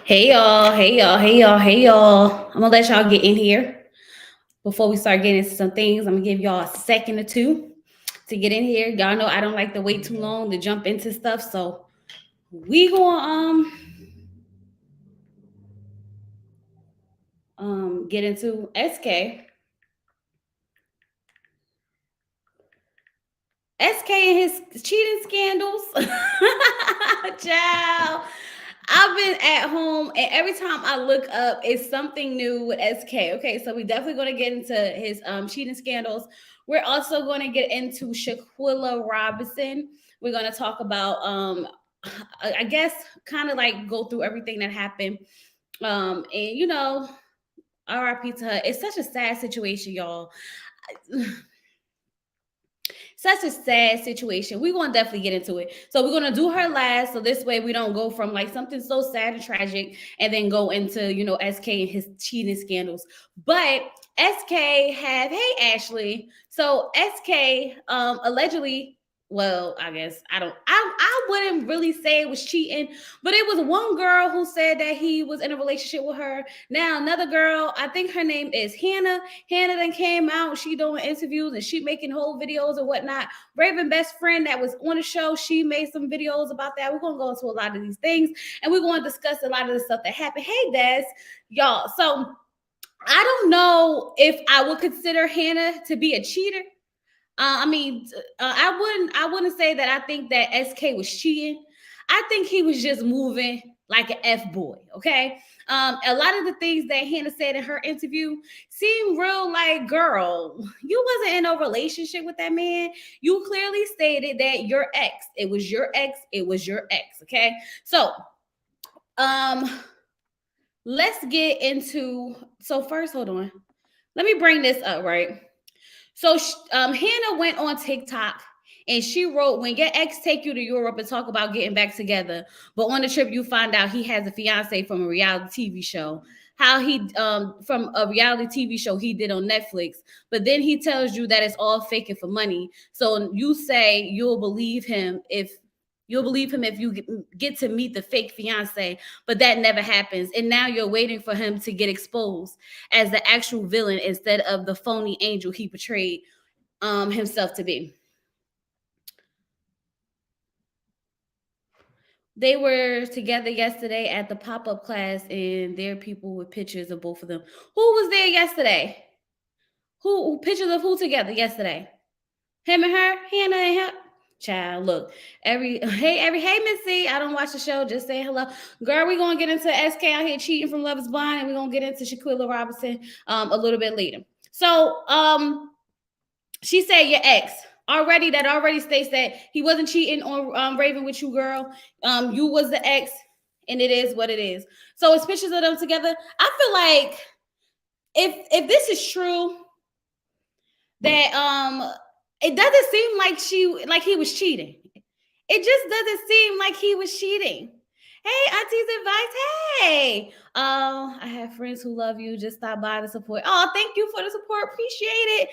Hey y'all, hey y'all, hey y'all, hey y'all. I'm gonna let y'all get in here. Before we start getting into some things, I'm gonna give y'all a second or two to get in here. Y'all know I don't like to wait too long to jump into stuff, so we gonna get into SK and his cheating scandals. Child. I've been at home and every time I look up, it's something new with SK. Okay, so we definitely going to get into his cheating scandals. We're also going to get into Shaquilla Robinson. We're going to talk about, I guess, kind of like go through everything that happened. And RIP to her. It's such a sad situation, y'all. Such a sad situation. We're gonna definitely get into it. So we're gonna do her last, so this way we don't go from like something so sad and tragic and then go into SK and his cheating scandals. But SK have hey Ashley. So SK allegedly, well, I guess I wouldn't really say it was cheating, but it was one girl who said that he was in a relationship with her. Now another girl, I think her name is Hannah. Hannah then came out, she doing interviews and she making whole videos and whatnot. Raven best friend that was on the show, she made some videos about that. We're gonna go into a lot of these things and we're gonna discuss a lot of the stuff that happened. Hey Des, y'all. So I don't know if I would consider Hannah to be a cheater. I wouldn't say that I think that SK was cheating. I think he was just moving like an F boy. Okay. A lot of the things that Hannah said in her interview seemed real like, girl, you wasn't in a relationship with that man. You clearly stated that your ex, it was your ex, it was your ex. Okay. So, um, let's get into, so first, hold on. Let me bring this up, right? So Hannah went on TikTok and she wrote, "When your ex take you to Europe and talk about getting back together, but on the trip you find out he has a fiance from a reality TV show. How he from a reality TV show he did on Netflix, but then he tells you that it's all faking for money. So you say you'll believe him if you get to meet the fake fiance, but that never happens. And now you're waiting for him to get exposed as the actual villain instead of the phony angel he portrayed himself to be." They were together yesterday at the pop-up class, and there are people with pictures of both of them. Who was there yesterday? Who pictures of who together yesterday? Him and her, Hannah and him. Child, look, hey Missy, I don't watch the show, just say hello. Girl, we're gonna get into SK out here cheating from Love is Blind, and we're gonna get into Shaquilla Robinson a little bit later. So she said your ex already, that already states that he wasn't cheating on Raven with you, girl. You was the ex, and it is what it is. So it's pictures of them together. I feel like if this is true, that it doesn't seem like he was cheating. It just doesn't seem like he was cheating. Hey, Auntie's advice. Hey, I have friends who love you. Just stop by to support. Oh, thank you for the support. Appreciate it.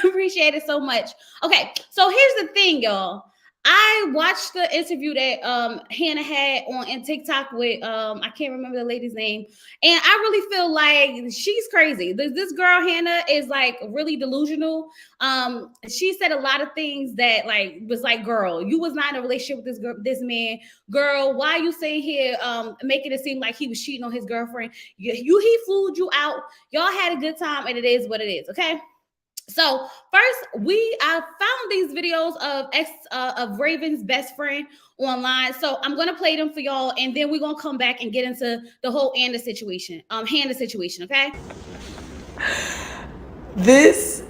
Appreciate it so much. Okay, so here's the thing, y'all. I watched the interview that Hannah had on in TikTok with I can't remember the lady's name, and I really feel like she's crazy. This girl Hannah is like really delusional. She said a lot of things that like was like, girl, you was not in a relationship with this man. Girl, why are you sitting here making it seem like he was cheating on his girlfriend? He flew you out. Y'all had a good time, and it is what it is. Okay. So first, I found these videos of Raven's best friend online. So I'm gonna play them for y'all, and then we're gonna come back and get into the whole Hannah situation. Okay? This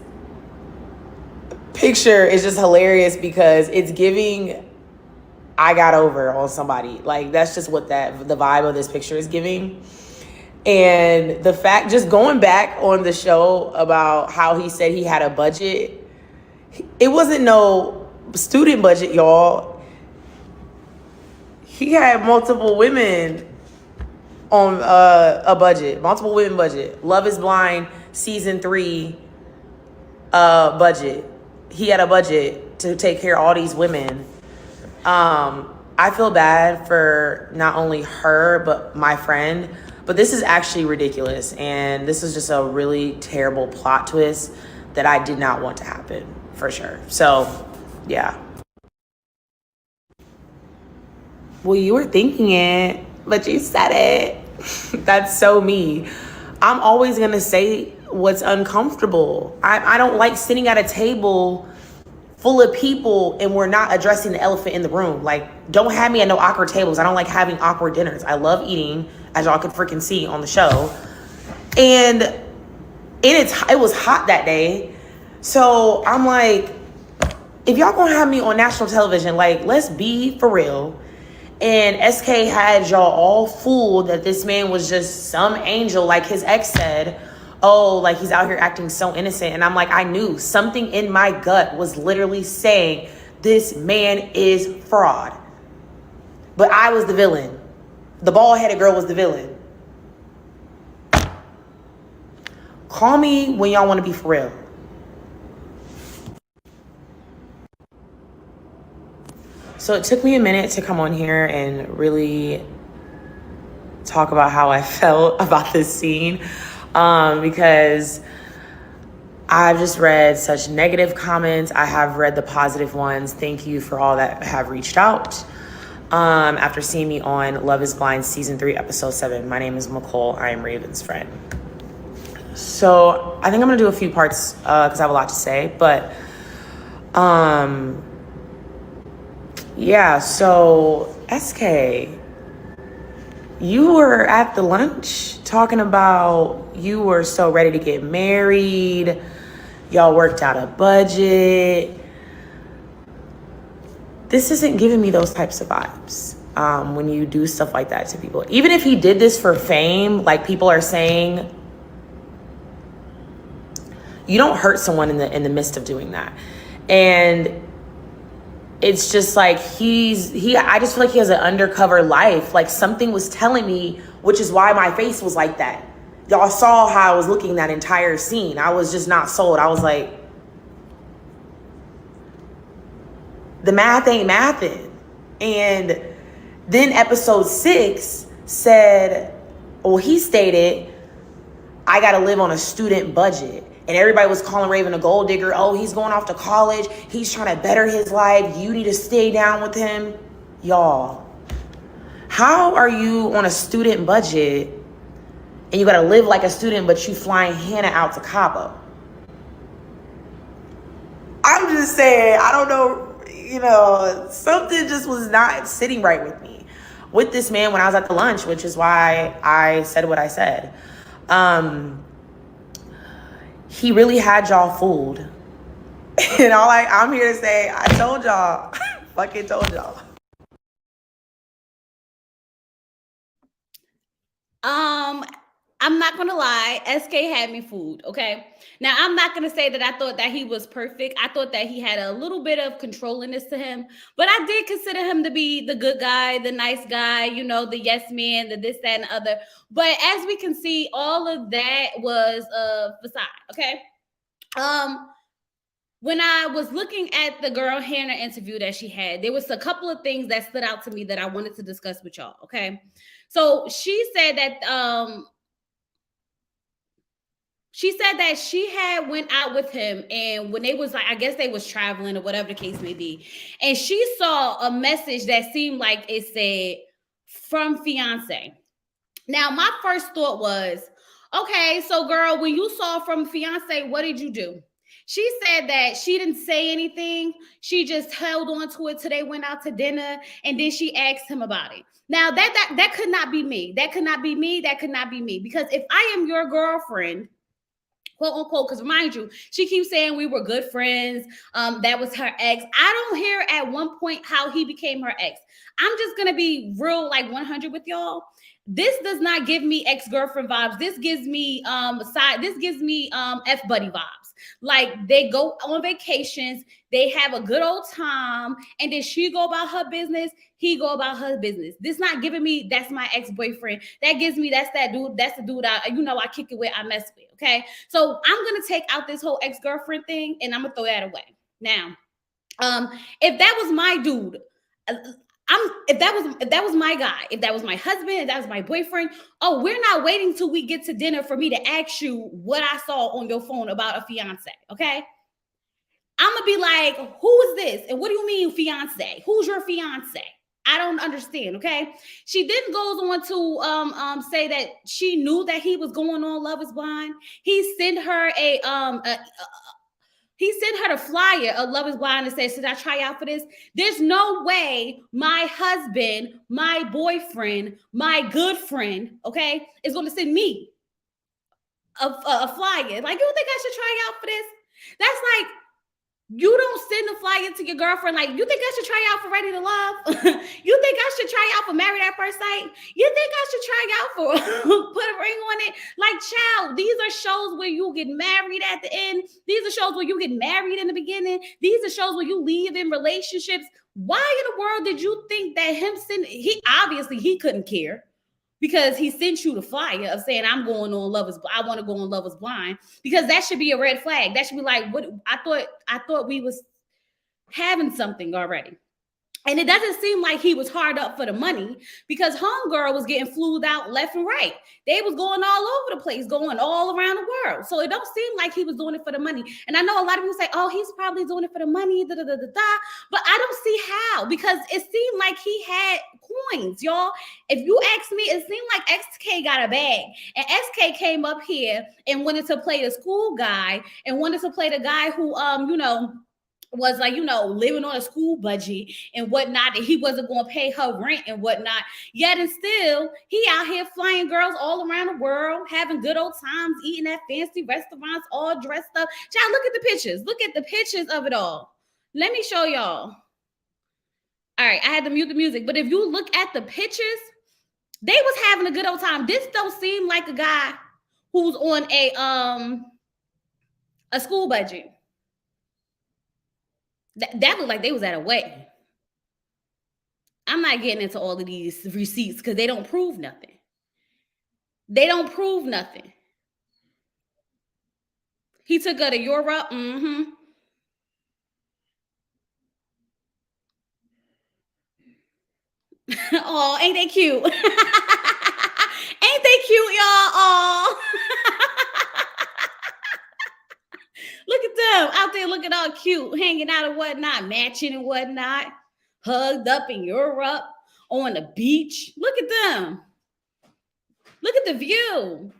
picture is just hilarious because it's giving I got over on somebody. Like that's just what the vibe of this picture is giving. And the fact, just going back on the show about how he said he had a budget, it wasn't no student budget, y'all. He had multiple women on a budget, multiple women budget. Love is Blind season 3 budget. He had a budget to take care of all these women. I feel bad for not only her, but my friend. But this is actually ridiculous. And this is just a really terrible plot twist that I did not want to happen, for sure. So, yeah. Well, you were thinking it, but you said it. That's so me. I'm always going to say what's uncomfortable. I don't like sitting at a table full of people and we're not addressing the elephant in the room. Like, don't have me at no awkward tables. I don't like having awkward dinners. I love eating, as y'all could freaking see on the show. And it was hot that day. So I'm like, if y'all gonna have me on national television, like, let's be for real. And SK had y'all all fooled that this man was just some angel, like his ex said. Oh, like he's out here acting so innocent. And I'm like, I knew something in my gut was literally saying this man is fraud. But I was the villain. The bald-headed girl was the villain. Call me when y'all want to be for real. So it took me a minute to come on here and really talk about how I felt about this scene. Because I've just read such negative comments. I have read the positive ones. Thank you for all that have reached out. After seeing me on Love is Blind Season 3, Episode 7. My name is McCole. I am Raven's friend. So I think I'm going to do a few parts because I have a lot to say. But yeah, so SK, you were at the lunch talking about you were so ready to get married. Y'all worked out a budget. This isn't giving me those types of vibes when you do stuff like that to people. Even if he did this for fame, like people are saying, you don't hurt someone in the midst of doing that. And it's just like I just feel like he has an undercover life. Like something was telling me, which is why my face was like that. Y'all saw how I was looking that entire scene. I was just not sold. I was like, the math ain't mathing. And then episode 6 said, well, he stated, I got to live on a student budget. And everybody was calling Raven a gold digger. Oh, he's going off to college. He's trying to better his life. You need to stay down with him. Y'all, how are you on a student budget and you got to live like a student, but you flying Hannah out to Cabo? I'm just saying, I don't know, something just was not sitting right with me with this man when I was at the lunch, which is why I said what I said. He really had y'all fooled. And I'm here to say, I told y'all, fucking told y'all. I'm not gonna lie, SK had me fooled, okay? Now, I'm not gonna say that I thought that he was perfect. I thought that he had a little bit of controllingness to him, but I did consider him to be the good guy, the nice guy, the yes man, the this, that, and the other. But as we can see, all of that was a facade, okay? When I was looking at the girl Hannah interview that she had, there was a couple of things that stood out to me that I wanted to discuss with y'all, okay? So she said that she had went out with him, and when they was like, I guess they was traveling or whatever the case may be, and she saw a message that seemed like it said from fiance. Now, my first thought was, okay, so girl, when you saw from fiance, what did you do? She said that she didn't say anything. She just held on to it till they went out to dinner, and then she asked him about it. Now, that could not be me. That could not be me. That could not be me. Because if I am your girlfriend, quote unquote, because mind you, she keeps saying we were good friends. That was her ex. I don't hear at one point how he became her ex. I'm just gonna be real, like 100 with y'all. This does not give me ex-girlfriend vibes. This gives me F-buddy vibes. Like they go on vacations, they have a good old time, and then she go about her business, he go about her business. This not giving me that's my ex-boyfriend. That gives me that's that dude, that's the dude I kick it with, I mess with. Okay. So I'm gonna take out this whole ex-girlfriend thing and I'm gonna throw that away. Now, if that was my dude, if that was my guy, if that was my husband, if that was my boyfriend, oh, we're not waiting till we get to dinner for me to ask you what I saw on your phone about a fiance. Okay. I'm gonna be like, who is this? And what do you mean fiance? Who's your fiance? I don't understand. Okay. She then goes on to say that she knew that he was going on Love is Blind. He sent her he sent her the flyer of Love is Blind and said, should I try out for this? There's no way my husband, my boyfriend, my good friend, okay, is going to send me a flyer. Like, you think I should try out for this? That's like, you don't send a flyer to your girlfriend like, you think I should try out for Ready to Love? You think I should try out for Married at First Sight? You think I should try out for Put a Ring on It? Like, child, these are shows where you get married at the end. These are shows where you get married in the beginning. These are shows where you leave in relationships. Why in the world did you think that he couldn't care? Because he sent you the flyer of saying, I'm going on I want to go on Love is Blind, because that should be a red flag. That should be like, what I thought we was having something already. And it doesn't seem like he was hard up for the money, because homegirl was getting flued out left and right. They was going all over the place, going all around the world. So it don't seem like he was doing it for the money. And I know a lot of people say, oh, he's probably doing it for the money, but I don't see how, because it seemed like he had coins, y'all. If you ask me, it seemed like XK got a bag, and XK came up here and wanted to play the school guy and wanted to play the guy who, was like, living on a school budget and whatnot, and he wasn't going to pay her rent and whatnot. Yet and still, he out here flying girls all around the world, having good old times, eating at fancy restaurants, all dressed up. Child, look at the pictures. Look at the pictures of it all. Let me show y'all. All right, I had to mute the music, but if you look at the pictures, they was having a good old time. This don't seem like a guy who's on a school budget. That looked like they was at a wedding. I'm not getting into all of these receipts because they don't prove nothing. They don't prove nothing. He took her to Europe. Oh, ain't they cute? Ain't they cute, y'all? Oh. Look at them out there looking all cute, hanging out and whatnot, matching and whatnot, hugged up in Europe, on the beach. Look at them. Look at the view.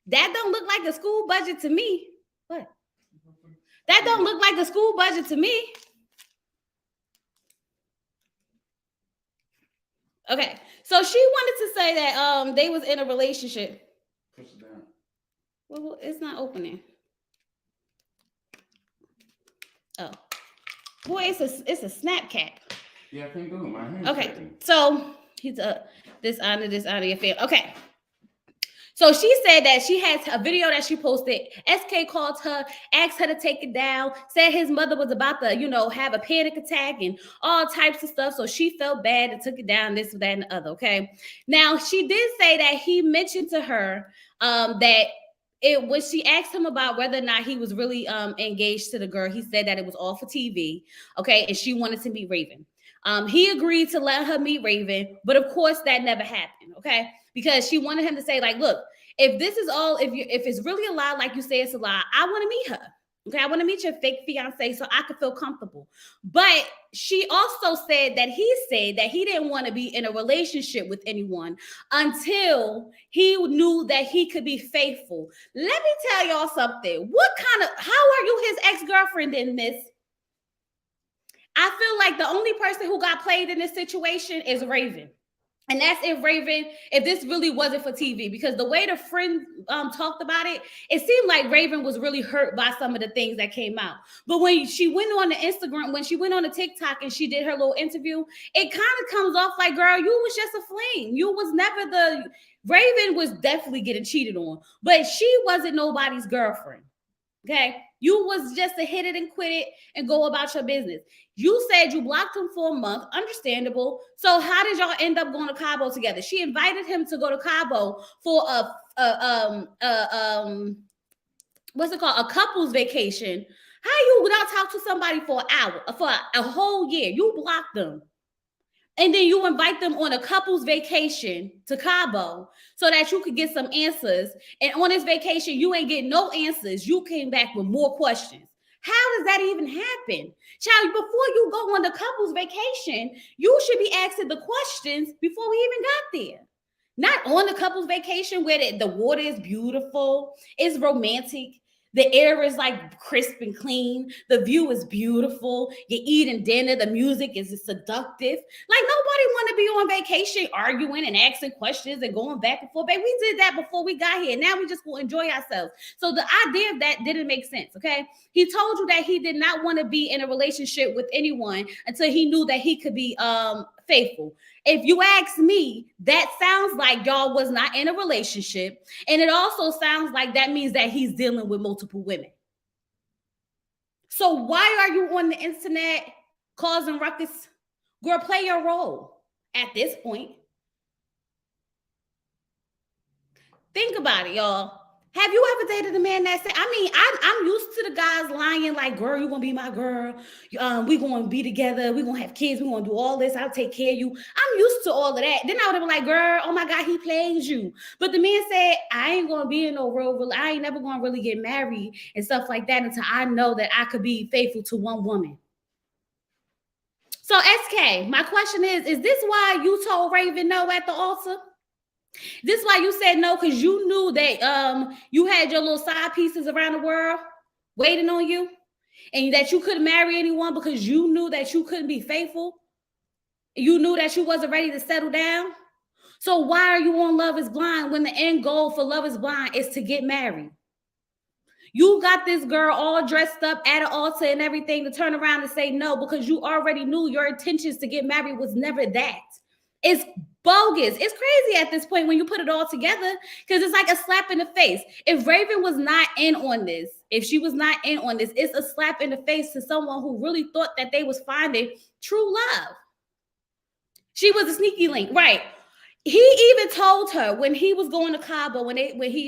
That don't look like a school budget to me. What? That don't look like a school budget to me. Okay, so she wanted to say that they was in a relationship. Push it down. Well, it's not opening. Oh, boy, it's a snap cap. Yeah, I can't do it. My hand's okay, shaking. So he's dishonor your family. Okay. So she said that she has a video that she posted. SK called her, asked her to take it down, said his mother was about to, have a panic attack and all types of stuff. So she felt bad and took it down, this, that, and the other. Okay. Now, she did say that he mentioned to her that when she asked him about whether or not he was really engaged to the girl, he said that it was all for TV. Okay. And she wanted to meet Raven. He agreed to let her meet Raven, but of course that never happened. Okay. Because she wanted him to say, like, look, if this is all, if it's really a lie, like you say it's a lie, I want to meet her. Okay, I want to meet your fake fiance so I could feel comfortable. But she also said that he didn't want to be in a relationship with anyone until he knew that he could be faithful. Let me tell y'all something. How are you his ex-girlfriend in this? I feel like the only person who got played in this situation is Raven. And that's if this really wasn't for TV, because the way the friend talked about it, it seemed like Raven was really hurt by some of the things that came out. But when she went on the Instagram, when she went on the TikTok and she did her little interview, it kind of comes off like, girl, you was just a fling. You was never Raven was definitely getting cheated on, but she wasn't nobody's girlfriend. Okay. You was just to hit it and quit it and go about your business. You said you blocked him for a month. Understandable. So how did y'all end up going to Cabo together? She invited him to go to Cabo for what's it called? A couple's vacation. How you not talk to somebody for an hour, for a whole year? You blocked them. And then you invite them on a couple's vacation to Cabo so that you could get some answers. And on this vacation, you ain't getting no answers. You came back with more questions. How does that even happen? Child, before you go on the couple's vacation, you should be asking the questions before we even got there. Not on the couple's vacation where the water is beautiful, it's romantic. The air is like crisp and clean. The view is beautiful. You're eating dinner. The music is seductive. Like nobody want to be on vacation arguing and asking questions and going back and forth. Babe, we did that before we got here. Now we just will enjoy ourselves. So the idea of that didn't make sense. Okay. He told you that he did not want to be in a relationship with anyone until he knew that he could be faithful. If you ask me, that sounds like y'all was not in a relationship. And it also sounds like that means that he's dealing with multiple women. So why are you on the internet causing ruckus? Girl, play your role at this point. Think about it, y'all. Have you ever dated a man that said, I'm used to the guys lying like, girl, you gonna be my girl. We gonna be together. We gonna have kids. We gonna do all this. I'll take care of you. I'm used to all of that. Then I would have been like, girl, oh my God, he plays you. But the man said, I ain't gonna be in no real, I ain't never gonna really get married and stuff like that until I know that I could be faithful to one woman. So SK, my question is this why you told Raven no at the altar? This why you said no, because you knew that you had your little side pieces around the world waiting on you, and that you couldn't marry anyone because you knew that you couldn't be faithful. You knew that you wasn't ready to settle down. So why are you on Love is Blind when the end goal for Love is Blind is to get married? You got this girl all dressed up at an altar and everything to turn around and say no because you already knew your intentions to get married was never that. It's bogus. It's crazy at this point when you put it all together because it's like a slap in the face. If Raven was not in on this, if she was not in on this, it's a slap in the face to someone who really thought that they was finding true love. She was a sneaky link, right? He even told her when he was going to Cabo,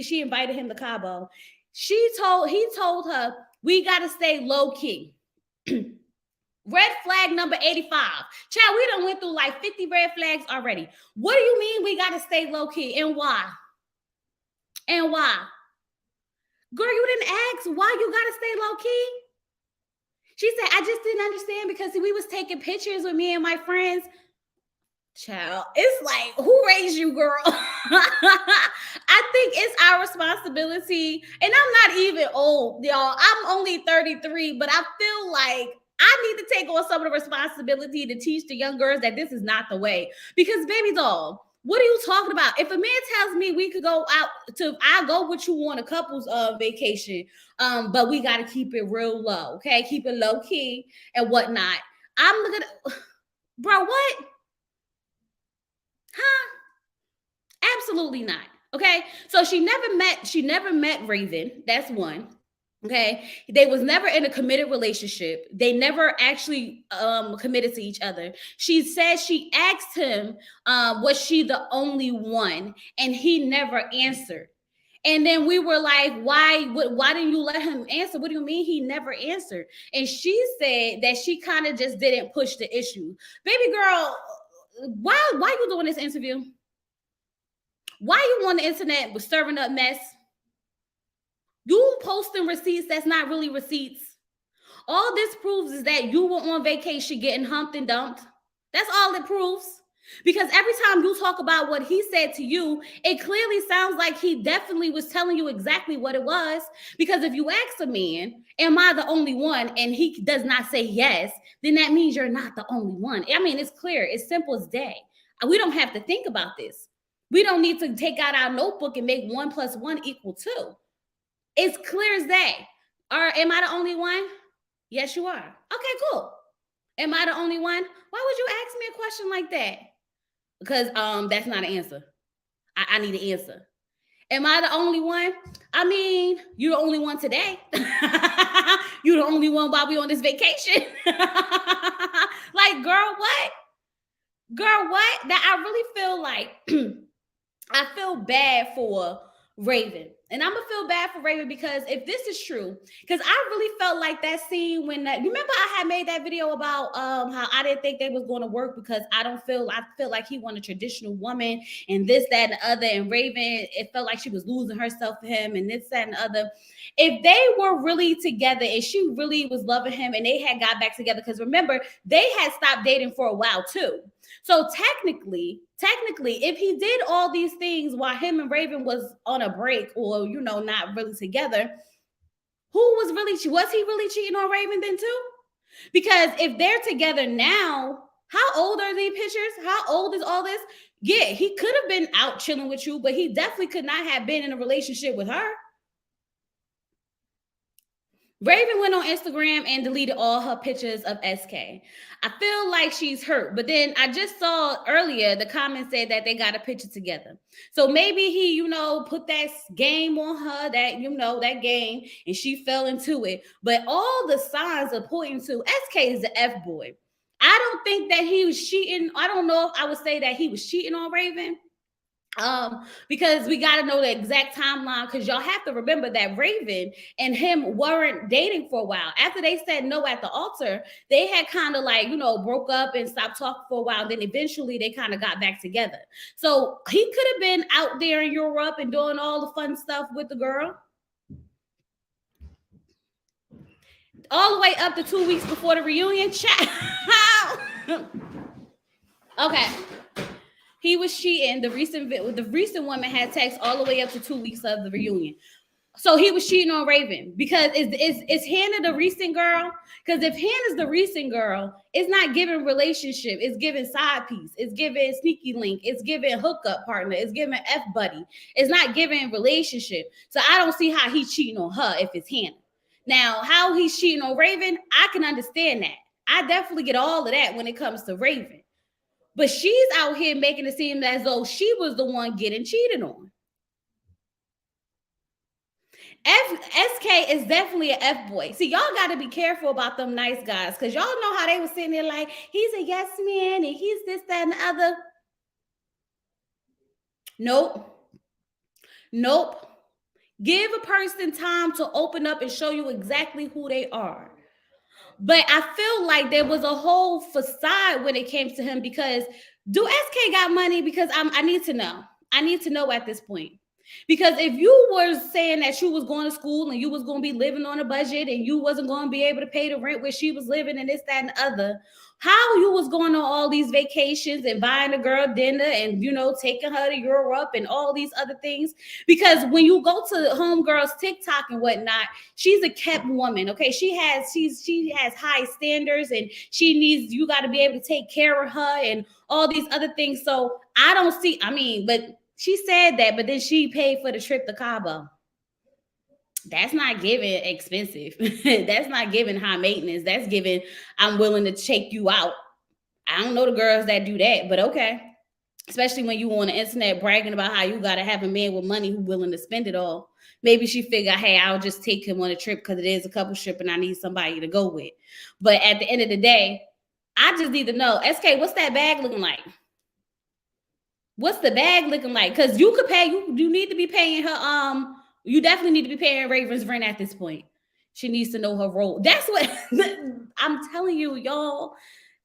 she invited him to Cabo, he told her, we got to stay low key. Red flag number 85. Child, we done went through like 50 red flags already. What do you mean we got to stay low key and why? And why? Girl, you didn't ask why you got to stay low key. She said, I just didn't understand because we was taking pictures with me and my friends. Child, it's like, who raised you, girl? I think it's our responsibility. And I'm not even old, y'all. I'm only 33, but I feel like I need to take on some of the responsibility to teach the young girls that this is not the way. Because baby doll, what are you talking about? If a man tells me we could go out I'll go with you on a couple's vacation, but we got to keep it real low, okay? Keep it low key and whatnot. I'm looking at, bro, what? Huh? Absolutely not. Okay. So she never met Raven. That's one. Okay. They was never in a committed relationship. They never actually committed to each other. She said she asked him, was she the only one? And he never answered. And then we were like, why didn't you let him answer? What do you mean he never answered? And she said that she kind of just didn't push the issue. Baby girl, why you doing this interview? Why you on the internet with stirring up mess? You posting receipts that's not really receipts. All this proves is that you were on vacation getting humped and dumped. That's all it proves. Because every time you talk about what he said to you, it clearly sounds like he definitely was telling you exactly what it was. Because if you ask a man, am I the only one? And he does not say yes, then that means you're not the only one. I mean, it's clear. It's simple as day. We don't have to think about this. We don't need to take out our notebook and make 1 + 1 = 2. It's clear as day. Am I the only one? Yes, you are. Okay, cool. Am I the only one? Why would you ask me a question like that? Because that's not an answer. I need an answer. Am I the only one? I mean, you're the only one today. You're the only one while we on this vacation. Like, girl, what? Girl, what? That I really feel like I feel bad for Raven. And I'm gonna feel bad for Raven because if this is true, because I really felt like that scene when that, you remember I had made that video about how I didn't think they was going to work because I feel like he wanted a traditional woman and this, that, and the other. And Raven, it felt like she was losing herself for him and this, that, and the other. If they were really together and she really was loving him and they had got back together, because remember, they had stopped dating for a while too. So technically, if he did all these things while him and Raven was on a break or not really together, was he really cheating on Raven then too? Because if they're together now, how old are these pictures? How old is all this? Yeah, he could have been out chilling with you, but he definitely could not have been in a relationship with her. Raven went on Instagram and deleted all her pictures of SK. I feel like she's hurt, but then I just saw earlier the comments said that they got a picture together. So maybe he, put that game on her, that game, and she fell into it. But all the signs are pointing to SK is the F boy. I don't think that he was cheating. I don't know if I would say that he was cheating on Raven. Because we got to know the exact timeline, because y'all have to remember that Raven and him weren't dating for a while. After they said no at the altar, they had kind of broke up and stopped talking for a while. Then eventually they kind of got back together. So he could have been out there in Europe and doing all the fun stuff with the girl. All the way up to 2 weeks before the reunion. Okay. He was cheating. The recent woman had text all the way up to 2 weeks of the reunion. So he was cheating on Raven because is Hannah the recent girl? Because if Hannah's the recent girl, it's not giving relationship. It's giving side piece. It's giving sneaky link. It's giving hookup partner. It's giving F buddy. It's not giving relationship. So I don't see how he's cheating on her if it's Hannah. Now, how he's cheating on Raven, I can understand that. I definitely get all of that when it comes to Raven. But she's out here making it seem as though she was the one getting cheated on. SK is definitely an F boy. See, y'all got to be careful about them nice guys, because y'all know how they were sitting there like, he's a yes man and he's this, that, and the other. Nope. Give a person time to open up and show you exactly who they are. But I feel like there was a whole facade when it came to him, because do SK got money? Because I need to know. I need to know at this point. Because if you were saying that you was going to school and you was going to be living on a budget and you wasn't going to be able to pay the rent where she was living and this, that, and the other, how you was going on all these vacations and buying a girl dinner and, taking her to Europe and all these other things? Because when you go to homegirl's TikTok and whatnot, she's a kept woman. Okay. She has high standards and you got to be able to take care of her and all these other things. So I don't see, but she said that, but then she paid for the trip to Cabo. That's not giving expensive. That's not giving high maintenance. That's giving, I'm willing to take you out. I don't know the girls that do that, but okay. Especially when you on the internet bragging about how you got to have a man with money who's willing to spend it all. Maybe she figured, hey, I'll just take him on a trip because it is a couple trip and I need somebody to go with. But at the end of the day, I just need to know, SK, what's that bag looking like? What's the bag looking like? Because you could pay, you need to be paying her, you definitely need to be paying Raven's rent at this point. She needs to know her role. That's what I'm telling you, y'all.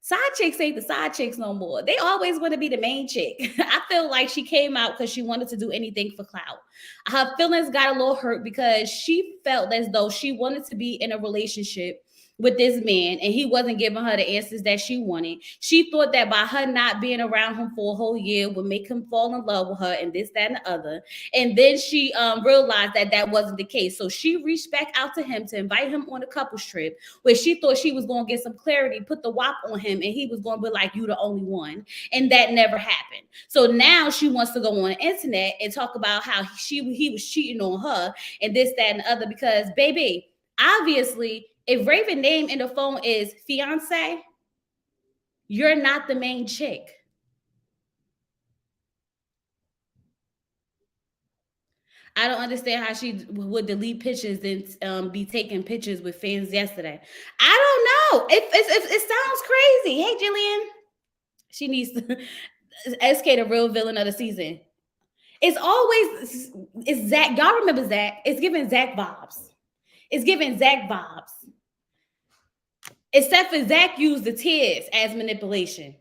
Side chicks ain't the side chicks no more. They always want to be the main chick. I feel like she came out because she wanted to do anything for clout. Her feelings got a little hurt because she felt as though she wanted to be in a relationship with this man and he wasn't giving her the answers that she wanted. She thought that by her not being around him for a whole year would make him fall in love with her and this, that, and the other. And then she realized that that wasn't the case. So she reached back out to him to invite him on a couples trip where she thought she was going to get some clarity, put the WAP on him, and he was going to be like, you the only one. And that never happened. So now she wants to go on the internet and talk about how he was cheating on her and this, that, and the other, because baby, obviously, if Raven's name in the phone is fiance, you're not the main chick. I don't understand how she would delete pictures and be taking pictures with fans yesterday. I don't know. It sounds crazy. Hey, Jillian. She needs to SK the real villain of the season. It's always it's Zach. Y'all remember Zach? It's giving Zach vibes. It's giving Zach vibes. Except for Zach used the tears as manipulation.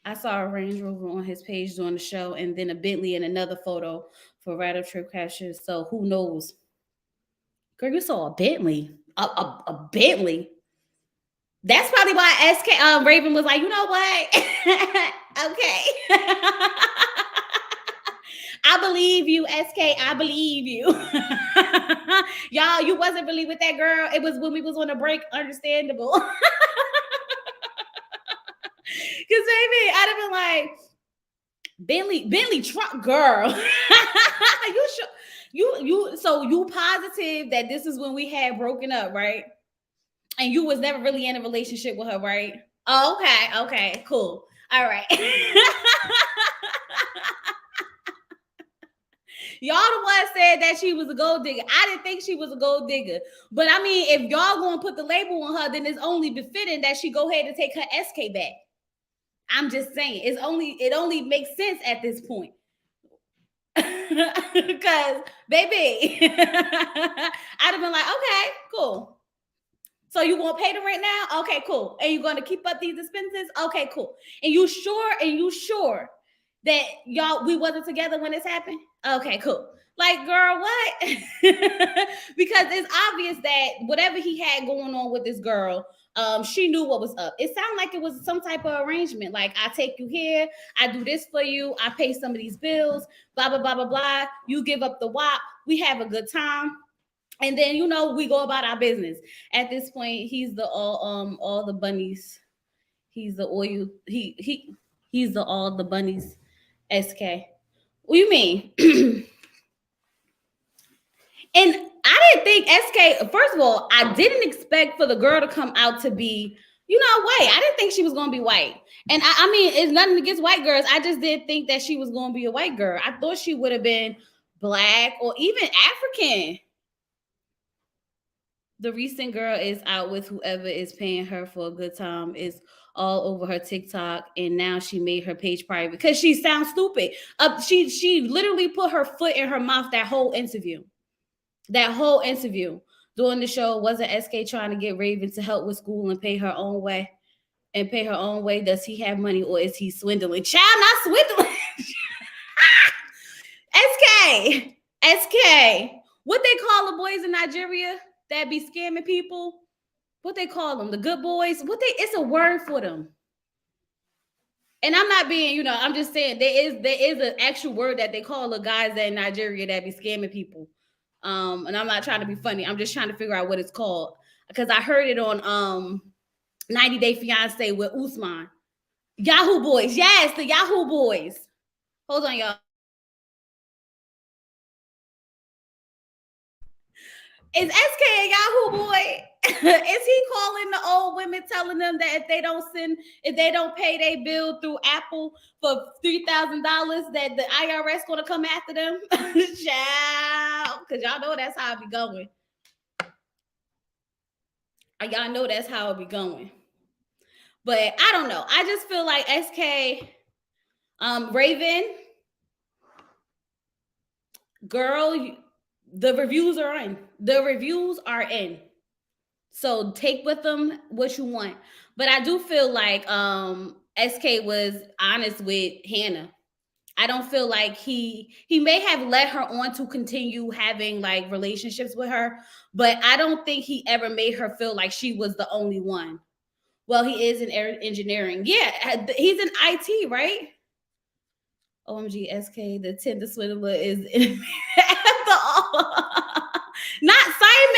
I saw a Range Rover on his page during the show, and then a Bentley in another photo for Rider Trip captures. So who knows? Girl, you saw a Bentley. A Bentley. That's probably why SK Raven was like, you know what? Okay. I believe you, SK. I believe you. Y'all, you wasn't really with that girl. It was when we was on a break. Understandable. Because baby, I'd have been like, Bentley truck girl. You sure? So you positive that this is when we had broken up, right? And you was never really in a relationship with her, right? Oh, okay, cool. All right. Y'all the one said that she was a gold digger. I didn't think she was a gold digger. But I mean, if y'all gonna put the label on her, then it's only befitting that she go ahead and take her SK back. I'm just saying, it only makes sense at this point. Because, baby, I'd have been like, okay, cool. So you gonna pay the rent now? Okay, cool. And you're gonna keep up these expenses? Okay, cool. And you sure that we wasn't together when this happened? Okay, cool. Like, girl, what? Because it's obvious that whatever he had going on with this girl, she knew what was up. It sounded like it was some type of arrangement. Like, I take you here, I do this for you, I pay some of these bills, blah, blah, blah, blah, blah. You give up the WAP, we have a good time. And then, we go about our business. At this point, he's the all the bunnies. He's the oil. He's the all the bunnies. SK. What do you mean? And I didn't think SK. First of all, I didn't expect for the girl to come out to be, white. I didn't think she was gonna be white. And I mean, it's nothing against white girls. I just didn't think that she was gonna be a white girl. I thought she would have been Black or even African. The recent girl is out with whoever is paying her for a good time. Is all over her TikTok, and now she made her page private because she sounds stupid. She literally put her foot in her mouth that whole interview. During the show, wasn't SK trying to get Raven to help with school and pay her own way? Does he have money or is he swindling? Child, not swindling. SK. What they call the boys in Nigeria that be scamming people? What they call them? The good boys? It's a word for them. And I'm not being, I'm just saying there is an actual word that they call the guys that in Nigeria that be scamming people. And I'm not trying to be funny. I'm just trying to figure out what it's called. Because I heard it on 90 Day Fiance with Usman. Yahoo Boys. Yes, the Yahoo Boys. Hold on, y'all. Is SK a Yahoo boy? Is he calling the old women, telling them that if they don't pay their bill through Apple for $3,000, that the IRS gonna come after them? Child, because y'all know that's how it be going. Y'all know that's how it be going. But I don't know. I just feel like SK, Raven, girl, the reviews are in. So take with them what you want. But I do feel like SK was honest with Hannah. I don't feel like he may have led her on to continue having like relationships with her, but I don't think he ever made her feel like she was the only one. Well, he is in engineering. Yeah, he's in IT, right? OMG, SK, the Tinder swindler is in after all. Not Simon.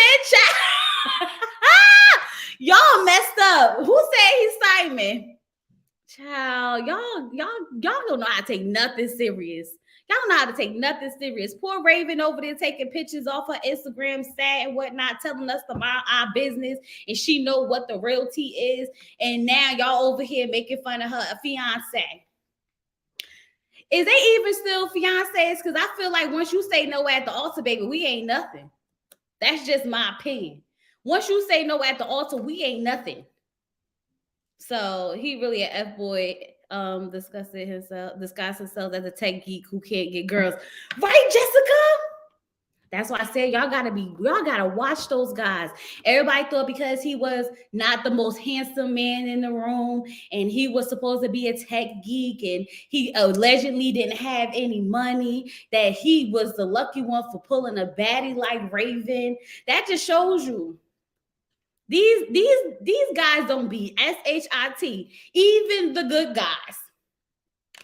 Y'all messed up. Who said he's Simon? Child, y'all don't know how to take nothing serious. Y'all know how to take nothing serious. Poor Raven over there taking pictures off her Instagram, sad and whatnot, telling us to mind our business, and she know what the real tea is. And now y'all over here making fun of her fiance. Is they even still fiancés? Because I feel like once you say no at the altar, baby, we ain't nothing. That's just my opinion. Once you say no at the altar, we ain't nothing. So he really an F-boy. discussed himself as a tech geek who can't get girls. Right, Jessica? That's why I said y'all gotta watch those guys. Everybody thought because he was not the most handsome man in the room and he was supposed to be a tech geek and he allegedly didn't have any money, that he was the lucky one for pulling a baddie like Raven. That just shows you these guys don't be shit. Even the good guys,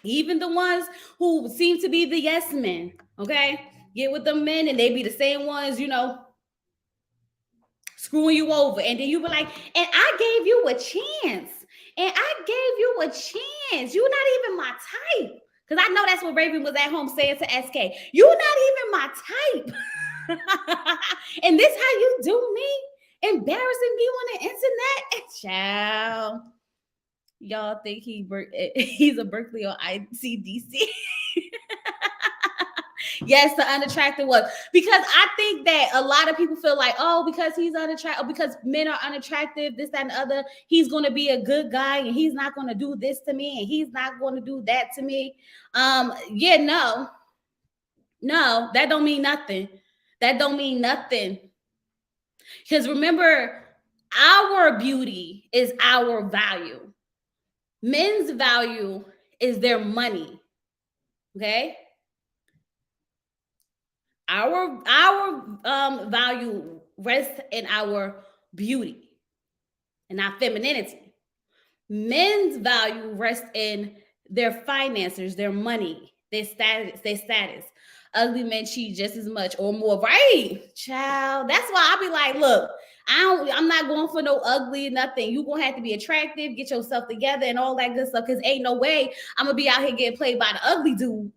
even the ones who seem to be the yes men, okay? Get with the men and they be the same ones, screwing you over. And then you be like, and I gave you a chance. And I gave you a chance. You're not even my type. Because I know that's what Raven was at home saying to SK. You're not even my type. And this how you do me? Embarrassing me on the internet? Child. Y'all think he's a Berkeley or ICDC? Yes, the unattractive one. Because I think that a lot of people feel like, oh, because he's unattractive, because men are unattractive, this, that, and the other, he's going to be a good guy and he's not going to do this to me and he's not going to do that to me. No, that don't mean nothing. That don't mean nothing. Because remember, our beauty is our value. Men's value is their money. Okay? Our value rests in our beauty and our femininity. Men's value rests in their finances, their money, their status. Ugly men cheat just as much or more, right? Child, that's why I be like, look, I'm not going for no ugly nothing. You gonna have to be attractive, get yourself together, and all that good stuff. Because ain't no way I'm gonna be out here getting played by the ugly dude.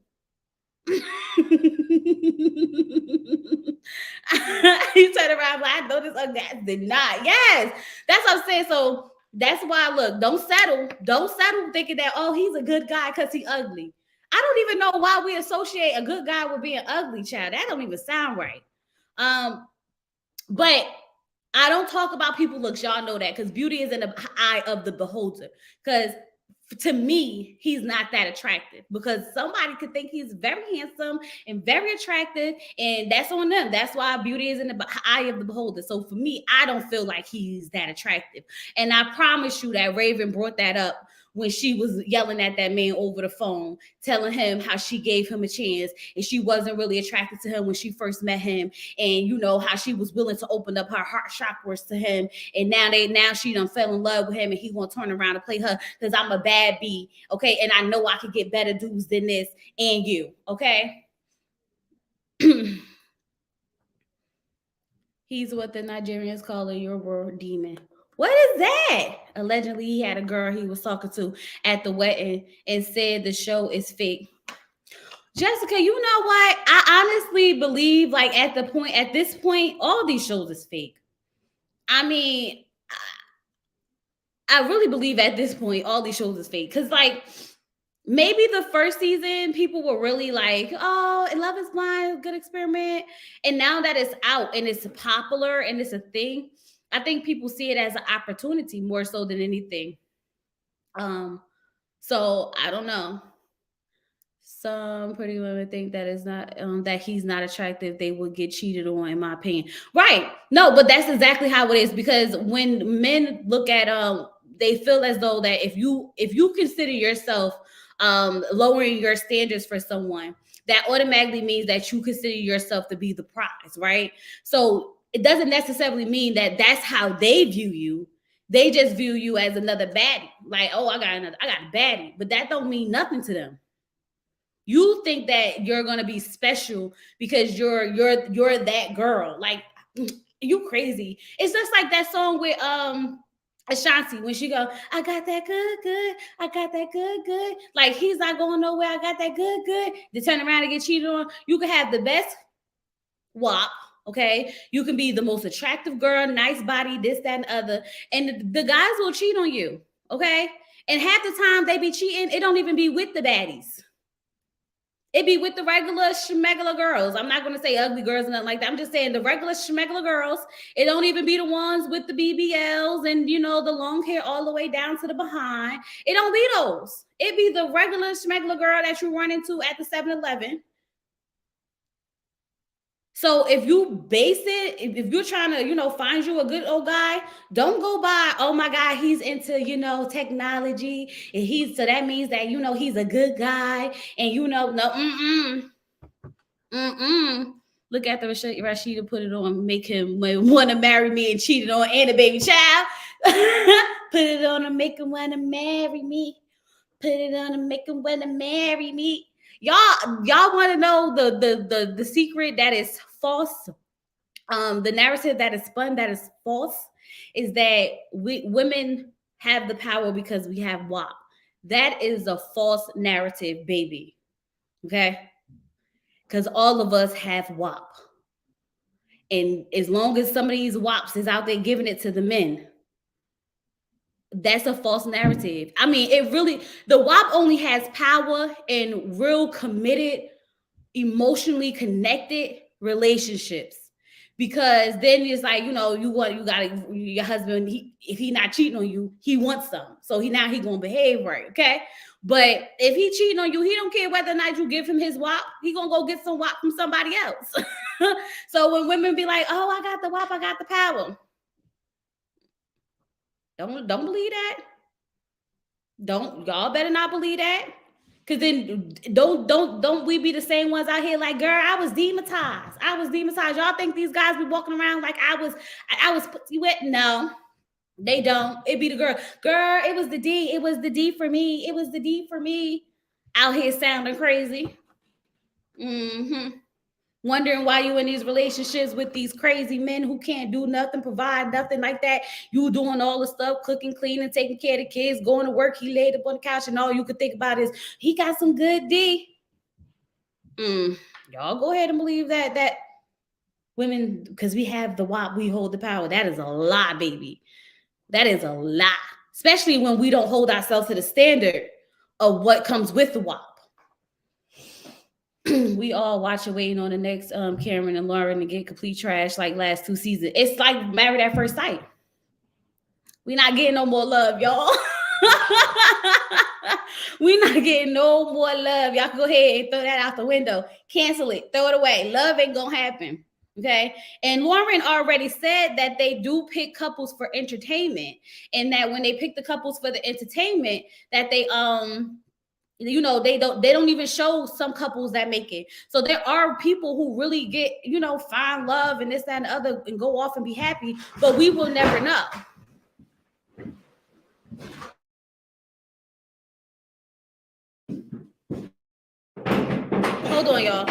You turn around like, I know this ugly ass did not. Yes, that's what I'm saying. So that's why, look, don't settle thinking that, oh, he's a good guy because he's ugly. I don't even know why we associate a good guy with being ugly, child. That don't even sound right. But I don't talk about people looks. Y'all know that because beauty is in the eye of the beholder. Because to me, he's not that attractive because somebody could think he's very handsome and very attractive, and that's on them. That's why beauty is in the eye of the beholder. So for me, I don't feel like he's that attractive. And I promise you that Raven brought that up when she was yelling at that man over the phone, telling him how she gave him a chance and she wasn't really attracted to him when she first met him. And you know how she was willing to open up her heart chakras to him. And now she done fell in love with him and he gonna turn around and play her because I'm a bad bee. Okay. And I know I could get better dudes than this and you. Okay. He's what the Nigerians call a Yoruba demon. What is that? Allegedly, he had a girl he was talking to at the wedding and said the show is fake. Jessica, you know what? I honestly believe, like, at this point, all these shows is fake. I mean, I really believe at this point, all these shows is fake. Because, like, maybe the first season, people were really like, oh, Love is Blind, good experiment. And now that it's out and it's popular and it's a thing, I think people see it as an opportunity more so than anything. So I don't know. Some pretty women think that it's not that he's not attractive. They would get cheated on, in my opinion. Right? No, but that's exactly how it is. Because when men look at they feel as though that if you consider yourself lowering your standards for someone, that automatically means that you consider yourself to be the prize, right? So it doesn't necessarily mean that that's how they view you. They just view you as another baddie. Like, oh, I got a baddie. But that don't mean nothing to them. You think that you're gonna be special because you're that girl. Like, you crazy. It's just like that song with Ashanti when she go, I got that good, I got that good. Like, he's not going nowhere. I got that good. To turn around and get cheated on. You can have the best WAP. Okay, you can be the most attractive girl, nice body, this, that, and other, and the guys will cheat on you. Okay, and half the time they be cheating, it don't even be with the baddies. It be with the regular schmegula girls. I'm not going to say ugly girls and nothing like that. I'm just saying the regular schmegula girls. It don't even be the ones with the BBLs and, you know, the long hair all the way down to the behind. It don't be those. It be the regular schmegula girl that you run into at the 7-Eleven. So if you base it, if you're trying to, you know, find you a good old guy, don't go by, oh my God, he's into, you know, technology. And so that means that, you know, he's a good guy. And, you know, no, Look at the Rashida put it on, make him want to marry me and cheated on and a baby child. Put it on and make him want to marry me. Put it on and make him want to marry me. Y'all want to know the secret that is false? The narrative that is spun that is false is that women have the power because we have WAP. That is a false narrative, baby. Okay? Because all of us have WAP. And as long as some of these WAPs is out there giving it to the men, that's a false narrative. I mean, the WAP only has power in real committed, emotionally connected relationships. Because then it's like, you know, your husband, if he not cheating on you, he wants some. So he gonna behave right, okay? But if he cheating on you, he don't care whether or not you give him his WAP. He gonna go get some WAP from somebody else. So when women be like, oh, I got the WAP, I got the power. Don't believe that. Y'all better not believe that. Cause then don't we be the same ones out here like, girl, I was demonetized. Y'all think these guys be walking around like I was put you with? No, they don't. It be the girl. Girl, it was the D. It was the D for me. It was the D for me. Out here sounding crazy. Wondering why you in these relationships with these crazy men who can't do nothing, provide nothing like that. You doing all the stuff, cooking, cleaning, taking care of the kids, going to work. He laid up on the couch and all you could think about is he got some good D. Y'all go ahead and believe that women, because we have the WAP, we hold the power. That is a lie, baby. That is a lie. Especially when we don't hold ourselves to the standard of what comes with the WAP. We all watching, waiting on the next Cameron and Lauren to get complete trash like last 2 seasons. It's like Married at First Sight. We not getting no more love, y'all. We not getting no more love. Y'all can go ahead and throw that out the window. Cancel it. Throw it away. Love ain't gonna happen. Okay. And Lauren already said that they do pick couples for entertainment, and that when they pick the couples for the entertainment, that they you know, they don't even show some couples that make it. So there are people who really get, you know, find love and this, that, and the other and go off and be happy, but we will never know. Hold on, y'all.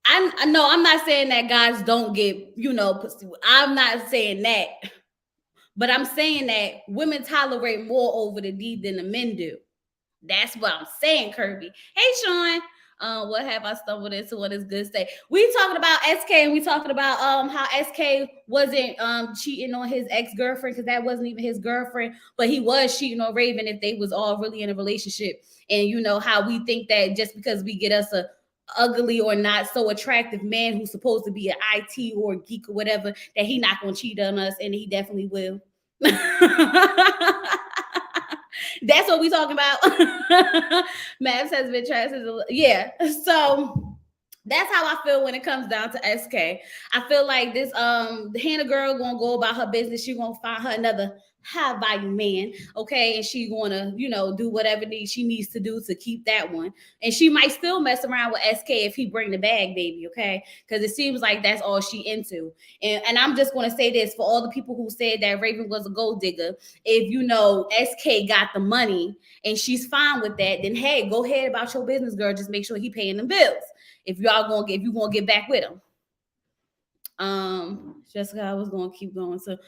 I know I'm not saying that guys don't get, you know, pussy. I'm not saying that. But I'm saying that women tolerate more over the D than the men do. That's what I'm saying, Kirby. Hey, Sean. What have I stumbled into? What is good say? We talking about SK, and we talking about how SK wasn't cheating on his ex-girlfriend, because that wasn't even his girlfriend, but he was cheating on Raven if they was all really in a relationship. And you know how we think that just because we get us a ugly or not so attractive man who's supposed to be an IT or a geek or whatever, that he not gonna cheat on us, and he definitely will. That's what we talking about. Mavs has been trying to, yeah. So that's how I feel when it comes down to SK. I feel like this the Hannah girl gonna go about her business. She gonna find her another high value man, okay, and she gonna, you know, do whatever she needs to do to keep that one. And she might still mess around with SK if he bring the bag, baby, okay, because it seems like that's all she into. And I'm just gonna say this for all the people who said that Raven was a gold digger. If you know SK got the money and she's fine with that, then hey, go ahead about your business, girl. Just make sure he paying them bills if you gonna get back with him. Jessica, I was gonna keep going. So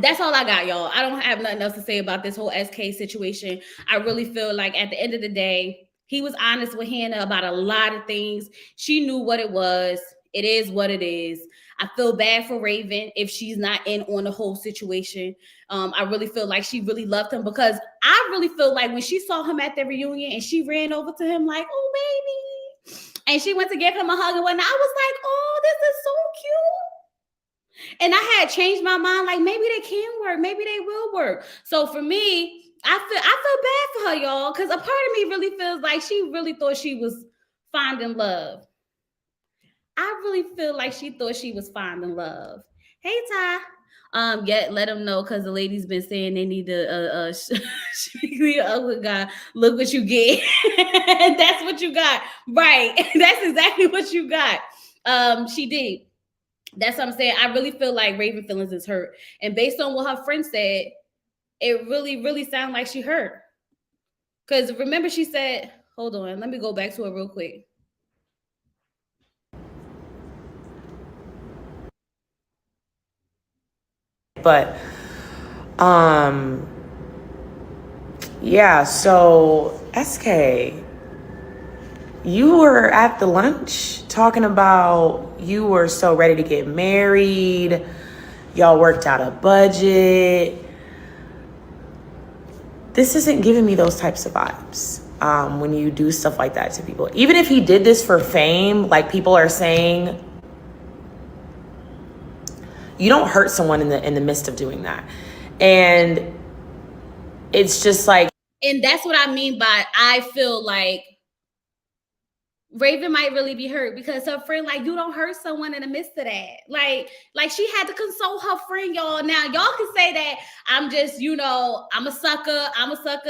that's all I got, y'all. I don't have nothing else to say about this whole SK situation. I really feel like at the end of the day, he was honest with Hannah about a lot of things. She knew what it was. It is what it is. I feel bad for Raven if she's not in on the whole situation. I really feel like she really loved him, because I really feel like when she saw him at the reunion and she ran over to him like, oh, baby, and she went to give him a hug and whatnot, I was like, oh, this is so cute. And I had changed my mind, like maybe they can work, maybe they will work. So for me, I feel bad for her, y'all, because a part of me really feels like she really thought she was finding love. I really feel like she thought she was finding love. Hey, Ty. Yeah, let them know, because the lady's been saying they need to ugly guy. Look what you get. That's what you got. Right. That's exactly what you got. She did. That's what I'm saying. I really feel like Raven feelings is hurt. And based on what her friend said, it really, really sounded like she hurt. Because remember, she said, hold on, let me go back to it real quick. But yeah, so SK, you were at the lunch talking about you were so ready to get married. Y'all worked out a budget. This isn't giving me those types of vibes when you do stuff like that to people. Even if he did this for fame, like people are saying, you don't hurt someone in the midst of doing that. And it's just like, and that's what I mean by I feel like Raven might really be hurt, because her friend, like, you don't hurt someone in the midst of that. Like she had to console her friend, y'all. Now, y'all can say that I'm just, I'm a sucker,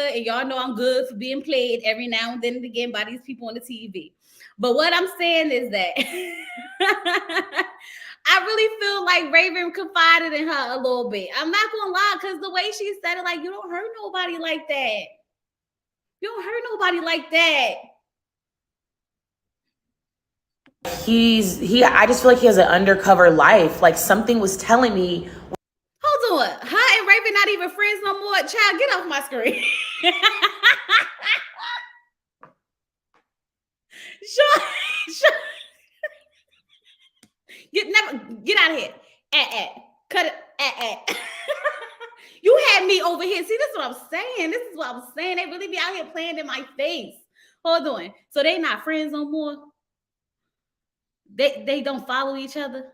and y'all know I'm good for being played every now and then and again by these people on the TV. But what I'm saying is that I really feel like Raven confided in her a little bit. I'm not gonna lie, because the way she said it, like, you don't hurt nobody like that. You don't hurt nobody like that. I just feel like he has an undercover life. Like, something was telling me. Hold on. Her and Raven not even friends no more. Child, get off my screen. Sure. Get out of here. Cut it. You had me over here. See, this is what I'm saying. This is what I'm saying. They really be out here playing in my face. Hold on. So they not friends no more? They don't follow each other?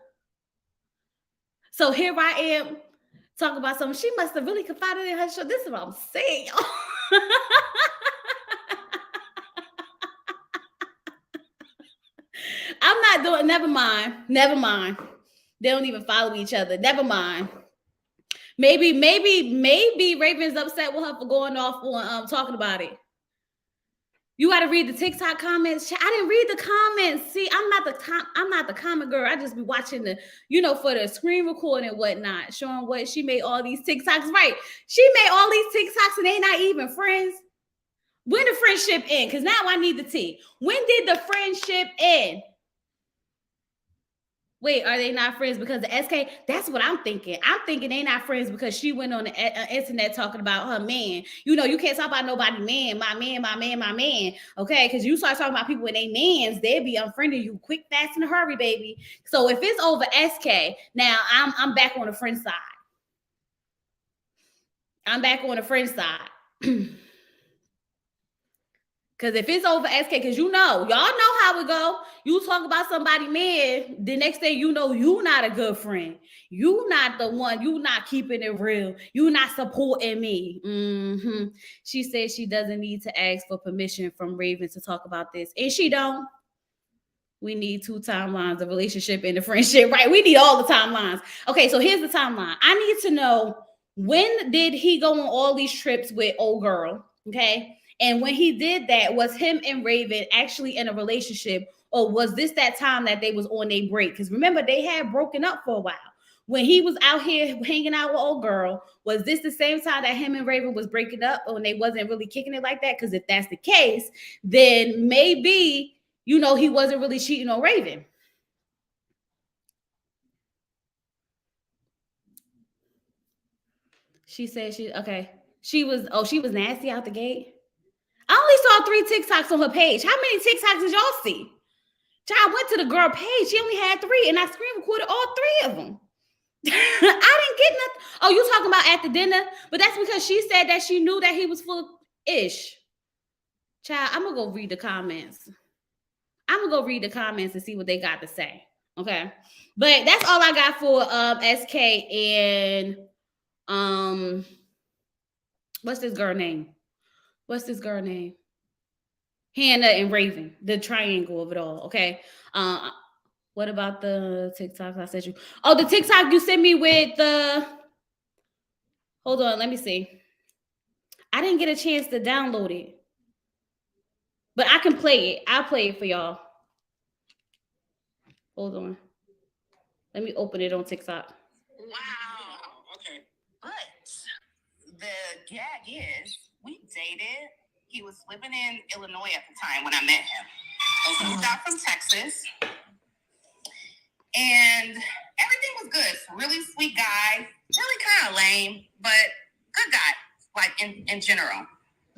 So here I am talking about something. She must have really confided in her show. This is what I'm saying, y'all. I'm not doing, never mind. They don't even follow each other. Never mind. Maybe Raven's upset with her for going off on talking about it. You got to read the TikTok comments. I didn't read the comments. See, I'm not the comment girl. I just be watching the, for the screen recording and whatnot, showing what she made all these TikToks. Right. She made all these TikToks and they not even friends. When the friendship end? Because now I need the tea. When did the friendship end? Wait, are they not friends because of SK? That's what I'm thinking. I'm thinking they not friends because she went on the internet talking about her man. You can't talk about nobody man, my man. Okay, because you start talking about people with their mans, they'll be unfriending you quick, fast, in a hurry, baby. So if it's over SK, now I'm back on the friend side. I'm back on the friend side. Because if it's over SK, because y'all know how it go. You talk about somebody, man, the next thing you know, you not a good friend. You not the one. You not keeping it real. You not supporting me. Mm-hmm. She said she doesn't need to ask for permission from Raven to talk about this. And she don't. We need 2 timelines, the relationship and the friendship, right? We need all the timelines. Okay, so here's the timeline. I need to know, when did he go on all these trips with old girl, okay? And when he did that, was him and Raven actually in a relationship, or was this that time that they was on a break? Because remember, they had broken up for a while. When he was out here hanging out with old girl, was this the same time that him and Raven was breaking up, when they wasn't really kicking it like that? Because if that's the case, then maybe, he wasn't really cheating on Raven. She said she was nasty out the gate. I only saw 3 TikToks on her page. How many TikToks did y'all see? Child went to the girl page. She only had 3, and I screen recorded all 3 of them. I didn't get nothing. Oh, you talking about at the dinner? But that's because she said that she knew that he was full of ish. Child, I'm gonna go read the comments. And see what they got to say. Okay. But that's all I got for SK and what's this girl name? Hannah and Raven, the triangle of it all. Okay. What about the TikToks I sent you? Oh, the TikTok you sent me with the. Hold on, let me see. I didn't get a chance to download it, but I can play it. I'll play it for y'all. Hold on. Let me open it on TikTok. Wow. Okay. But the gag is, we dated. He was living in Illinois at the time when I met him. He moved out from Texas. And everything was good. Really sweet guy. Really kind of lame, but good guy, like in general.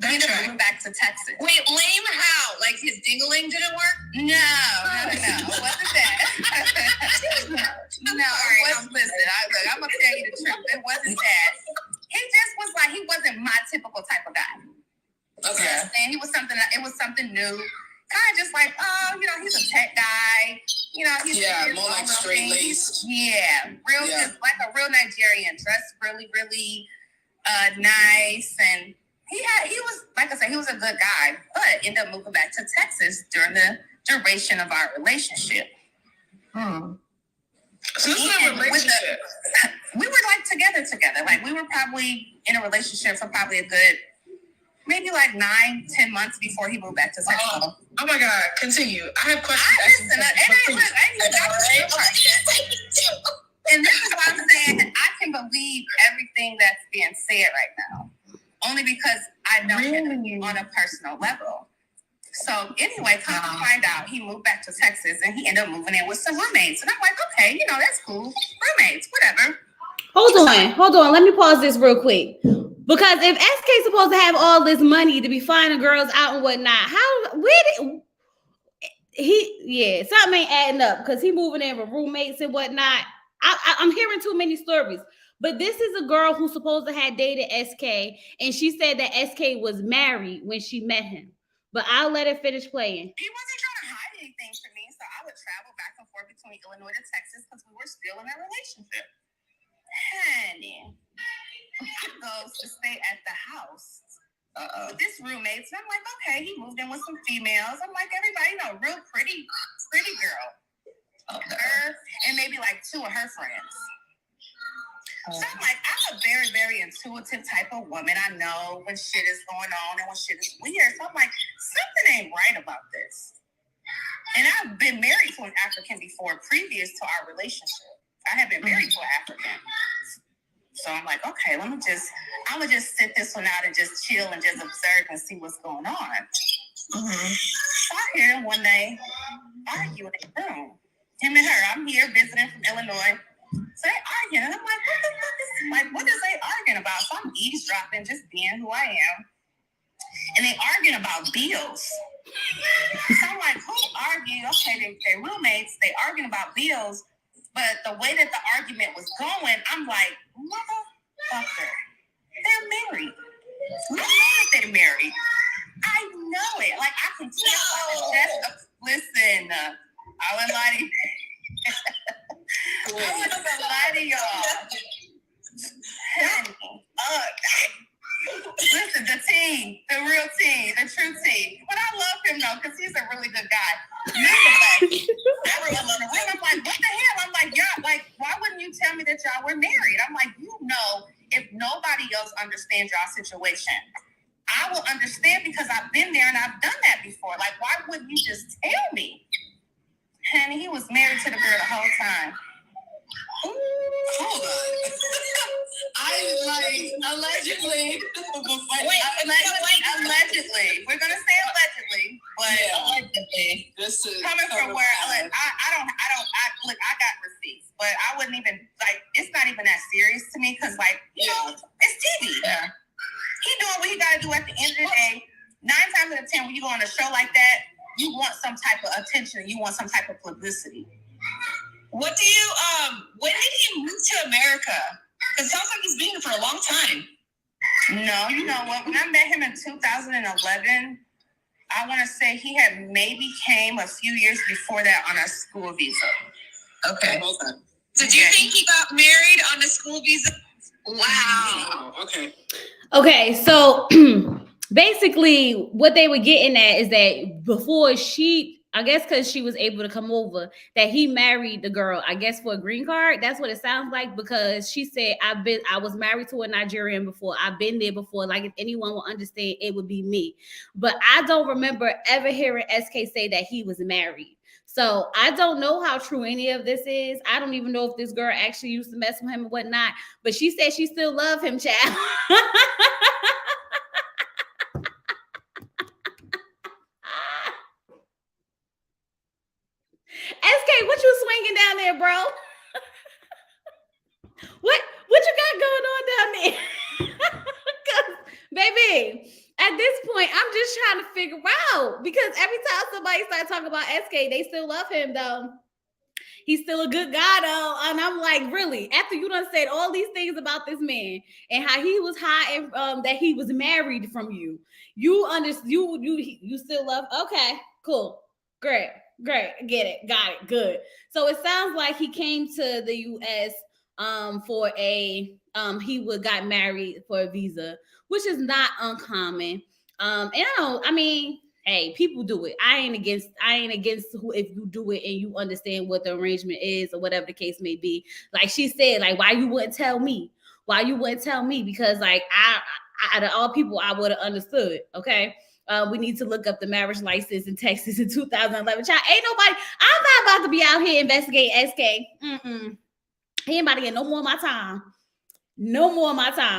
He ended up moving back to Texas. Wait, lame how? Like his dingling didn't work? No. It wasn't that. No, it wasn't. Listen, I'm going to tell you the truth. It wasn't that. He just was like, he wasn't my typical type of guy. Okay. And it was something new. Kind of just like, oh, he's a tech guy. He's more like straight laced. Yeah, just like a real Nigerian, dressed really, really nice, and he was, like I said, he was a good guy, but ended up moving back to Texas during the duration of our relationship. So this is a relationship. We were like together. Like we were probably in a relationship for probably a good, maybe like 9-10 months before he moved back to Texas. Oh my God! Continue. I have questions. And this is why I'm saying I can believe everything that's being said right now, only because I know him on a personal level. So anyway, come to find out, he moved back to Texas and he ended up moving in with some roommates. And I'm like, okay, that's cool. Roommates, whatever. Hold on. Let me pause this real quick. Because if SK is supposed to have all this money to be finding girls out and whatnot, something ain't adding up because he moving in with roommates and whatnot. I'm hearing too many stories. But this is a girl who's supposed to have dated SK, and she said that SK was married when she met him. But I'll let it finish playing. He wasn't trying to hide anything from me, so I would travel back and forth between Illinois to Texas because we were still in a relationship. Honey, he goes to stay at the house with this roommate. So I'm like, okay, he moved in with some females. I'm like, everybody, real pretty girl. Her and maybe like 2 of her friends. So I'm like, I'm a very, very intuitive type of woman. I know when shit is going on and when shit is weird. So I'm like, something ain't right about this. And I've been married to an African before, previous to our relationship. I had been married to an African. So I'm like, okay, I'm gonna just sit this one out and just chill and just observe and see what's going on. So I hear him one day arguing in the room. Him and her. I'm here visiting from Illinois. So they arguing. And I'm like, what the fuck is, like, what is they arguing about? So I'm eavesdropping, just being who I am. And they arguing about bills. So I'm like, who arguing? Okay, they're roommates. They arguing about bills. But the way that the argument was going, I'm like, motherfucker, they're married. I know that they're married. I know it. Like, I can tell by the chest. Listen, I wouldn't lie to you. I wouldn't lie to y'all. Listen, the team, the real team, the true team. But I love him, though, because he's a really good guy. Everyone in the room, I'm like, what the hell? I'm like, yeah, like, why wouldn't you tell me that y'all were married? I'm like, if nobody else understands y'all situation, I will understand because I've been there and I've done that before. Like, why wouldn't you just tell me? And he was married to the girl the whole time. Hold on. Allegedly. Allegedly. We're gonna say allegedly, but allegedly. Coming from where I got receipts, but I wouldn't even it's not even that serious to me because it's TV. Yeah. He doing what he gotta do at the end of the day. 9 times out of 10, when you go on a show like that, you want some type of attention, you want some type of publicity. What do you when did he move to America? Because it sounds like he's been here for a long time. No, you know what? When I met him in 2011, I want to say he had maybe came a few years before that on a school visa. Okay. So do you think he got married on a school visa? Wow. Okay. Okay, so basically what they were getting at is that before I guess because she was able to come over, that he married the girl, I guess for a green card. That's what it sounds like, because she said, I was married to a Nigerian before. I've been there before. Like, if anyone will understand, it would be me. But I don't remember ever hearing SK say that he was married. So I don't know how true any of this is. I don't even know if this girl actually used to mess with him or whatnot. But she said she still loved him, child. SK, what you swinging down there, bro? What you got going on down there? Baby, at this point, I'm just trying to figure out, because every time somebody starts talking about SK, they still love him though. He's still a good guy though. And I'm like, really? After you done said all these things about this man and how he was high and that he was married from you, you still love? Okay, cool, great, get it, got it, good. So it sounds like he came to the U.S. For got married for a visa, which is not uncommon. Hey, people do it. I ain't against who, if you do it and you understand what the arrangement is or whatever the case may be. Like she said, like, why you wouldn't tell me? Because like I out of all people, I would have understood. Okay. We need to look up the marriage license in Texas in 2011. Child, ain't nobody. I'm not about to be out here investigating SK. He ain't about to get no more of my time.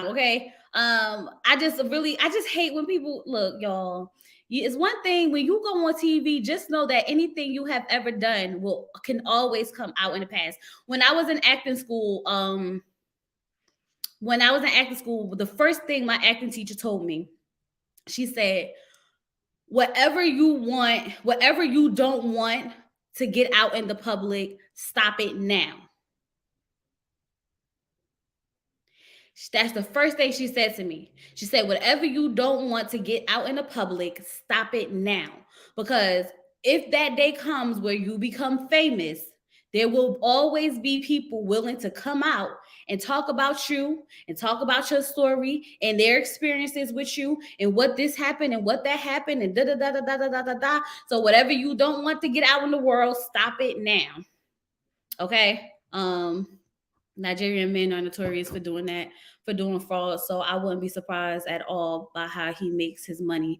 Okay. I just hate when people look, y'all. It's one thing when you go on TV, just know that anything you have ever done can always come out in the past. When I was in acting school, the first thing my acting teacher told me, she said, whatever you don't want to get out in the public, stop it now. That's the first thing she said to me. She said, whatever you don't want to get out in the public, stop it now. Because if that day comes where you become famous, there will always be people willing to come out and talk about you and talk about your story and their experiences with you and what this happened and what that happened and da-da-da-da-da-da-da-da. So whatever you don't want to get out in the world, stop it now. Okay? Nigerian men are notorious for doing that, for doing fraud. So I wouldn't be surprised at all by how he makes his money.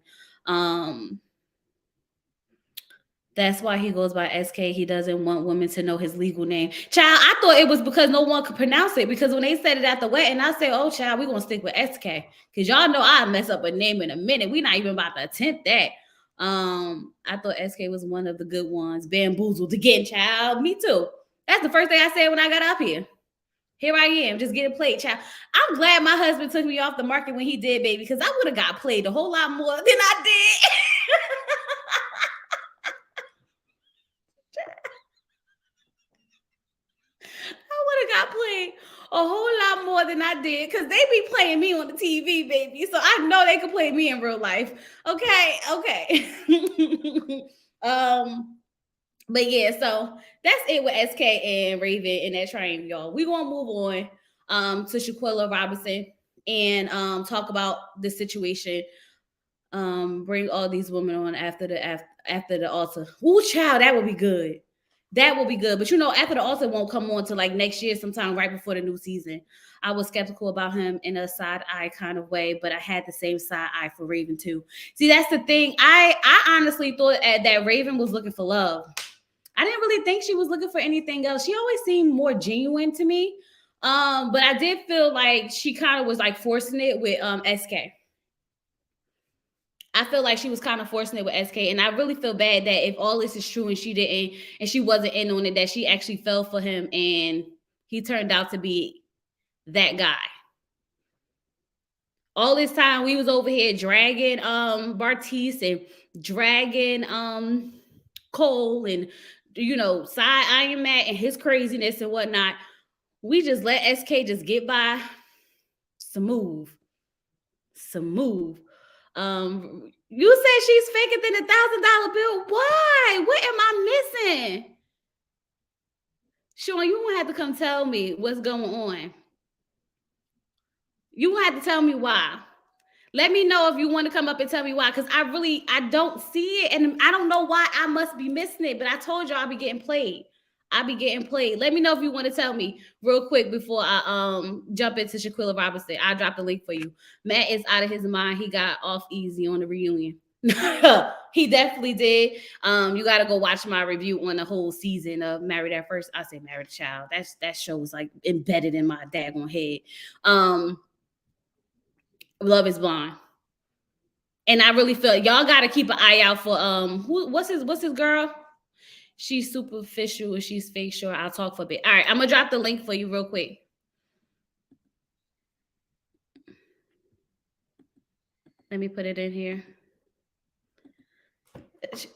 That's why he goes by SK. He doesn't want women to know his legal name. Child, I thought it was because no one could pronounce it, because when they said it at the wedding, I said, oh, child, we're going to stick with SK. Because y'all know I mess up a name in a minute. We're not even about to attempt that. I thought SK was one of the good ones. Bamboozled again, child. Me too. That's the first thing I said when I got up here. Here I am, just getting played, child. I'm glad my husband took me off the market when he did, baby, because I would have got played a whole lot more than I did. I would have got played a whole lot more than I did, because they be playing me on the TV, baby. So I know they can play me in real life. Okay. But yeah, so that's it with SK and Raven in that triangle, y'all. We're gonna move on to Shaquilla Robinson and talk about the situation. Bring all these women on after the altar. Ooh, child, that would be good. But you know, after the altar won't come on till like next year, sometime right before the new season. I was skeptical about him in a side eye kind of way, but I had the same side eye for Raven too. See, that's the thing. I honestly thought that Raven was looking for love. I didn't really think she was looking for anything else. She always seemed more genuine to me. But I did feel like she kind of was like forcing it with SK. I feel like she was kind of forcing it with SK. And I really feel bad that if all this is true and she wasn't in on it, that she actually fell for him and he turned out to be that guy. All this time we was over here dragging Bartise and dragging Cole and side eyeing Matt and his craziness and whatnot. We just let SK just get by. Smooth. You said she's faker than $1,000 bill. Why? What am I missing? Sean, you won't have to come tell me what's going on. You won't have to tell me why. Let me know if you want to come up and tell me why, because I don't see it, and I don't know why I must be missing it, but I told you I'll be getting played. Let me know if you want to tell me real quick before I jump into Shaquilla Robinson. I'll drop the link for you. Matt is out of his mind. He got off easy on the reunion. He definitely did. You got to go watch my review on the whole season of Married at First. I say Married Child. That show was like embedded in my daggone head. Love is Blind. And I really feel y'all got to keep an eye out for what's his girl? She's superficial and she's fake. Sure, I'll talk for a bit. All right, I'm gonna drop the link for you real quick. Let me put it in here.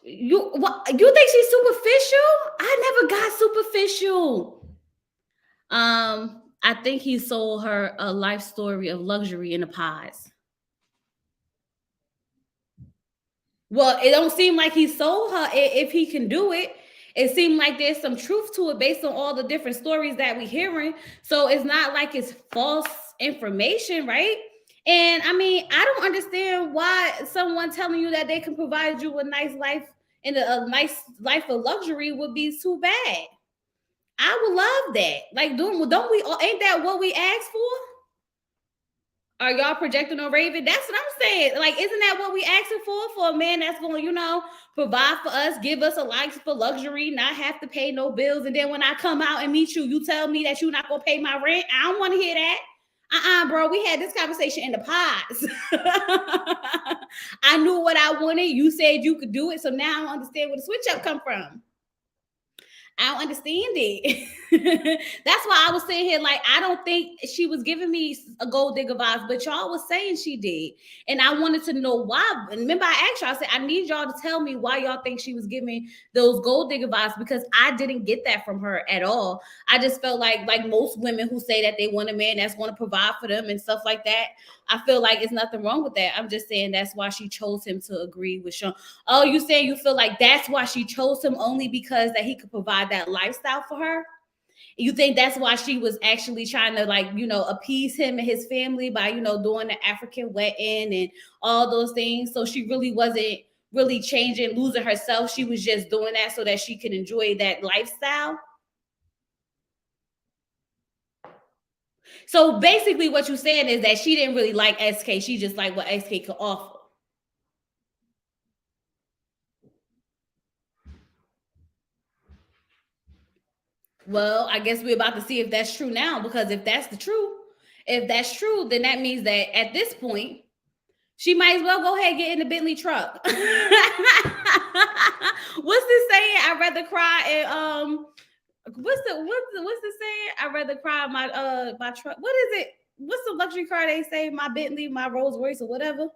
You think she's superficial? I never got superficial. I think he sold her a life story of luxury in the pods. Well, it don't seem like he sold her if he can do it. It seemed like there's some truth to it based on all the different stories that we're hearing. So it's not like it's false information, right? And I mean, I don't understand why someone telling you that they can provide you a nice life and a nice life of luxury would be too bad. I would love that. Like, don't we all, ain't that what we asked for? Are y'all projecting on Raven? That's what I'm saying. Like, isn't that what we asking for a man that's going to, provide for us, give us a life for luxury, not have to pay no bills. And then when I come out and meet you, you tell me that you're not going to pay my rent. I don't want to hear that. Bro, we had this conversation in the pods. I knew what I wanted. You said you could do it. So now I understand where the switch up come from. I don't understand it. That's why I was saying here, like, I don't think she was giving me a gold digger vibes, but y'all was saying she did. And I wanted to know why. Remember, I asked y'all, I said, I need y'all to tell me why y'all think she was giving those gold digger vibes, because I didn't get that from her at all. I just felt like most women who say that they want a man that's going to provide for them and stuff like that, I feel like it's nothing wrong with that. I'm just saying that's why she chose him to agree with Sean. Oh, you saying you feel like that's why she chose him, only because that he could provide that lifestyle for her? You think that's why she was actually trying to appease him and his family by doing the African wedding and all those things? So she really wasn't really changing, losing herself. She was just doing that so that she could enjoy that lifestyle. So basically what you're saying is that she didn't really like SK. She just liked what SK could offer. Well, I guess we're about to see if that's true now, because if that's true, then that means that at this point, she might as well go ahead and get in the Bentley truck. What's this saying? I'd rather cry and what's the saying? I'd rather cry in my truck. What is it? What's the luxury car they say? My Bentley, my Rolls Royce, or whatever.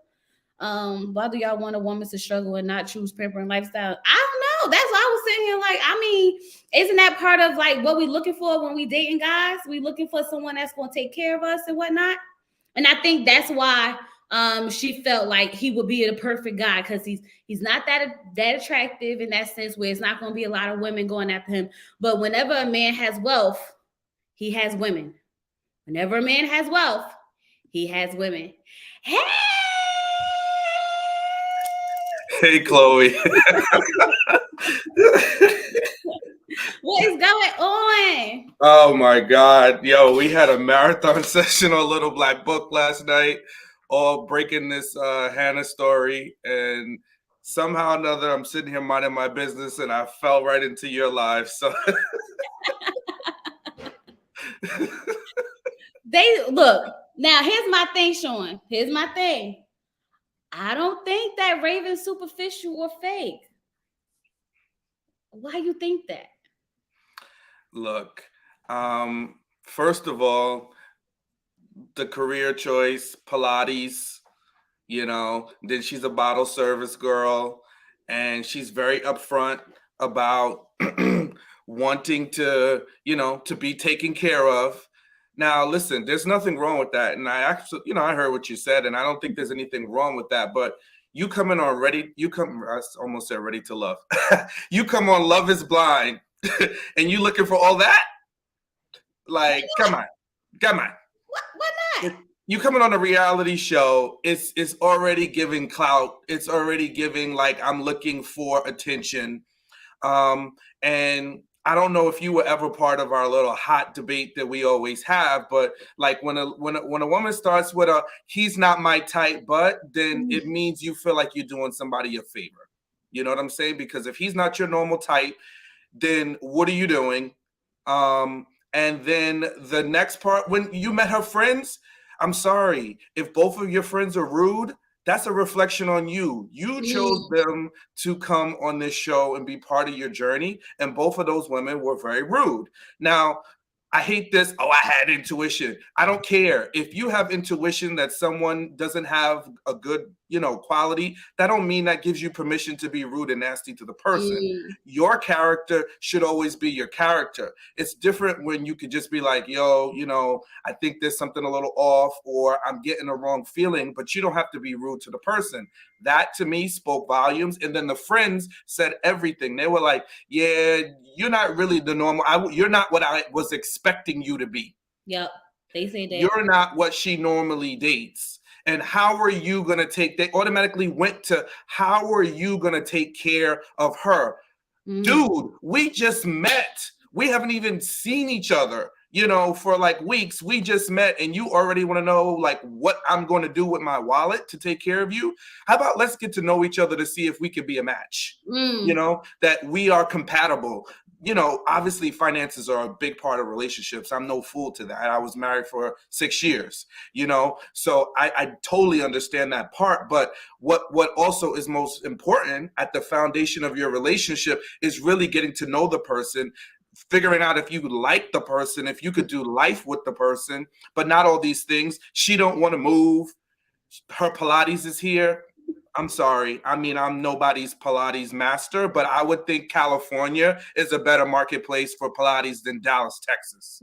Why do y'all want a woman to struggle and not choose pampering lifestyle? I don't know. That's why I was sitting here like, I mean, isn't that part of like what we looking for when we dating guys? We looking for someone that's going to take care of us and whatnot. And I think that's why she felt like he would be the perfect guy, because he's not that attractive in that sense, where it's not going to be a lot of women going after him. But whenever a man has wealth, he has women. Whenever a man has wealth, he has women. Hey, Chloe. What is going on? Oh my God. Yo, we had a marathon session on Little Black Book last night, all breaking this Hannah story. And somehow or another, I'm sitting here minding my business and I fell right into your live. So Look, now here's my thing, Sean. Here's my thing. I don't think that Raven's superficial or fake. Why you think that? Look, first of all, the career choice, Pilates, then she's a bottle service girl. and she's very upfront about wanting to, to be taken care of. Now, listen, there's nothing wrong with that. And I actually, I heard what you said, and I don't think there's anything wrong with that. But you come in already, I almost said Ready to Love. You come on Love is Blind, and you looking for all that? Like, come on. Why not? You coming on a reality show, it's already giving clout. It's already giving, like, I'm looking for attention. And I don't know if you were ever part of our little hot debate that we always have, but like when a woman starts with a "he's not my type," but then it means you feel like you're doing somebody a favor. You know what I'm saying? Because if he's not your normal type, then what are you doing? And then the next part, when you met her friends, I'm sorry, if both of your friends are rude, that's a reflection on you. You chose them to come on this show and be part of your journey. And both of those women were very rude. Now, I hate this. Oh, I had intuition. I don't care. If you have intuition that someone doesn't have a good, quality, that don't mean that gives you permission to be rude and nasty to the person. Your character should always be your character. It's different when you could just be like, yo, I think there's something a little off, or I'm getting a wrong feeling, but you don't have to be rude to the person. That to me spoke volumes. And then the friends said everything. They were like, yeah, you're not really the normal. You're not what I was expecting you to be. Yep. They say that. You're not what she normally dates. And how are you going to they automatically went to, how are you going to take care of her? Dude, we just met. We haven't even seen each other, for like weeks. We just met, and you already want to know like what I'm going to do with my wallet to take care of you. How about let's get to know each other to see if we could be a match, that we are compatible. Obviously finances are a big part of relationships. I'm no fool to that. I was married for 6 years, so I totally understand that part. But what also is most important at the foundation of your relationship is really getting to know the person, figuring out if you like the person, if you could do life with the person, but not all these things. She don't want to move. Her Pilates is here. I'm sorry. I mean, I'm nobody's Pilates master, but I would think California is a better marketplace for Pilates than Dallas, Texas.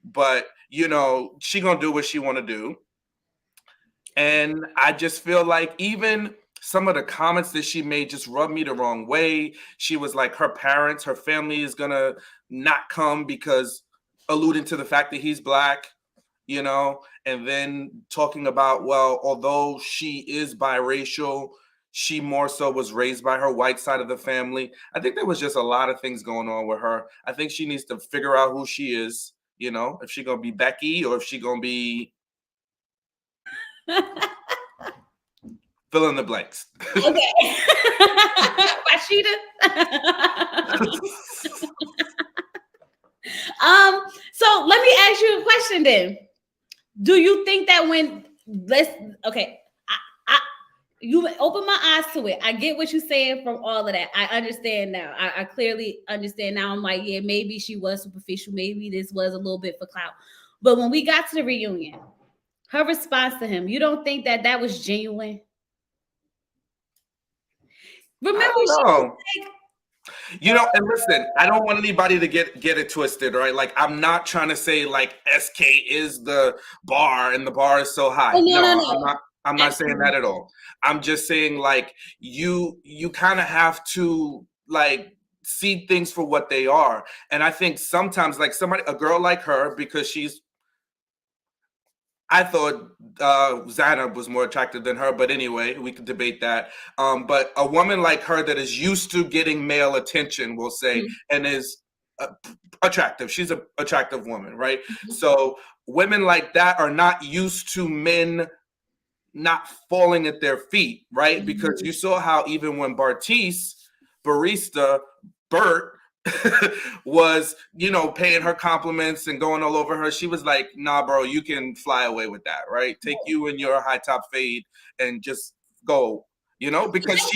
But, she going to do what she want to do. And I just feel like even some of the comments that she made just rubbed me the wrong way. She was like, her family is going to not come because alluding to the fact that he's Black. And then talking about, well, although she is biracial, she more so was raised by her white side of the family. I think there was just a lot of things going on with her. I think she needs to figure out who she is, if she's going to be Becky or if she's going to be fill in the blanks. Okay. Rashida. So let me ask you a question then. Do you think that you open my eyes to it. I get what you're saying from all of that. I understand now. I clearly understand now. I'm like, yeah, maybe she was superficial. Maybe this was a little bit for clout. But when we got to the reunion, her response to him, you don't think that was genuine? Remember, and listen, I don't want anybody to get it twisted, right? Like, I'm not trying to say like SK is the bar and the bar is so high. No. I'm not saying that at all. I'm just saying like you kind of have to like see things for what they are. And I think sometimes like a girl like her, because I thought Zainab was more attractive than her, but anyway, we could debate that. But a woman like her that is used to getting male attention, we'll say, and is attractive. She's an attractive woman, right? So women like that are not used to men not falling at their feet, right? Because you saw how even when Bert was, paying her compliments and going all over her, she was like, nah, bro, you can fly away with that, right? Take you in your high top fade and just go, because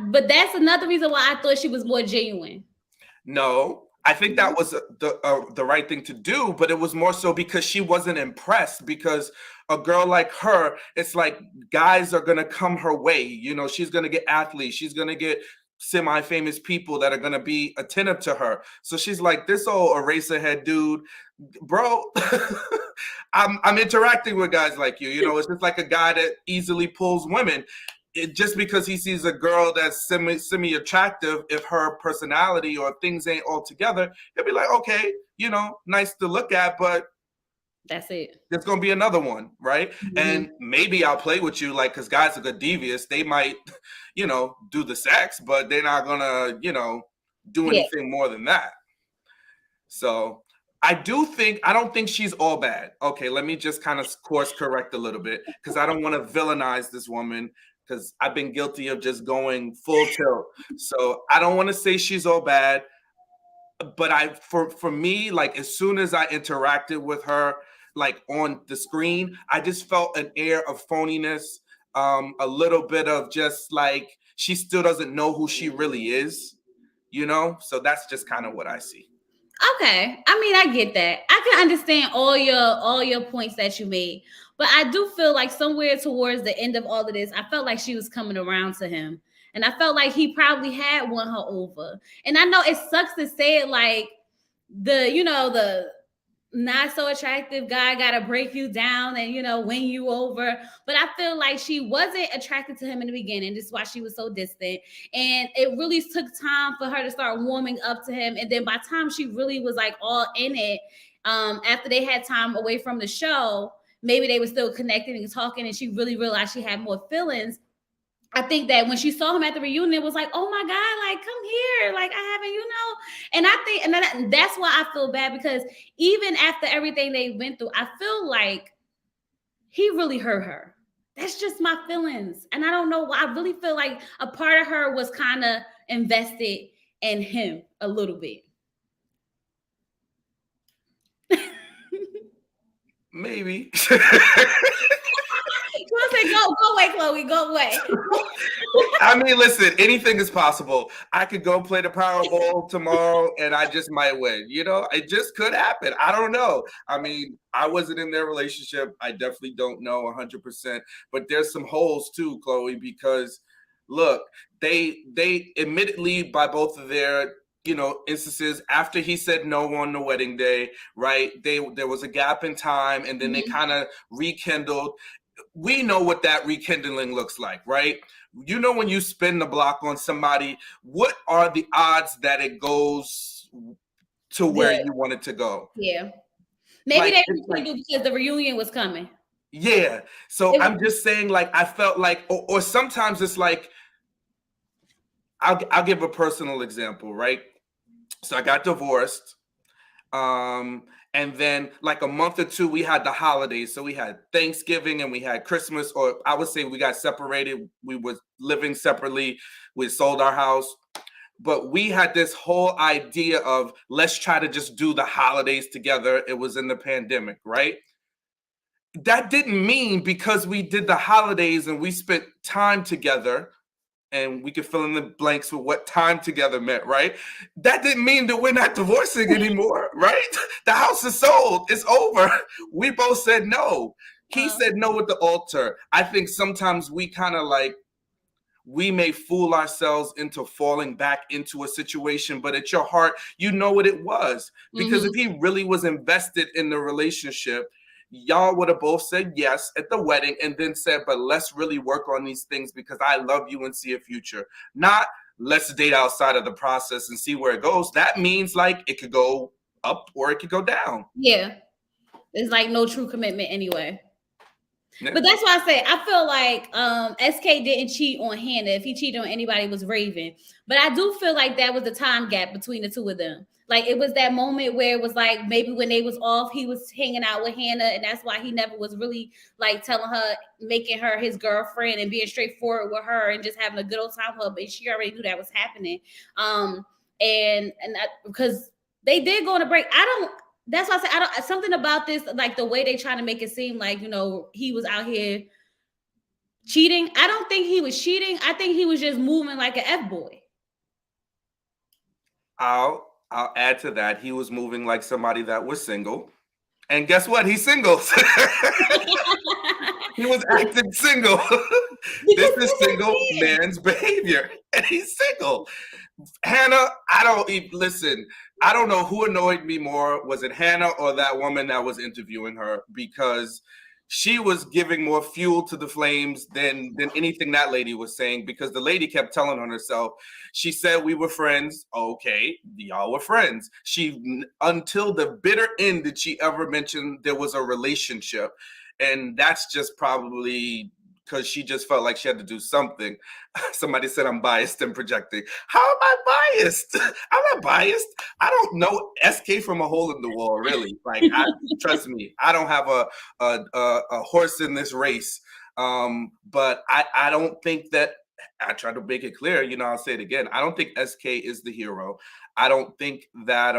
but that's another reason why I thought she was more genuine. No, I think that was the right thing to do, but it was more so because she wasn't impressed. Because a girl like her, it's like guys are gonna come her way. You know, she's gonna get athletes. She's gonna get semi-famous people that are gonna be attentive to her. So she's like, this old eraserhead dude, bro. I'm interacting with guys like you. You know, it's just like a guy that easily pulls women. Just because he sees a girl that's semi attractive, if her personality or things ain't all together, he'll be like, okay, you know, nice to look at, but that's it. There's gonna be another one, right? Mm-hmm. And maybe I'll play with you, like, because guys are good devious. They might, you know, do the sex, but they're not gonna, you know, do anything more than that. So I don't think she's all bad. Okay, let me just kind of course correct a little bit, because I don't want to villainize this woman, because I've been guilty of just going full tilt. So I don't want to say she's all bad, but for me, like, as soon as I interacted with her, like, on the screen, I just felt an air of phoniness, a little bit of just like she still doesn't know who she really is, you know? So that's just kind of what I see. Okay. I mean, I get that. I can understand all your points that you made, but I do feel like somewhere towards the end of all of this, I felt like she was coming around to him. And I felt like he probably had won her over. And I know it sucks to say it, like, the not so attractive guy got to break you down and, you know, win you over. But I feel like she wasn't attracted to him in the beginning. This is why she was so distant. And it really took time for her to start warming up to him. And then by the time she really was like all in it, after they had time away from the show, maybe they were still connecting and talking, and she really realized she had more feelings. I think that when she saw him at the reunion, it was like, oh my God, like, come here. Like, I haven't, you know. And I think, and that's why I feel bad, because even after everything they went through, I feel like he really hurt her. That's just my feelings. And I don't know why. I really feel like a part of her was kind of invested in him a little bit. Maybe. Go away, Chloe. Go away. I mean, listen, anything is possible. I could go play the Powerball tomorrow and I just might win. You know, it just could happen. I don't know. I mean, I wasn't in their relationship. I definitely don't know 100%. But there's some holes too, Chloe, because look, they admittedly, by both of their, you know, instances, after he said no on the wedding day, right? There was a gap in time, and then they kind of rekindled. We know what that rekindling looks like, right? You know, when you spin the block on somebody, what are the odds that it goes to where you want it to go? Yeah. Maybe they rekindled because the reunion was coming. Yeah. So I'm just saying, like, I felt like, or sometimes it's like, I'll give a personal example, right? So I got divorced. And then like a month or two, we had the holidays. So we had Thanksgiving and we had Christmas, or I would say we got separated. We were living separately. We sold our house. But we had this whole idea of, let's try to just do the holidays together. It was in the pandemic, right? That didn't mean because we did the holidays and we spent time together, and we could fill in the blanks with what time together meant, right? That didn't mean that we're not divorcing anymore, right? The house is sold. It's over. We both said no. He said no at the altar. I think sometimes we kind of like, we may fool ourselves into falling back into a situation, but at your heart, you know what it was. Because if he really was invested in the relationship, y'all would have both said yes at the wedding and then said, but let's really work on these things because I love you and see a future. Not let's date outside of the process and see where it goes. That means like it could go up or it could go down. Yeah. It's like no true commitment anyway. Yeah. But that's why I say I feel like SK didn't cheat on Hannah. If he cheated on anybody, it was Raven. But I do feel like that was the time gap between the two of them. Like it was that moment where it was like maybe when they was off, he was hanging out with Hannah, and that's why he never was really like telling her, making her his girlfriend and being straightforward with her and just having a good old time with her. But she already knew that was happening. Because they did go on a break. That's why I said something about this, like the way they trying to make it seem like, you know, he was out here cheating. I don't think he was cheating. I think he was just moving like an F-boy. I'll add to that, he was moving like somebody that was single. And guess what? He's single. He was acting single. This is single man's behavior. And he's single. Hannah, I don't even listen. I don't know who annoyed me more. Was it Hannah or that woman that was interviewing her? Because she was giving more fuel to the flames than anything that lady was saying, because the lady kept telling on herself. She said we were friends. Okay, y'all were friends. Until the bitter end did she ever mention there was a relationship. And that's just probably because she just felt like she had to do something. Somebody said I'm biased and projecting. How am I biased? I'm not biased. I don't know SK from a hole in the wall, really. Like, trust me, I don't have a horse in this race. But I don't think that, I try to make it clear, I'll say it again. I don't think SK is the hero. I don't think that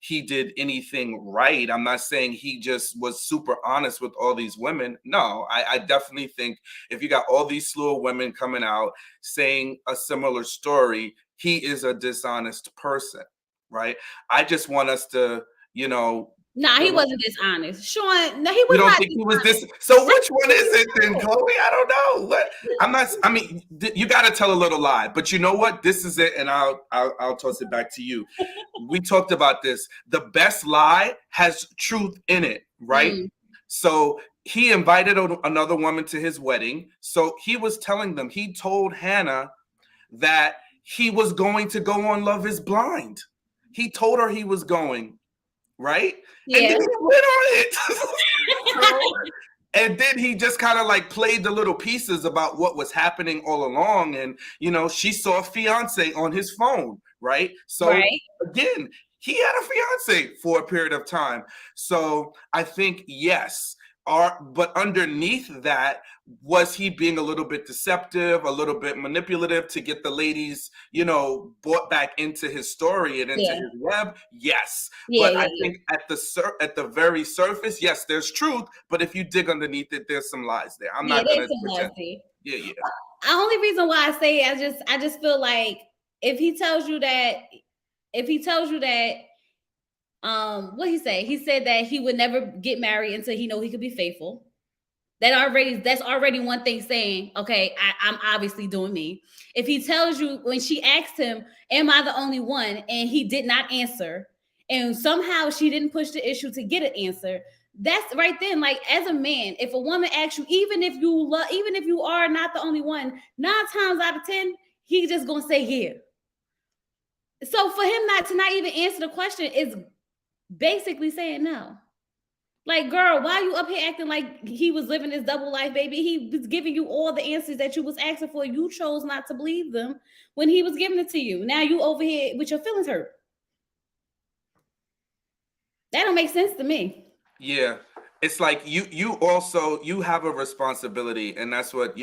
he did anything right. I'm not saying he just was super honest with all these women. No, I definitely think if you got all these slew of women coming out saying a similar story, he is a dishonest person, right? I just want us to, Nah, he wasn't dishonest. Sean, no, he was you don't not think he was this? So which one is it then, Chloe? I don't know. What? You got to tell a little lie. But you know what? This is it, and I'll toss it back to you. We talked about this. The best lie has truth in it, right? So he invited another woman to his wedding. So he was telling them. He told Hannah that he was going to go on Love Is Blind. He told her he was going. Right? Yeah. And then he went on it. And then he just kind of like played the little pieces about what was happening all along. And, she saw a fiance on his phone, right? So again, he had a fiance for a period of time. So I think, yes. But underneath that, was he being a little bit deceptive, a little bit manipulative to get the ladies, brought back into his story and into his web? Yes. But I think at the very surface, yes, there's truth. But if you dig underneath it, there's some lies there. I'm not going to pretend. Yeah. The only reason why I say it, I just feel like if he tells you that, what he say? He said that he would never get married until he know he could be faithful. That's already one thing saying, okay, I'm obviously doing me. If he tells you, when she asked him, am I the only one? And he did not answer. And somehow she didn't push the issue to get an answer. That's right then. Like, as a man, if a woman asks you, even if you are not the only one, 9 times out of 10, he just gonna say yeah. So for him not even answer the question is basically saying no. Like, girl, why are you up here acting like he was living this double life, baby? He was giving you all the answers that you was asking for. You chose not to believe them when he was giving it to you. Now you over here with your feelings hurt. That don't make sense to me. Yeah. It's like you also have a responsibility, and that's what,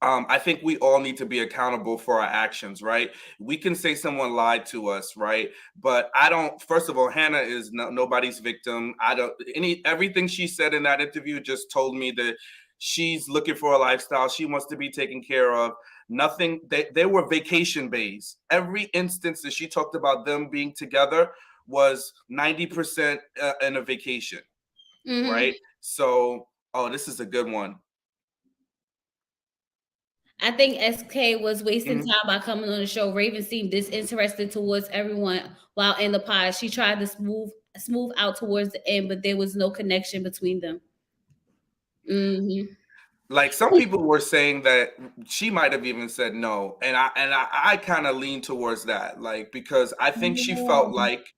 I think we all need to be accountable for our actions, right? We can say someone lied to us, right? But first of all, Hannah is nobody's victim. Everything she said in that interview just told me that she's looking for a lifestyle. She wants to be taken care of. Nothing, they were vacation bays. Every instance that she talked about them being together was 90% in a vacation, right? So, this is a good one. I think SK was wasting time by coming on the show. Raven seemed disinterested towards everyone while in the pod. She tried to smooth out towards the end, but there was no connection between them. Like, some people were saying that she might have even said no, and I kind of lean towards that, like, because I think she felt like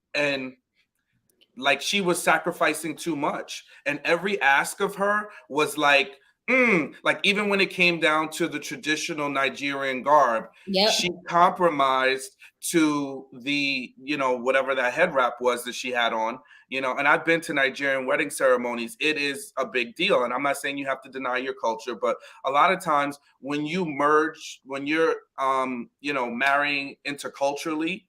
she was sacrificing too much, and every ask of her was like. Like, even when it came down to the traditional Nigerian garb, she compromised to the, whatever that head wrap was that she had on, and I've been to Nigerian wedding ceremonies. It is a big deal. And I'm not saying you have to deny your culture, but a lot of times when you merge, when you're, marrying interculturally,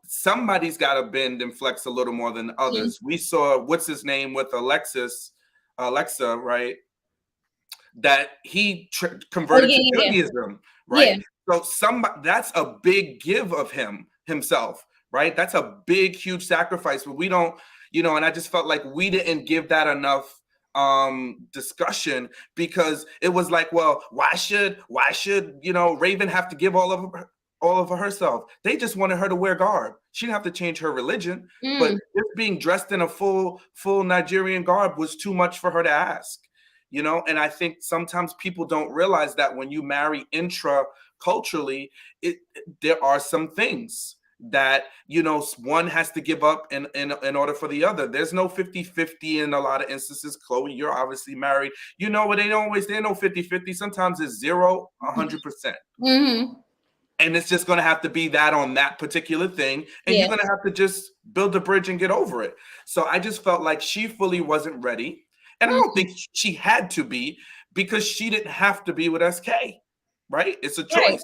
somebody's got to bend and flex a little more than others. We saw, what's his name with Alexa, right? That he converted to Judaism, right? So that's a big give of him. himself, right? That's a big, huge sacrifice, but we don't, and I just felt like we didn't give that enough discussion, because it was like, well, why should Raven have to give all of herself? They just wanted her to wear garb. She didn't have to change her religion, but just being dressed in a full Nigerian garb was too much for her to ask, and I think sometimes people don't realize that when you marry intra-culturally, there are some things that one has to give up in order for the other. There's no 50-50 in a lot of instances. Chloe, you're obviously married. There's no 50-50. Sometimes it's 0, 100%. Mm-hmm. And it's just going to have to be that on that particular thing. And you're going to have to just build a bridge and get over it. So I just felt like she fully wasn't ready. And I don't think she had to be, because she didn't have to be with SK, right? It's a choice. Right.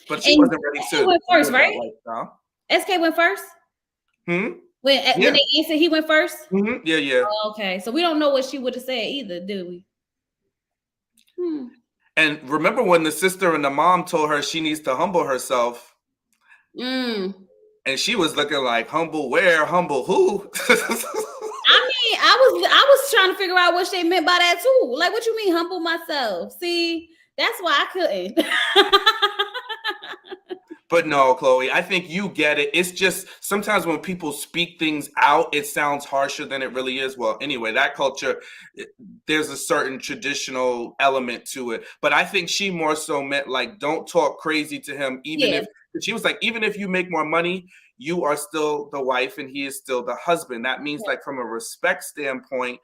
But she wasn't ready to. SK went first, right? SK went first? When they answered, he went first? Mm-hmm. Yeah. Oh, okay. So we don't know what she would have said either, do we? And remember when the sister and the mom told her she needs to humble herself? And she was looking like, humble where? Humble who? I was trying to figure out what they meant by that too. Like, what you mean, humble myself? See, that's why I couldn't. But no, Chloe, I think you get it. It's just sometimes when people speak things out, it sounds harsher than it really is. Well, anyway, that culture, there's a certain traditional element to it. But I think she more so meant like, don't talk crazy to him, even if she was like, even if you make more money, you are still the wife and he is still the husband. That means like from a respect standpoint,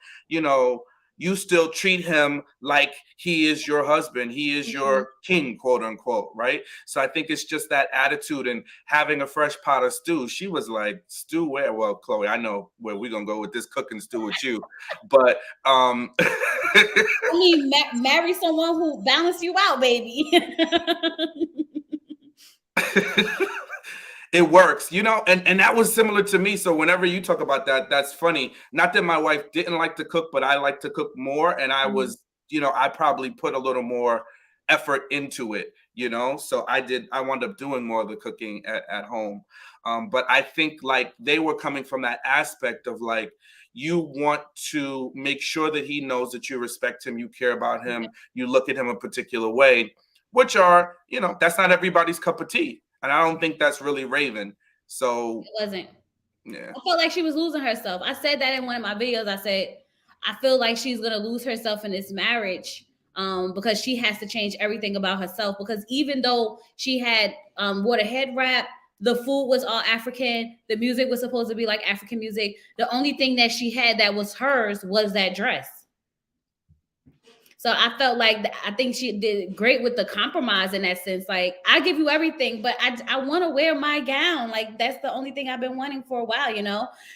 you still treat him like he is your husband. He is your king, quote unquote, right? So I think it's just that attitude and having a fresh pot of stew. She was like, stew where? Well, Chloe, I know where we're going to go with this cooking stew with you. But I mean, marry someone who balance you out, baby. It works, and that was similar to me. So whenever you talk about that, that's funny. Not that my wife didn't like to cook, but I like to cook more. And I was, I probably put a little more effort into it, so I wound up doing more of the cooking at home. But I think like they were coming from that aspect of like, you want to make sure that he knows that you respect him, you care about him, you look at him a particular way, which are, that's not everybody's cup of tea. And I don't think that's really Raven. So it wasn't. Yeah. I felt like she was losing herself. I said that in one of my videos. I said, I feel like she's going to lose herself in this marriage because she has to change everything about herself. Because even though she had wore a head wrap, the food was all African. The music was supposed to be like African music. The only thing that she had that was hers was that dress. So I felt like I think she did great with the compromise in that sense. Like, I give you everything, but I want to wear my gown. Like, that's the only thing I've been wanting for a while,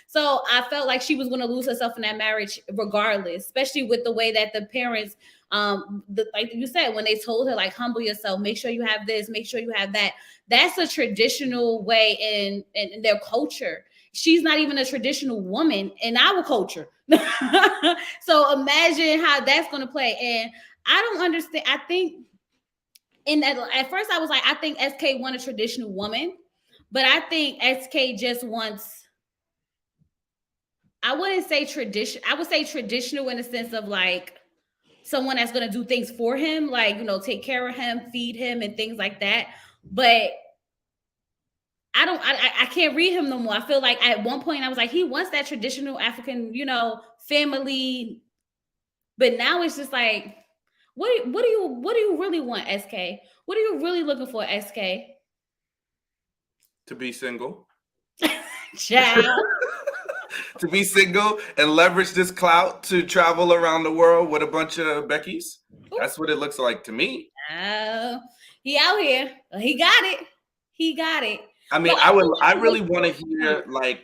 So I felt like she was going to lose herself in that marriage regardless, especially with the way that the parents, like you said, when they told her, like, humble yourself, make sure you have this, make sure you have that. That's a traditional way in their culture. She's not even a traditional woman in our culture. So imagine how that's going to play. And I don't understand. I think at first I was like, I think SK wants a traditional woman, but I think SK just wants, I wouldn't say tradition. I would say traditional in the sense of like someone that's going to do things for him, like, take care of him, feed him and things like that. But I can't read him no more. I feel like at one point I was like, he wants that traditional African, family. But now it's just like, what do you really want, SK? What are you really looking for, SK? To be single. Child. To be single and leverage this clout to travel around the world with a bunch of Beckys. Ooh. That's what it looks like to me. He out here. He got it. I mean, I really want to hear like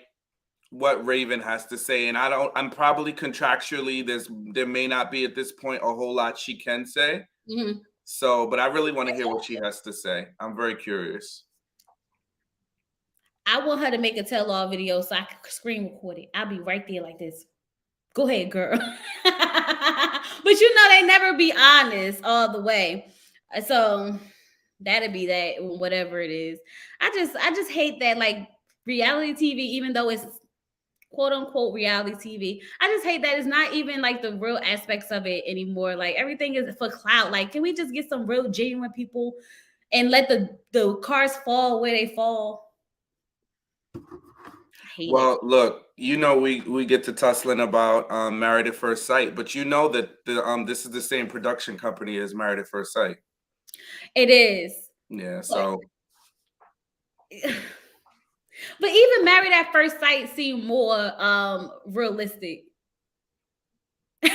what Raven has to say. And I'm probably contractually, there may not be at this point a whole lot she can say. Mm-hmm. So, but I really want to hear what she has to say. I'm very curious. I want her to make a tell-all video so I can screen record it. I'll be right there like this. Go ahead, girl. But they never be honest all the way. So That'd be that, whatever it is. I just hate that, like, reality TV, even though it's quote unquote reality TV. I just hate that it's not even like the real aspects of it anymore. Like, everything is for clout. Like, can we just get some real genuine people and let the cars fall where they fall? I hate it. Well, look, we get to tussling about Married at First Sight, but you know that this is the same production company as Married at First Sight. It is. Yeah, so But even Married at First Sight seemed more realistic. Them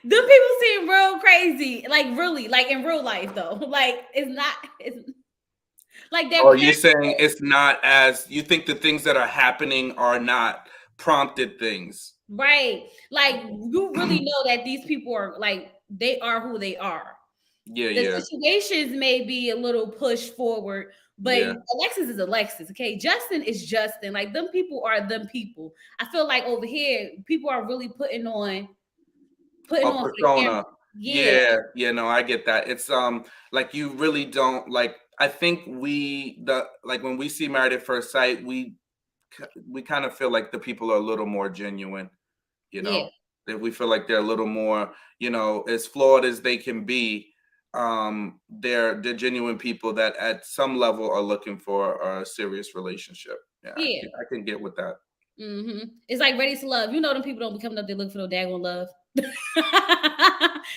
people seem real crazy, like really, like in real life though. Like it's like they're you're saying it's not as you think the things that are happening are not prompted things. right. Like you really know that these people are like they are who they are. The situations may be a little push forward, but Alexis is Alexis, okay? Justin is Justin. Like, them people are them people. I feel like over here, people are really putting on persona. No, I get that. It's like you really don't like. I think when we see Married at First Sight, we kind of feel like the people are a little more genuine. That we feel like they're a little more, as flawed as they can be. They're genuine people that at some level are looking for a serious relationship. I can get with that. It's like Ready to Love. You know, them people don't be coming up there looking for no daggone love.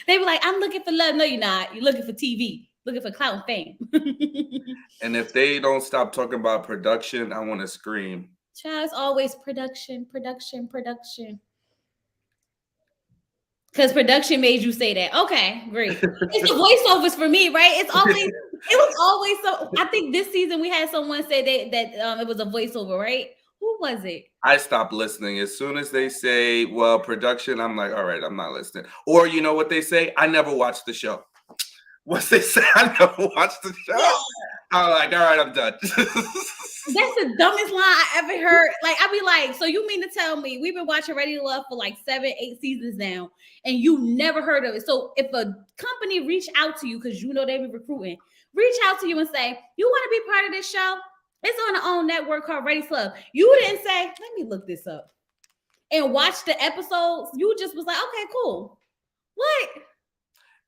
They be like, I'm looking for love. No, you're not. You're looking for TV, looking for clout and fame. And if they don't stop talking about production, I want to scream. Child, it's always production. Because production made you say that. Okay, great. It's the voiceovers for me, right? It was always so. I think this season we had someone say that it was a voiceover, right? Who was it? I stopped listening as soon as they say, well, production. I'm like, all right, I'm not listening. Or you know what they say? I never watched the show. Once they say I never watched the show, I'm like, all right, I'm done. That's the dumbest line I ever heard. Like, I'd be like, so you mean to tell me we've been watching Ready to Love for like 7-8 seasons now, and you never heard of it? So if a company reach out to you, because you know they be recruiting, reach out to you and say, you want to be part of this show? It's on their own network called Ready to Love. You didn't say, let me look this up and watch the episodes. You just was like, okay, cool. What?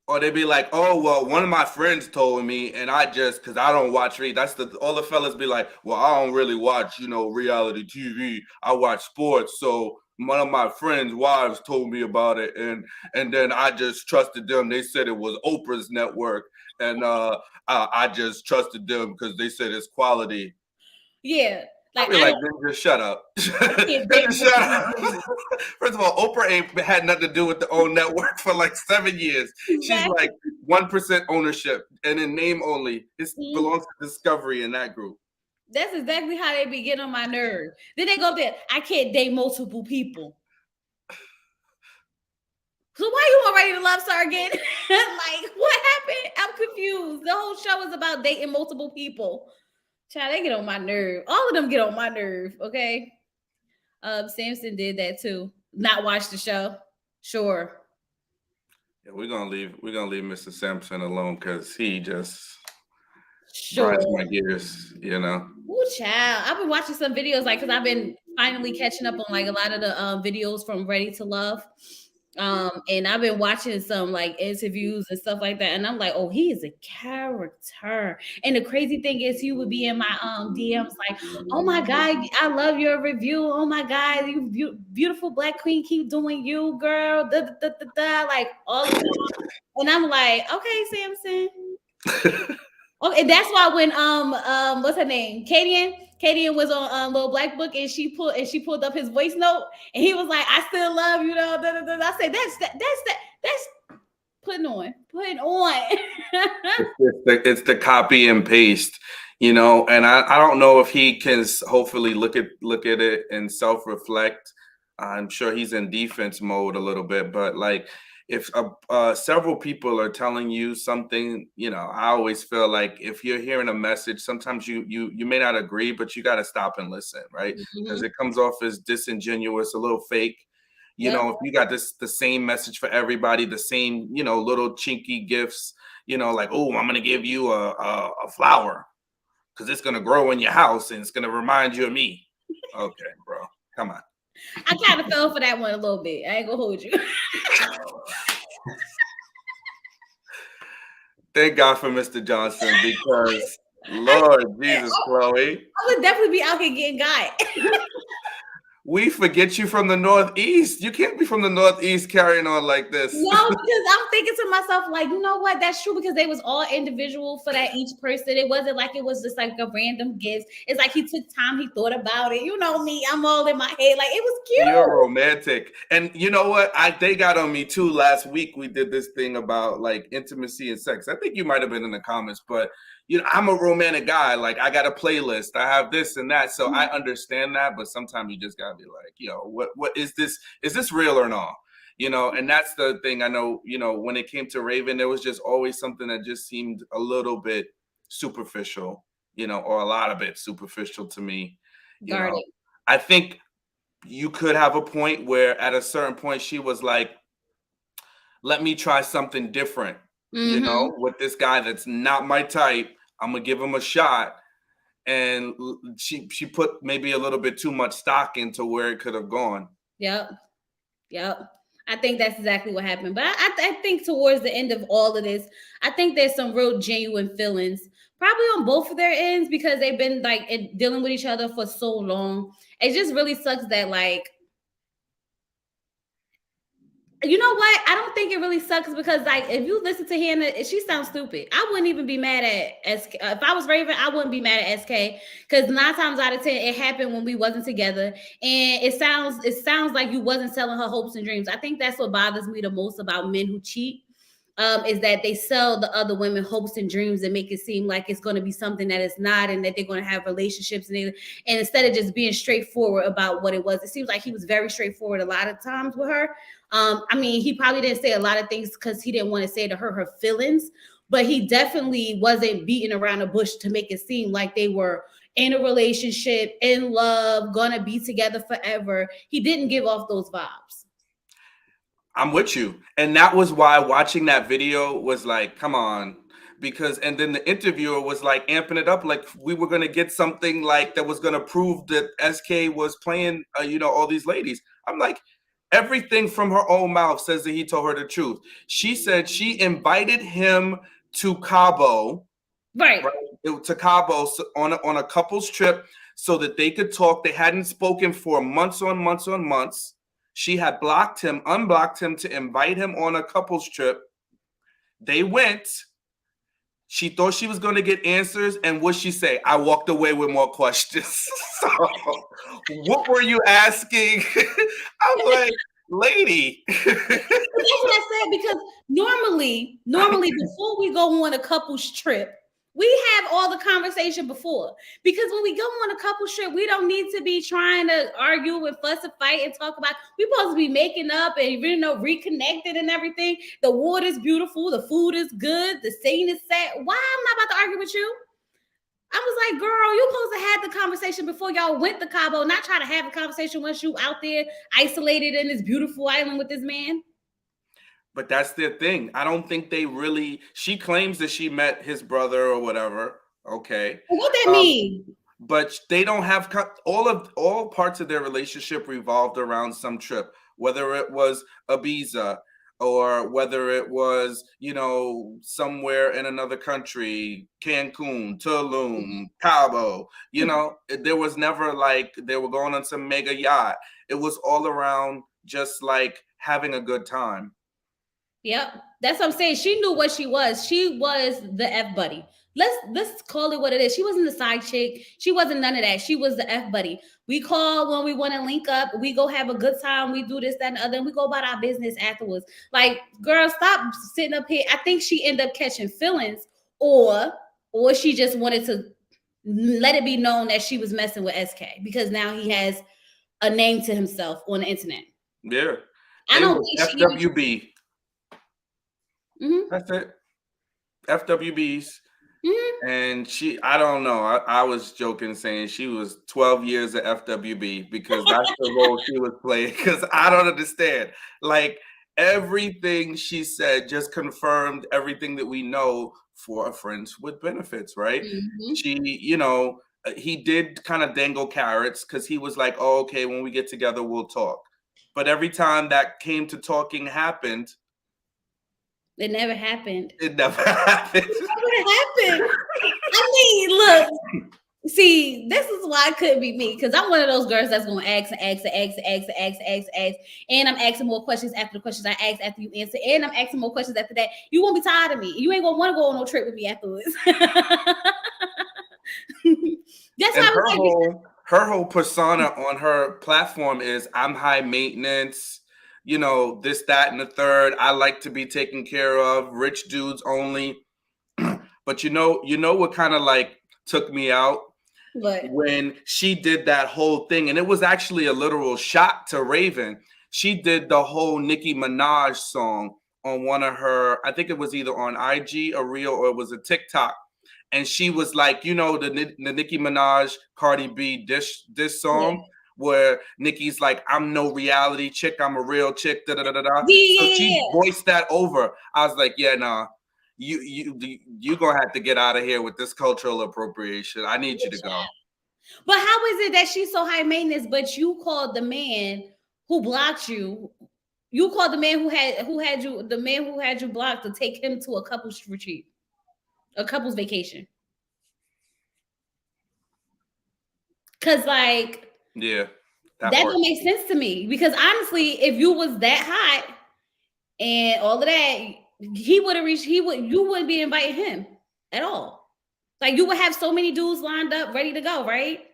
Or they'd be like, oh, well, one of my friends told me, and because I don't watch all the fellas be like, well, I don't really watch, reality TV. I watch sports. So one of my friends' wives told me about it. And then I just trusted them. They said it was Oprah's network. And I just trusted them because they said it's quality. Yeah. Like, just shut up. Shut up. First of all, Oprah had nothing to do with the own network for like 7 years. She's like 1% ownership, and in name only. It belongs to Discovery in that group. That's exactly how they be getting on my nerves. Then they go up there, I can't date multiple people. So why you want Ready to Love Star again? Like, what happened? I'm confused. The whole show is about dating multiple people. Child, they get on my nerve. All of them get on my nerve, okay? Samson did that too. Not watch the show. Sure. Yeah, we're gonna leave Mr. Sampson alone because he just grinds my gears, Ooh, child. I've been watching some videos, like, because I've been finally catching up on like a lot of the videos from Ready to Love. And I've been watching some like interviews and stuff like that, and I'm like, oh, he is a character. And the crazy thing is, he would be in my DMs like, oh my God, I love your review. Oh my God, you beautiful Black queen, keep doing you, girl. Like all the time. And I'm like, okay, Samson. Okay, that's why when what's her name, Kadian was on Little Black Book, and she pulled up his voice note, and he was like, I still love you, I said that's putting on. It's the copy and paste, and I don't know if he can hopefully look at it and self-reflect. I'm sure he's in defense mode a little bit, but like if several people are telling you something, I always feel like if you're hearing a message, sometimes you may not agree, but you got to stop and listen, right? Because it comes off as disingenuous, a little fake, You Yep. know, if you got the same message for everybody, the same, little chinky gifts, like, oh, I'm gonna give you a flower because it's gonna grow in your house and it's gonna remind you of me. Okay, bro, come on. I kind of fell for that one a little bit. I ain't gonna hold you. Thank God for Mr. Johnson because Lord Jesus, Chloe. I would definitely be out here getting got. We forget you from the Northeast. You can't be from the Northeast carrying on like this. No, because I'm thinking to myself, like, you know what? That's true because they was all individual for that each person. It wasn't like it was just like a random gift. It's like he took time, he thought about it. You know me, I'm all in my head. Like, it was cute. You're romantic. And you know what? They got on me too last week. We did this thing about like intimacy and sex. I think you might have been in the comments, but I'm a romantic guy. Like I got a playlist. I have this and that. So I understand that, but sometimes you just gotta be like, what is this? Is this real or not? And that's the thing. I know, when it came to Raven, there was just always something that just seemed a little bit superficial, or a lot of it superficial to me. I think you could have a point where at a certain point she was like, let me try something different, with this guy that's not my type. I'm gonna give him a shot. And she put maybe a little bit too much stock into where it could have gone. Yep. I think that's exactly what happened. But I think towards the end of all of this, I think there's some real genuine feelings, probably on both of their ends, because they've been like dealing with each other for so long. It just really sucks that, like, you know what? I don't think it really sucks because, like, if you listen to Hannah, she sounds stupid. I wouldn't even be mad at SK. If I was Raven, I wouldn't be mad at SK because 9 times out of 10, it happened when we wasn't together, and it sounds like you wasn't selling her hopes and dreams. I think that's what bothers me the most about men who cheat. Is that they sell the other women hopes and dreams and make it seem like it's going to be something that it's not, and that they're going to have relationships, and instead of just being straightforward about what it was. It seems like he was very straightforward a lot of times with her. I mean, he probably didn't say a lot of things because he didn't want to say to her feelings, but he definitely wasn't beating around the bush to make it seem like they were in a relationship, in love, gonna be together forever. He didn't give off those vibes. I'm with you. And that was why watching that video was like, come on. And then the interviewer was like amping it up, like we were going to get something like that was going to prove that SK was playing, all these ladies. I'm like, everything from her own mouth says that he told her the truth. She said she invited him to Cabo. Right? To Cabo on a couple's trip so that they could talk. They hadn't spoken for months on months on months. She had unblocked him to invite him on a couple's trip. They went. She thought she was going to get answers. And what'd she say? I walked away with more questions. So, what were you asking? I'm like, lady. That's what I said, because normally before we go on a couple's trip, we have all the conversation before, because when we go on a couple trip, we don't need to be trying to argue and fuss and fight and talk about. We're supposed to be making up and reconnected and everything. The water's beautiful, the food is good, the scene is set. Why I'm not about to argue with you? I was like, girl, you supposed to have the conversation before y'all went to Cabo, not try to have a conversation once you out there isolated in this beautiful island with this man. But that's their thing. I don't think they really. She claims that she met his brother or whatever. Okay. What that mean? But they don't have all parts of their relationship revolved around some trip, whether it was Ibiza or whether it was, somewhere in another country, Cancun, Tulum, Cabo. There was never like they were going on some mega yacht. It was all around just like having a good time. Yep, that's what I'm saying. She knew what she was. She was the F buddy. Let's call it what it is. She wasn't the side chick. She wasn't none of that. She was the F buddy. We call when we want to link up. We go have a good time. We do this, that, and the other. And we go about our business afterwards. Like, girl, stop sitting up here. I think she ended up catching feelings, or she just wanted to let it be known that she was messing with SK because now he has a name to himself on the internet. Yeah, I don't think FWB. Mm-hmm. That's it. FWBs. Mhm. And I don't know. I was joking saying she was 12 years of FWB because that's the role she was playing. Because I don't understand. Like everything she said just confirmed everything that we know for a friends with benefits, right? Mhm. He did kind of dangle carrots because he was like, oh, okay, when we get together, we'll talk. But every time that came to talking happened, It never happened. it never happened. It never happened. I mean, look. See, this is why it couldn't be me because I'm one of those girls that's gonna ask and ask and ask and ask and ask and ask and ask, and I'm asking more questions after the questions I ask after you answer, and I'm asking more questions after that. You won't be tired of me. You ain't gonna want to go on no trip with me afterwards. That's And why I was like, her whole persona on her platform is I'm high maintenance, this, that, and the third. I like to be taken care of, rich dudes only. But what kind of like took me out but when she did that whole thing, and it was actually a literal shot to Raven. She did the whole Nicki Minaj song on one of her, I think it was either on IG, a reel, or it was a TikTok. And she was like, the Nicki Minaj, Cardi B this song where Nicki's like, I'm no reality chick, I'm a real chick, da da da da da. So she voiced that over. I was like, yeah, nah, you gonna have to get out of here with this cultural appropriation. I need you to go. But how is it that she's so high maintenance, but you called the man who blocked you? You called the man who had you blocked to take him to a couples retreat, a couples vacation. Cause like, yeah, that don't make sense to me. Because honestly, if you was that hot and all of that, you wouldn't be inviting him at all. Like you would have so many dudes lined up, ready to go, right?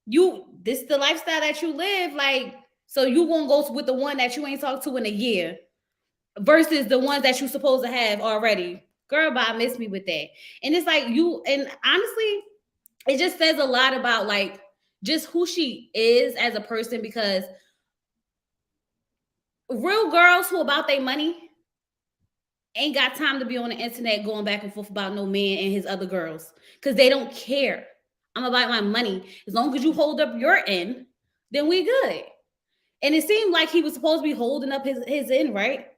This is the lifestyle that you live, like, so you won't go with the one that you ain't talked to in a year versus the ones that you supposed to have already. Girl, bye, miss me with that. And it's like and honestly, it just says a lot about like just who she is as a person, because real girls who about their money ain't got time to be on the internet going back and forth about no man and his other girls because they don't care. I'm about my money. As long as you hold up your end, then we good. And it seemed like he was supposed to be holding up his end, right?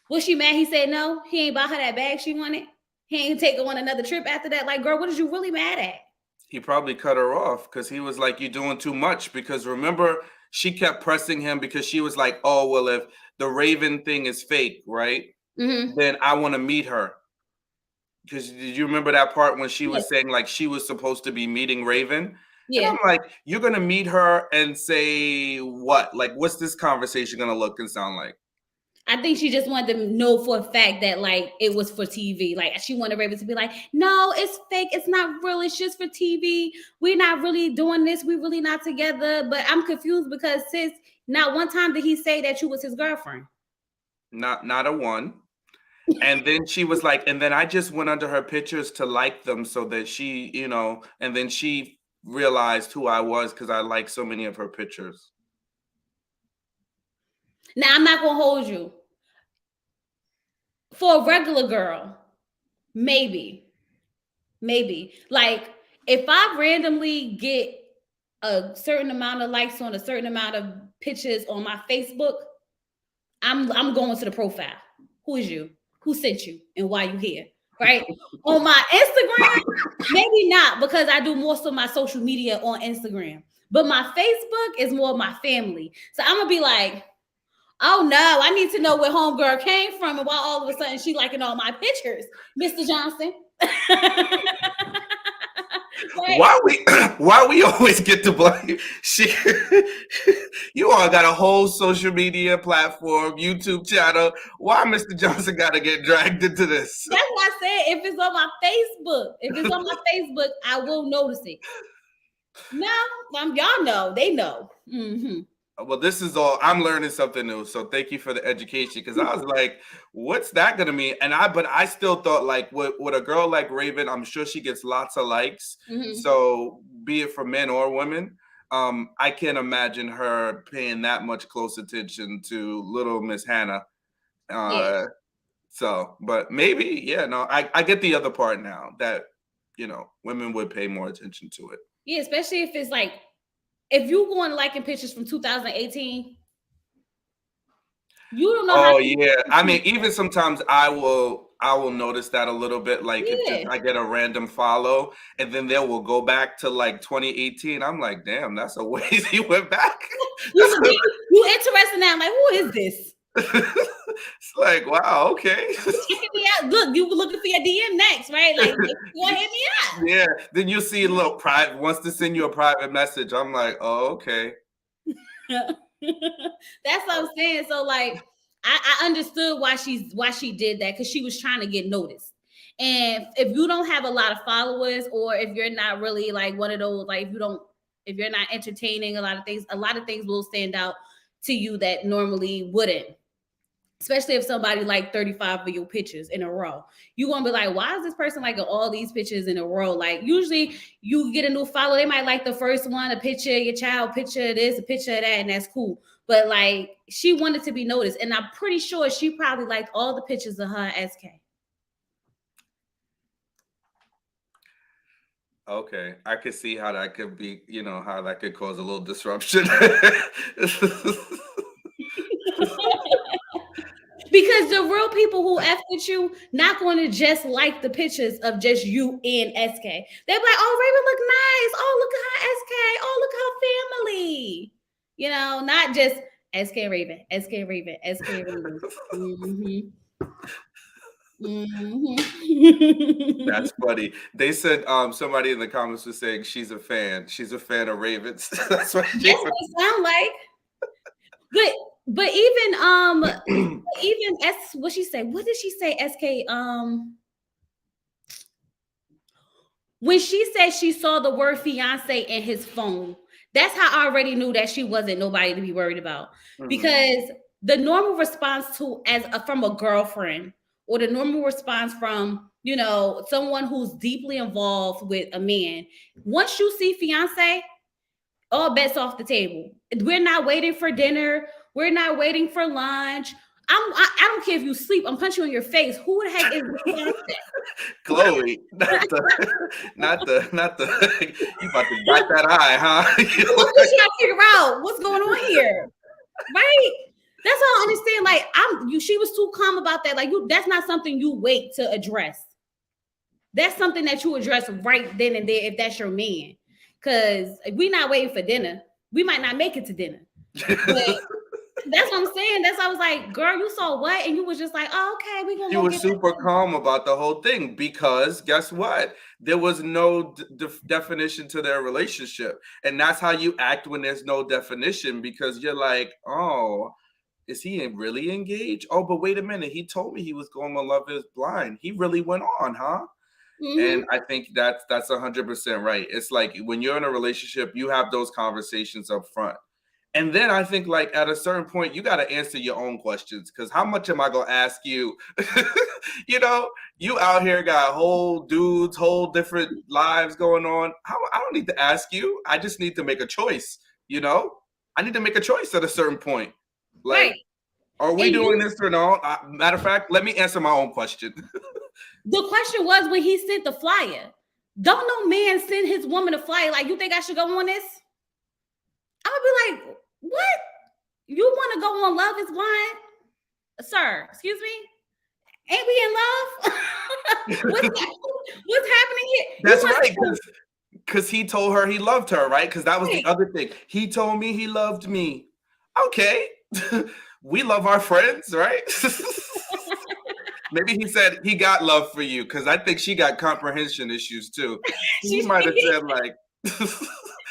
Was she mad? He said no. He ain't bought her that bag she wanted. He ain't take her on another trip after that. Like, girl, what is you really mad at? He probably cut her off because he was like, you're doing too much. Because remember, she kept pressing him because she was like, oh, well, if the Raven thing is fake, right? Mm-hmm. Then I want to meet her. Because did you remember that part when she was saying like she was supposed to be meeting Raven? Yeah. And I'm like, you're going to meet her and say what? Like, what's this conversation going to look and sound like? I think she just wanted to know for a fact that like it was for TV. Like she wanted Raven to be like, no, it's fake. It's not real. It's just for TV. We're not really doing this. We're really not together. But I'm confused because sis, not one time did he say that you was his girlfriend. Not a one. And then she was like, and then I just went under her pictures to like them so that she, and then she realized who I was because I liked so many of her pictures. Now, I'm not going to hold you. For a regular girl, maybe. Like, if I randomly get a certain amount of likes on a certain amount of pictures on my Facebook, I'm going to the profile. Who is you? Who sent you? And why you here? Right? On my Instagram, maybe not, because I do most of my social media on Instagram. But my Facebook is more of my family. So I'm going to be like, oh no, I need to know where homegirl came from and why all of a sudden she liking all my pictures, Mr. Johnson. Right? Why we always get to blame? You all got a whole social media platform, YouTube channel. Why Mr. Johnson got to get dragged into this? That's why I said if it's on my Facebook, I will notice it. No, y'all know, they know. Mm-hmm. Well, this is all, I'm learning something new. So thank you for the education. Cause I was like, what's that going to mean? But I still thought like with a girl like Raven, I'm sure she gets lots of likes. Mm-hmm. So be it for men or women, I can't imagine her paying that much close attention to little Miss Hannah. So, but maybe, I get the other part now that women would pay more attention to it. Yeah, especially if it's like, if you going liking pictures from 2018, you don't know how. Oh yeah, I mean, even sometimes I will notice that a little bit. Like if Yeah. I get a random follow, and then they will go back to like 2018. I'm like, damn, that's a ways he went back. You interested now? I'm like, who is this? It's like, wow, okay. Checking me out. Look, you were looking for your DM next, right? Like, you want to hit me up? Yeah. Then you see a little private wants to send you a private message. I'm like, oh, okay. That's what I'm saying. So like, I understood why she did that, because she was trying to get noticed. And if you don't have a lot of followers, or if you're not really like one of those, like if you're not entertaining a lot of things will stand out to you that normally wouldn't. Especially if somebody like 35 of your pictures in a row, you're gonna be like, why is this person liking all these pictures in a row? Like, usually you get a new follow, they might like the first one, a picture of your child, picture of this, a picture of that, and that's cool. But like, she wanted to be noticed, and I'm pretty sure she probably liked all the pictures of her and SK. Okay, I could see how that could be, how that could cause a little disruption. Because the real people who F with you not going to just like the pictures of just you and SK. They're like, oh, Raven look nice. Oh, look at her SK. Oh, look at her family. Not just SK Raven, SK Raven, SK Raven. That's funny. They said somebody in the comments was saying she's a fan. She's a fan of Ravens. That's what it sound like. But even what she say? What did she say? SK when she said she saw the word fiance in his phone, that's how I already knew that she wasn't nobody to be worried about. Mm-hmm. Because the normal response from a girlfriend, or the normal response from someone who's deeply involved with a man, once you see fiance, all bets off the table. We're not waiting for dinner. We're not waiting for lunch. I don't care if you sleep. I'm punching you in your face. Who the heck is fiance? Chloe, not the. You about to dot that eye, huh? What was you gotta figure out what's going on here, right? That's all I understand. Like she was too calm about that. Like that's not something you wait to address. That's something that you address right then and there if that's your man. Because if we're not waiting for dinner, we might not make it to dinner. But that's what I'm saying. That's why I was like, girl, you saw what? And you was just like, oh, okay, we're going to She was super calm about the whole thing, because guess what? There was no definition to their relationship. And that's how you act when there's no definition, because you're like, oh, is he really engaged? Oh, but wait a minute. He told me he was going on Love is Blind. He really went on, huh? Mm-hmm. And I think that's 100% right. It's like when you're in a relationship, you have those conversations up front. And then I think like at a certain point, you got to answer your own questions, because how much am I going to ask you? You out here got whole dudes, whole different lives going on. I don't need to ask you. I just need to make a choice. I need to make a choice at a certain point. Like, right. Are we doing this or no? Matter of fact, let me answer my own question. The question was, when he sent the flyer, don't no man send his woman a flyer like, you think I should go on this? I'm gonna be like, what? You want to go on Love is Blind? Sir, excuse me? Ain't we in love? What's happening here? That's right, because he told her he loved her, right? Because that was the other thing. He told me he loved me. Okay. We love our friends, right? Maybe he said he got love for you, because I think she got comprehension issues too. She might have said like,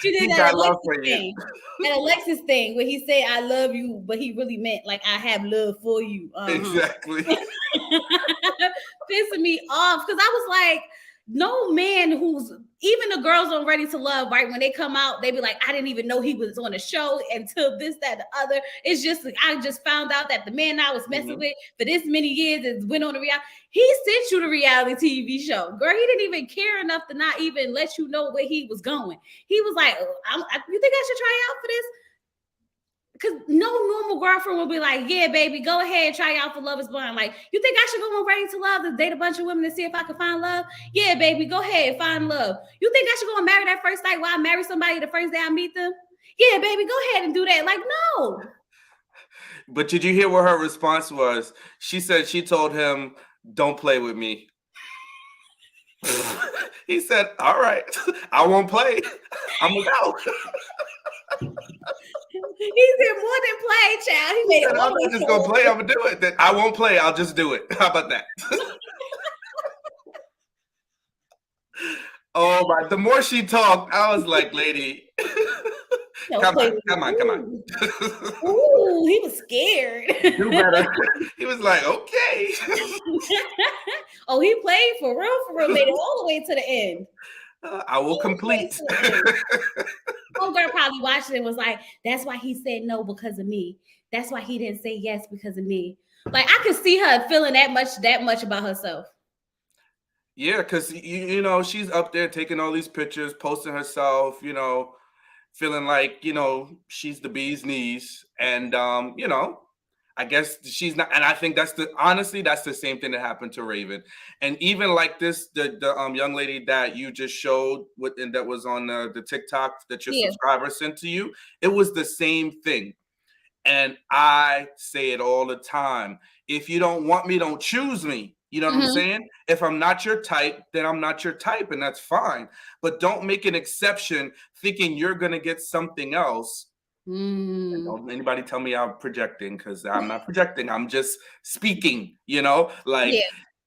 she did he that got love for thing, you. That Alexis thing where he said I love you, but he really meant like I have love for you. Exactly. Pissing me off, because I was like, no man even the girls on Ready to Love, right? When they come out, they be like, I didn't even know he was on a show until this, that, the other. It's just like, I just found out that the man I was messing with for this many years is went on the reality. He sent you the reality TV show. Girl, he didn't even care enough to not even let you know where he was going. He was like, you think I should try out for this? Because no normal girlfriend will be like, yeah, baby, go ahead, try out for Love is Blind. Like, you think I should go on Ready to Love to date a bunch of women to see if I can find love? Yeah, baby, go ahead, find love. You think I should go and marry that first night while I marry somebody the first day I meet them? Yeah, baby, go ahead and do that. Like, no. But did you hear what her response was? She said she told him, "Don't play with me." He said, "All right, I won't play. I'm out." He did more than play, child. He made it I'm all not the way just gonna to- play. I'm gonna do it. Then I won't play. I'll just do it. How about that? Oh my! The more she talked, I was like, "Lady, Don't come play on, with come me. on, come on." Ooh, he was scared. Do better. He was like, "Okay." Oh, he played for real, made it all the way to the end. I will complete. Homegirl probably watched it and was like, that's why he said no because of me. That's why he didn't say yes because of me. Like, I could see her feeling that much about herself. Yeah, because you know, she's up there taking all these pictures, posting herself, you know, feeling like, you know, she's the bee's knees. And you know, I guess she's not, and I think that's honestly, that's the same thing that happened to Raven. And even like this, the young lady that you just showed with, and that was on the TikTok that your subscriber sent to you, it was the same thing. And I say it all the time. If you don't want me, don't choose me. You know what I'm saying? If I'm not your type, then I'm not your type, and that's fine. But don't make an exception thinking you're going to get something else. And don't anybody tell me I'm projecting, because I'm not projecting. I'm just speaking, you know? Like,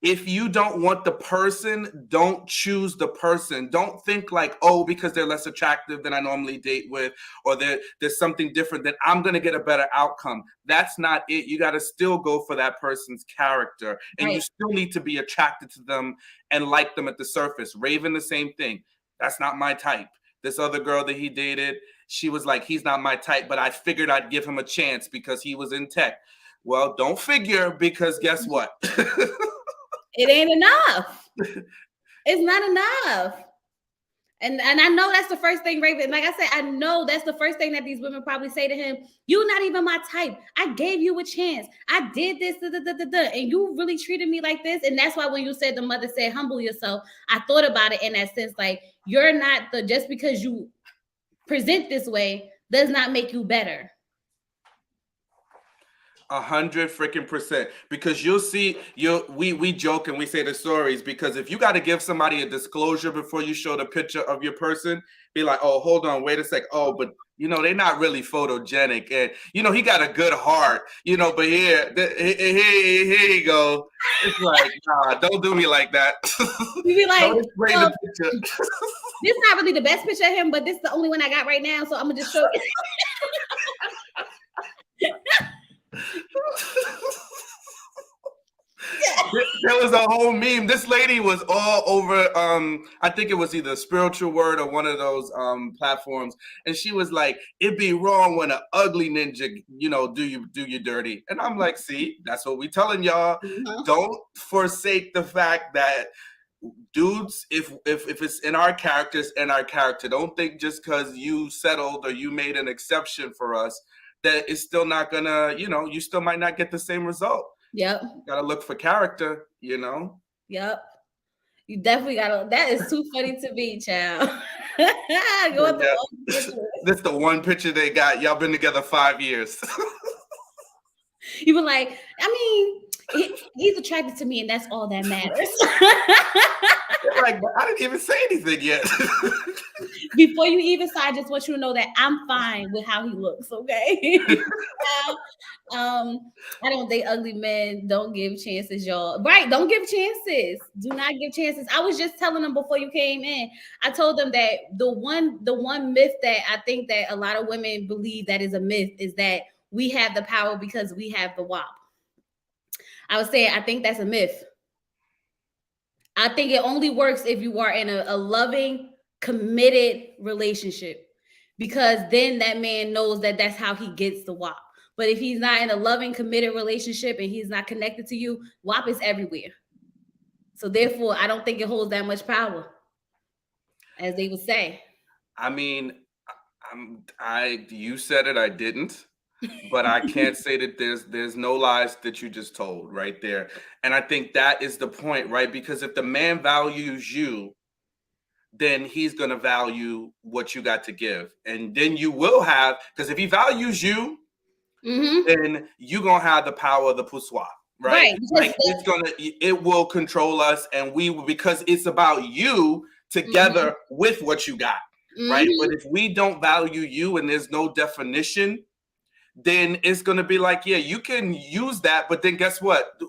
if you don't want the person, don't choose the person. Don't think like, oh, because they're less attractive than I normally date with, or there's something different, that I'm going to get a better outcome. That's not it. You got to still go for that person's character, and you still need to be attracted to them and like them at the surface. Raven, the same thing. That's not my type. This other girl that he dated, she was like, he's not my type, but I figured I'd give him a chance because he was in tech. Well, don't figure, because guess what? It ain't enough. It's not enough. And I know that's the first thing Raven, like I said, I know that's the first thing that these women probably say to him. You're not even my type. I gave you a chance. I did this, and you really treated me like this. And that's why when you said, the mother said, humble yourself, I thought about it in that sense. Like, you're not just because you present this way does not make you better. 100% because you'll see, we joke and we say the stories, because if you got to give somebody a disclosure before you show the picture of your person, be like, oh, hold on, wait a sec. Oh, but you know, they're not really photogenic, and you know, he got a good heart, you know, but here you go. It's like, nah, don't do me like that. You be like, don't spray the picture. This is not really the best picture of him, but this is the only one I got right now, so I'm gonna just show you. There was a whole meme. This lady was all over, I think it was either Spiritual Word or one of those platforms, and she was like, it'd be wrong when an ugly ninja, you know, do you dirty. And I'm like, see, that's what we telling y'all. Don't forsake the fact that dudes, if it's in our characters, in our character. Don't think just because you settled or you made an exception for us that it's still not gonna, you know, you still might not get the same result. Yep. You gotta look for character, you know. Yep. You definitely gotta. That is too funny to me, child. This is the one picture they got. Y'all been together 5 years. You were like, I mean, he's attracted to me, and that's all that matters. Like, I didn't even say anything yet. Before you even say, I just want you to know that I'm fine with how he looks, okay? I don't date ugly men. Don't give chances, y'all. Right, don't give chances. Do not give chances. I was just telling them before you came in. I told them that the one myth that I think that a lot of women believe that is a myth is that we have the power because we have the WAP. I was saying, I think that's a myth. I think it only works if you are in a loving, committed relationship, because then that man knows that that's how he gets the WAP. But if he's not in a loving, committed relationship and he's not connected to you, WAP is everywhere. So therefore, I don't think it holds that much power, as they would say. I mean, you said it, I didn't. but I can't say that there's no lies that you just told right there. And I think that is the point, right? Because if the man values you, then he's going to value what you got to give. And then you will have, because if he values you, then you're going to have the power of the poussoir. Right. Like it will control us, and we will, because it's about you together with what you got. Right. But if we don't value you and there's no definition, then it's going to be like, yeah, you can use that. But then guess what?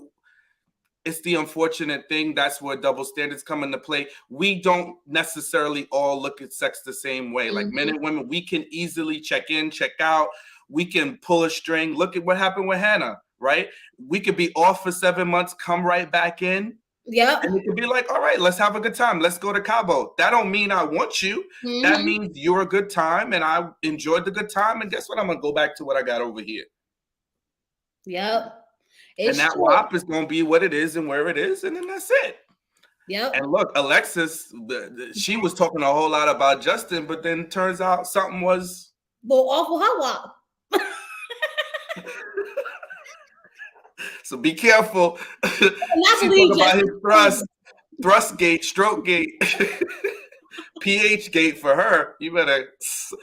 It's the unfortunate thing. That's where double standards come into play. We don't necessarily all look at sex the same way. Like men and women, we can easily check in, check out. We can pull a string. Look at what happened with Hannah. Right? We could be off for 7 months, come right back in. Yeah. And it could be like, all right, let's have a good time. Let's go to Cabo. That don't mean I want you. That means you're a good time and I enjoyed the good time. And guess what? I'm going to go back to what I got over here. Yep. And that WAP is going to be what it is and where it is. And then that's it. Yep. And look, Alexis, she was talking a whole lot about Justin, but then turns out something was awful her WAP. So be careful. She talk about his thrust gate, stroke gate, pH gate for her. You better slow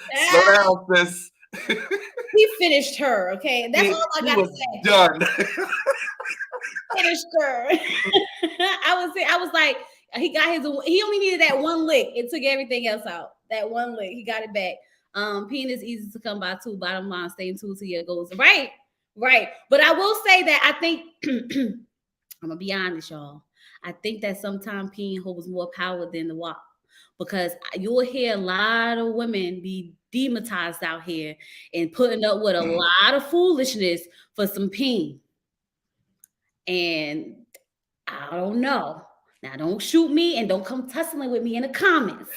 down, sis. He finished her, okay? That's all I gotta say. Done. Finished her. I was like, he only needed that one lick. It took everything else out. That one lick, he got it back. Penis easy to come by too. Bottom line, staying true to your goals. Right. But I will say that I think I'm gonna be honest, y'all. I think that sometimes peeing holds more power than the WAP, because you'll hear a lot of women be demonetized out here and putting up with a lot of foolishness for some peeing. And I don't know. Now, don't shoot me and don't come tussling with me in the comments.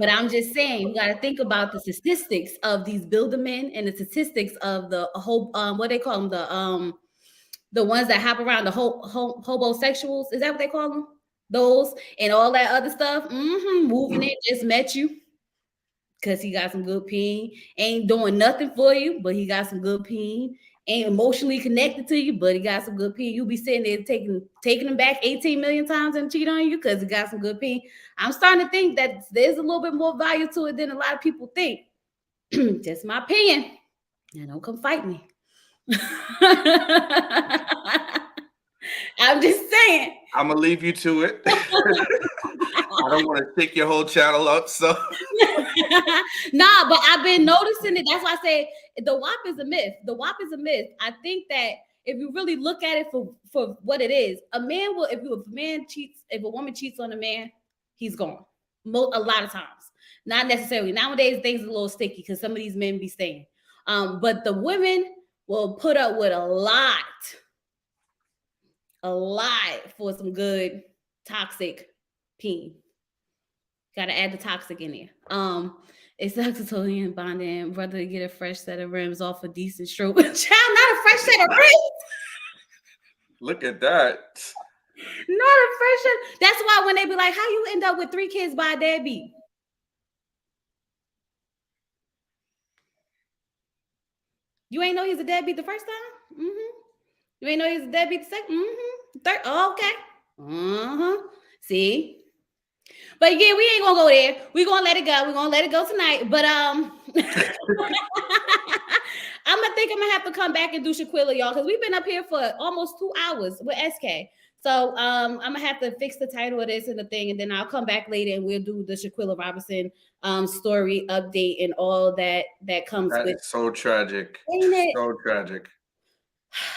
But I'm just saying, you got to think about the statistics of these builder men and the statistics of the whole, what they call them, the ones that hop around, the hobosexuals. Is that what they call them? Those and all that other stuff. Moving it, just met you because he got some good peen. Ain't doing nothing for you, but he got some good peen. Ain't emotionally connected to you, but he got some good peen. You be sitting there taking him back 18 million times and cheat on you because he got some good peen. I'm starting to think that there's a little bit more value to it than a lot of people think. Just my opinion. Now don't come fight me. I'm just saying. I'm gonna leave you to it. I don't want to take your whole channel up, so Nah, but I've been noticing it. That's why I say the WAP is a myth. The WAP is a myth. I think that if you really look at it for what it is, a man will, if a woman cheats on a man, he's gone. A lot of times. Not necessarily. Nowadays, things are a little sticky because some of these men be staying. But the women will put up with a lot for some good toxic peen. Gotta add the toxic in there. It's oxytocin bonding, brother, to get a fresh set of rims off a decent stroke. Child, not a fresh set of rims. Look at that. Not a fresh set. That's why when they be like, how you end up with 3 kids by a deadbeat? You ain't know he's a deadbeat the first time? You ain't know he's a deadbeat the second? Third? Oh, okay. See? But yeah, we ain't gonna go there. We're gonna let it go. We're gonna let it go tonight. But I'm gonna have to come back and do Shaquilla, y'all, because we've been up here for almost 2 hours with SK. So I'm gonna have to fix the title of this and the thing, and then I'll come back later and we'll do the Shaquilla Robinson story update and all that comes with. It's so tragic. Ain't it? So tragic.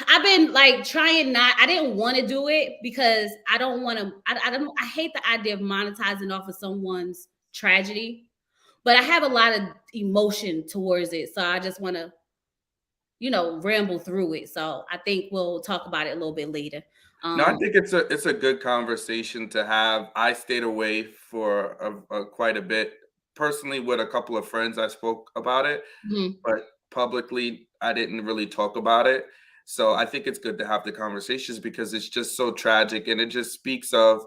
I've been like trying I didn't want to do it because I don't want to, I hate the idea of monetizing off of someone's tragedy, but I have a lot of emotion towards it. So I just want to, ramble through it. So I think we'll talk about it a little bit later. No, I think it's a good conversation to have. I stayed away for quite a bit. Personally, with a couple of friends, I spoke about it, but publicly, I didn't really talk about it. So I think it's good to have the conversations because it's just so tragic, and it just speaks of,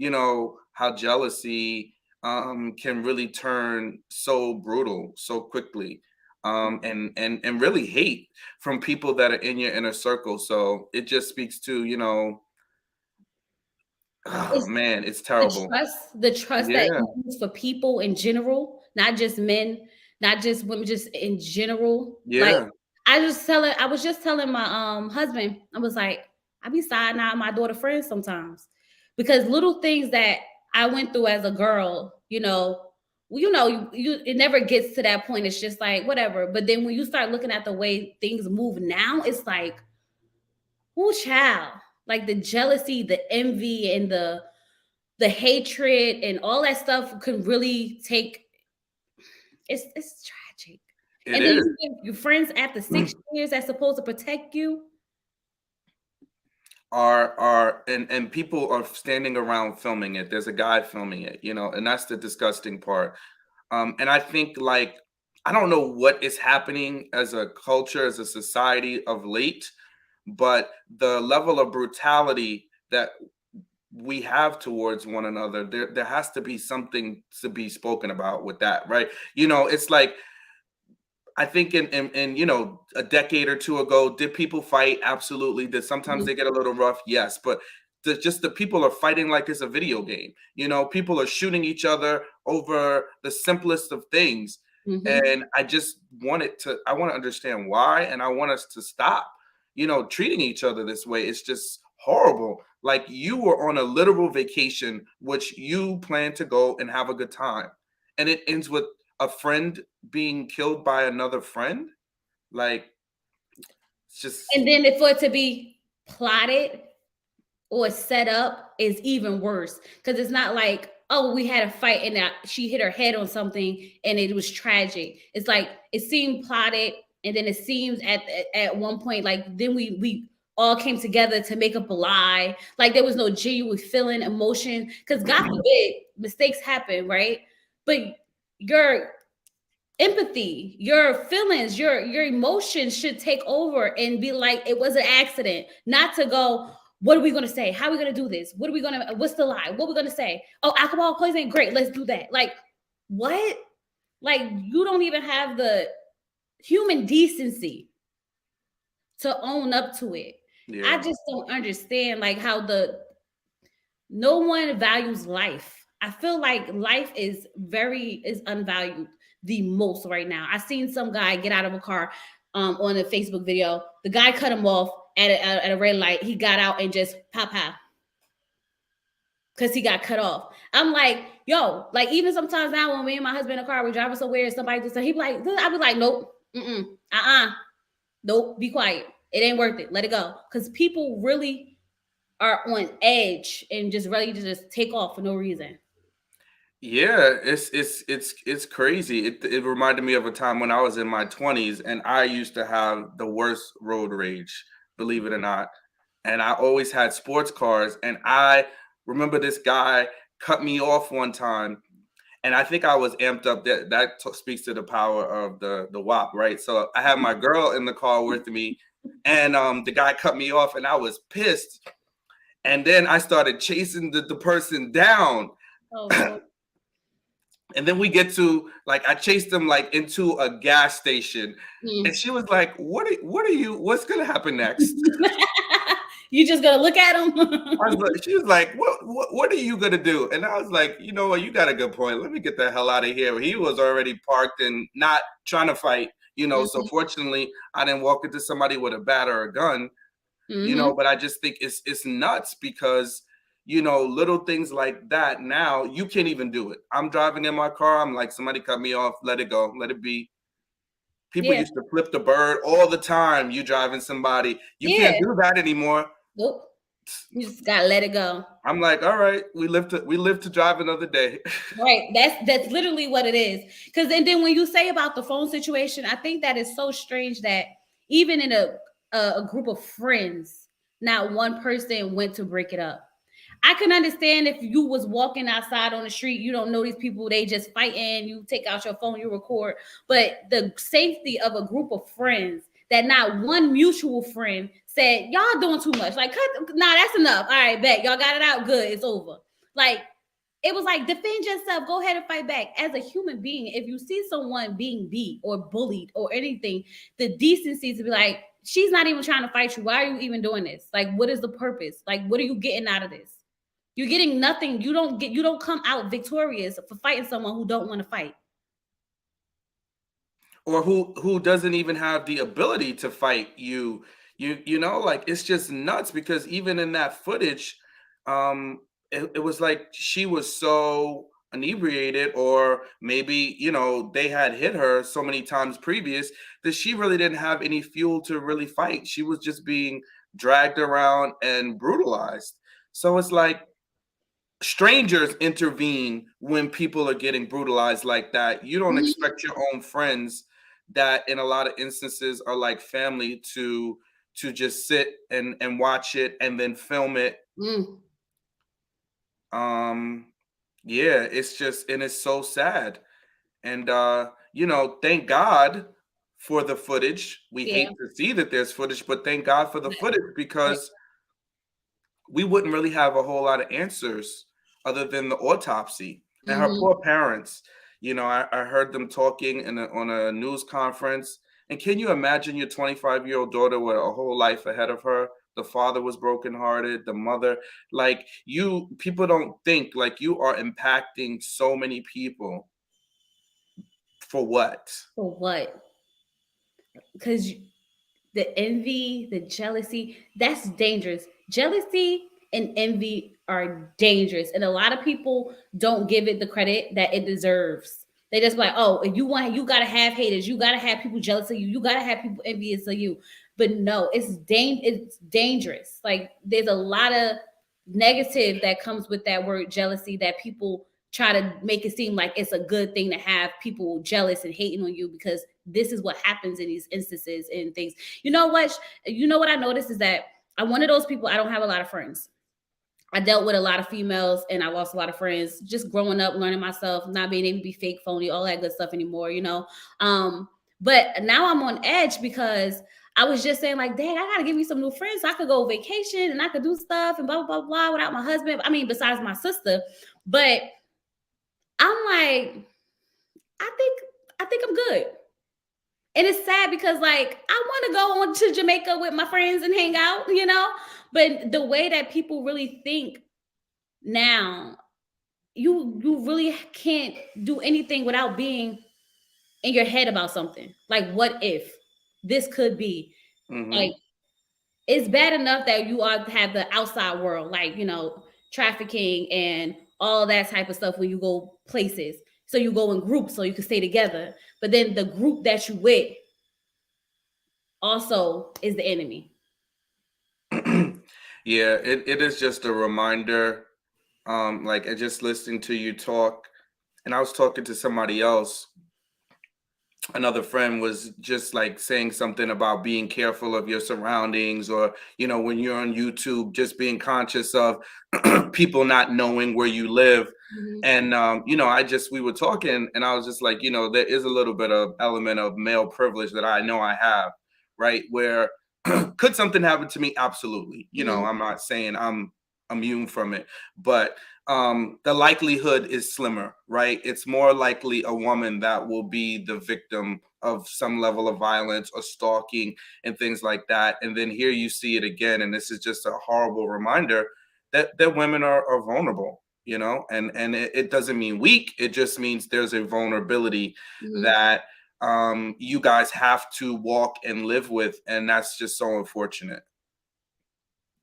how jealousy can really turn so brutal so quickly. and really hate from people that are in your inner circle. So it just speaks to, oh It's man, it's terrible. the trust that Yeah, you use for people in general, not just men, not just women, just in general. Like yeah, I was just telling my husband, I was like, I be siding out my daughter friends sometimes because little things that I went through as a girl, it never gets to that point. It's just like whatever. But then when you start looking at the way things move now, it's like, oh child, like the jealousy, the envy, and the hatred and all that stuff can really take it's tragic. it And then is. you get your friends after 6 years that's supposed to protect you. And people are standing around filming it. There's a guy filming it, and that's the disgusting part. And I think like I don't know what is happening as a culture, as a society of late, but the level of brutality that we have towards one another, there has to be something to be spoken about with that, right? It's like I think in a decade or two ago, did people fight? Absolutely. Did sometimes Mhm, they get a little rough? Yes, but the people are fighting like it's a video game. People are shooting each other over the simplest of things, mhm. and I want to understand why, and I want us to stop. Treating each other this way is just horrible. Like you were on a literal vacation, which you plan to go and have a good time, and it ends with a friend being killed by another friend. Like it's just And then for it to be plotted or set up is even worse because it's not like, oh, we had a fight and she hit her head on something and it was tragic. It's like it seemed plotted, and then it seems at one point like then we all came together to make up a lie. Like there was no genuine feeling, emotion, because God forbid mistakes happen, right? But your empathy, your feelings, your emotions should take over and be like it was an accident, not to go, what are we going to say, how are we going to do this, what's the lie, what we're going to say, oh, alcohol poisoning, great, let's do that. Like what? Like you don't even have the human decency to own up to it. I yeah. just don't understand like how no one values life. I feel like life is unvalued the most right now. I seen some guy get out of a car on a Facebook video. The guy cut him off at a red light. He got out and just pop because he got cut off. I'm like, yo, like even sometimes now when me and my husband in the car, we're driving somewhere and somebody just he be like, I be like, nope, nope, be quiet. It ain't worth it. Let it go. Because people really are on edge and just ready to just take off for no reason. Yeah, it's crazy. It reminded me of a time when I was in my 20s and I used to have the worst road rage, believe it or not. And I always had sports cars, and I remember this guy cut me off one time, and I think I was amped up. That speaks to the power of the WAP, right? So I had my girl in the car with me, and the guy cut me off, and I was pissed. And then I started chasing the person down. Oh, no. And then we get to like I chased him like into a gas station, Mm. and she was like, what's gonna happen next?" You just gonna look at him? She was like, what are you gonna do? And I was like, you know what, you got a good point. Let me get the hell out of here. He was already parked and not trying to fight, so fortunately I didn't walk into somebody with a bat or a gun, but I just think it's nuts because little things like that now you can't even do it. I'm driving in my car, I'm like, somebody cut me off, let it go, let it be. People Yeah. used to flip the bird all the time. You driving somebody, you can't do that anymore. Nope. You just gotta let it go. I'm like, all right, we live to drive another day. Right. That's literally what it is. Because then when you say about the phone situation, I think that is so strange that even in a group of friends, not one person went to break it up. I can understand if you was walking outside on the street, you don't know these people, they just fighting, you take out your phone, you record. But the safety of a group of friends that not one mutual friend said, y'all doing too much. Like, nah, that's enough. All right, bet. Y'all got it out. Good. It's over. Like, It was like, defend yourself, go ahead and fight back. As a human being, if you see someone being beat or bullied or anything, the decency to be like, she's not even trying to fight you. Why are you even doing this? Like, what is the purpose? Like, what are you getting out of this? You're getting nothing. You don't come out victorious for fighting someone who don't want to fight. Or who doesn't even have the ability to fight you. You know, like, it's just nuts, because even in that footage, it was like she was so inebriated, or maybe, you know, they had hit her so many times previous that she really didn't have any fuel to really fight. She was just being dragged around and brutalized. So it's like, strangers intervene when people are getting brutalized like that. You don't expect your own friends, that in a lot of instances are like family, to just sit and watch it and then film it. Mm. Yeah, it's just, and it's so sad. And you know, thank God for the footage. We Yeah. hate to see that there's footage, but thank God for the footage, Right. because we wouldn't really have a whole lot of answers other than the autopsy. And her Mhm. poor parents, you know, I heard them talking on a news conference. And can you imagine your 25-year-old daughter with a whole life ahead of her? The father was brokenhearted, the mother, like, people don't think, like, you are impacting so many people for what? For what? Because the envy, the jealousy, that's dangerous. Jealousy and envy are dangerous. And a lot of people don't give it the credit that it deserves. They just like, oh, if you gotta have haters, you gotta have people jealous of you, you gotta have people envious of you. But no, it's dangerous. Like, there's a lot of negative that comes with that word jealousy, that people try to make it seem like it's a good thing to have people jealous and hating on you, because this is what happens in these instances and things. You know what? You know what I noticed is that I'm one of those people. I don't have a lot of friends. I dealt with a lot of females and I lost a lot of friends just growing up, learning myself, not being able to be fake, phony, all that good stuff anymore, you know. But now I'm on edge because I was just saying, like, dang, I gotta give me some new friends so I could go vacation and I could do stuff and blah, blah, blah, blah without my husband. I mean, besides my sister. But I'm like, I think I'm good. And it's sad because, like, I want to go on to Jamaica with my friends and hang out, you know? But the way that people really think now, you really can't do anything without being in your head about something. Like, what if this could be? Like, it's bad enough that you are have the outside world, like, you know, trafficking and all that type of stuff when you go places. So you go in groups so you can stay together. But then the group that you with also is the enemy. Yeah, it is just a reminder. Like, I just listening to you talk, and I was talking to somebody else. Another friend was just like saying something about being careful of your surroundings, or, you know, when you're on YouTube, just being conscious of people not knowing where you live. And you know, we were talking, and I was just like, you know, there is a little bit of element of male privilege that I know I have, right? Where could something happen to me? Absolutely. You know, I'm not saying I'm immune from it, but the likelihood is slimmer, right? It's more likely a woman that will be the victim of some level of violence or stalking and things like that. And then here you see it again, and this is just a horrible reminder that women are vulnerable, you know, and it doesn't mean weak. It just means there's a vulnerability that you guys have to walk and live with, and that's just so unfortunate.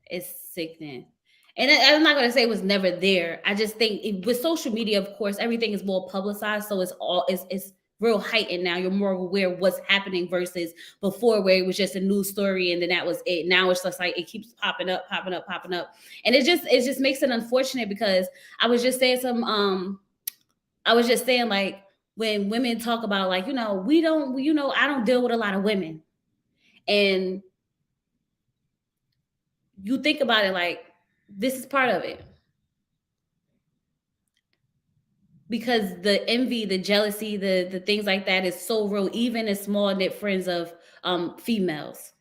It's sickening. And I'm not going to say it was never there. I just think with social media, of course, everything is more publicized. So it's real heightened now. You're more aware of what's happening versus before, where it was just a news story and then that was it. Now it's just like it keeps popping up. And it just makes it unfortunate, because I was just saying like, when women talk about, like, you know, I don't deal with a lot of women. And you think about it, like, this is part of it, because the envy, the jealousy, the things like that is so real, even as small knit friends of females.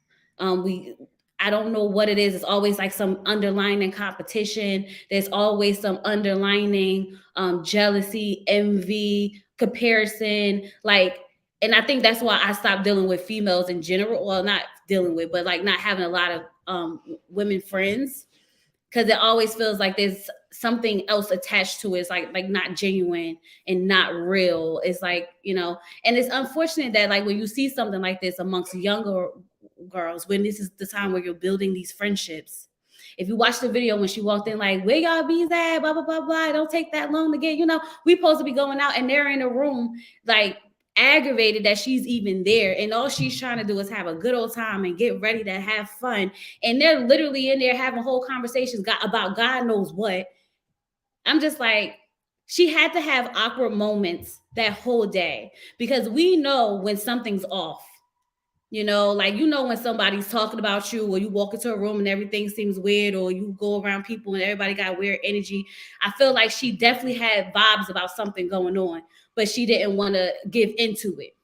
I don't know what it is. It's always like some underlying competition. There's always some underlining jealousy, envy, comparison. Like, and I think that's why I stopped dealing with females in general. Well, not dealing with, but like not having a lot of women friends, because it always feels like there's something else attached to it. It's like not genuine and not real. It's like, you know, and it's unfortunate that like when you see something like this amongst younger girls, when this is the time where you're building these friendships. If you watch the video when she walked in, like, where y'all bees at? Blah, blah, blah, blah. It don't take that long to get, you know, we supposed to be going out and they're in a room, like aggravated that she's even there. And all she's trying to do is have a good old time and get ready to have fun. And they're literally in there having whole conversations about God knows what. I'm just like, she had to have awkward moments that whole day, because we know when something's off. You know, like, you know, when somebody's talking about you, or you walk into a room and everything seems weird, or you go around people and everybody got weird energy. I feel like she definitely had vibes about something going on, but she didn't want to give into it.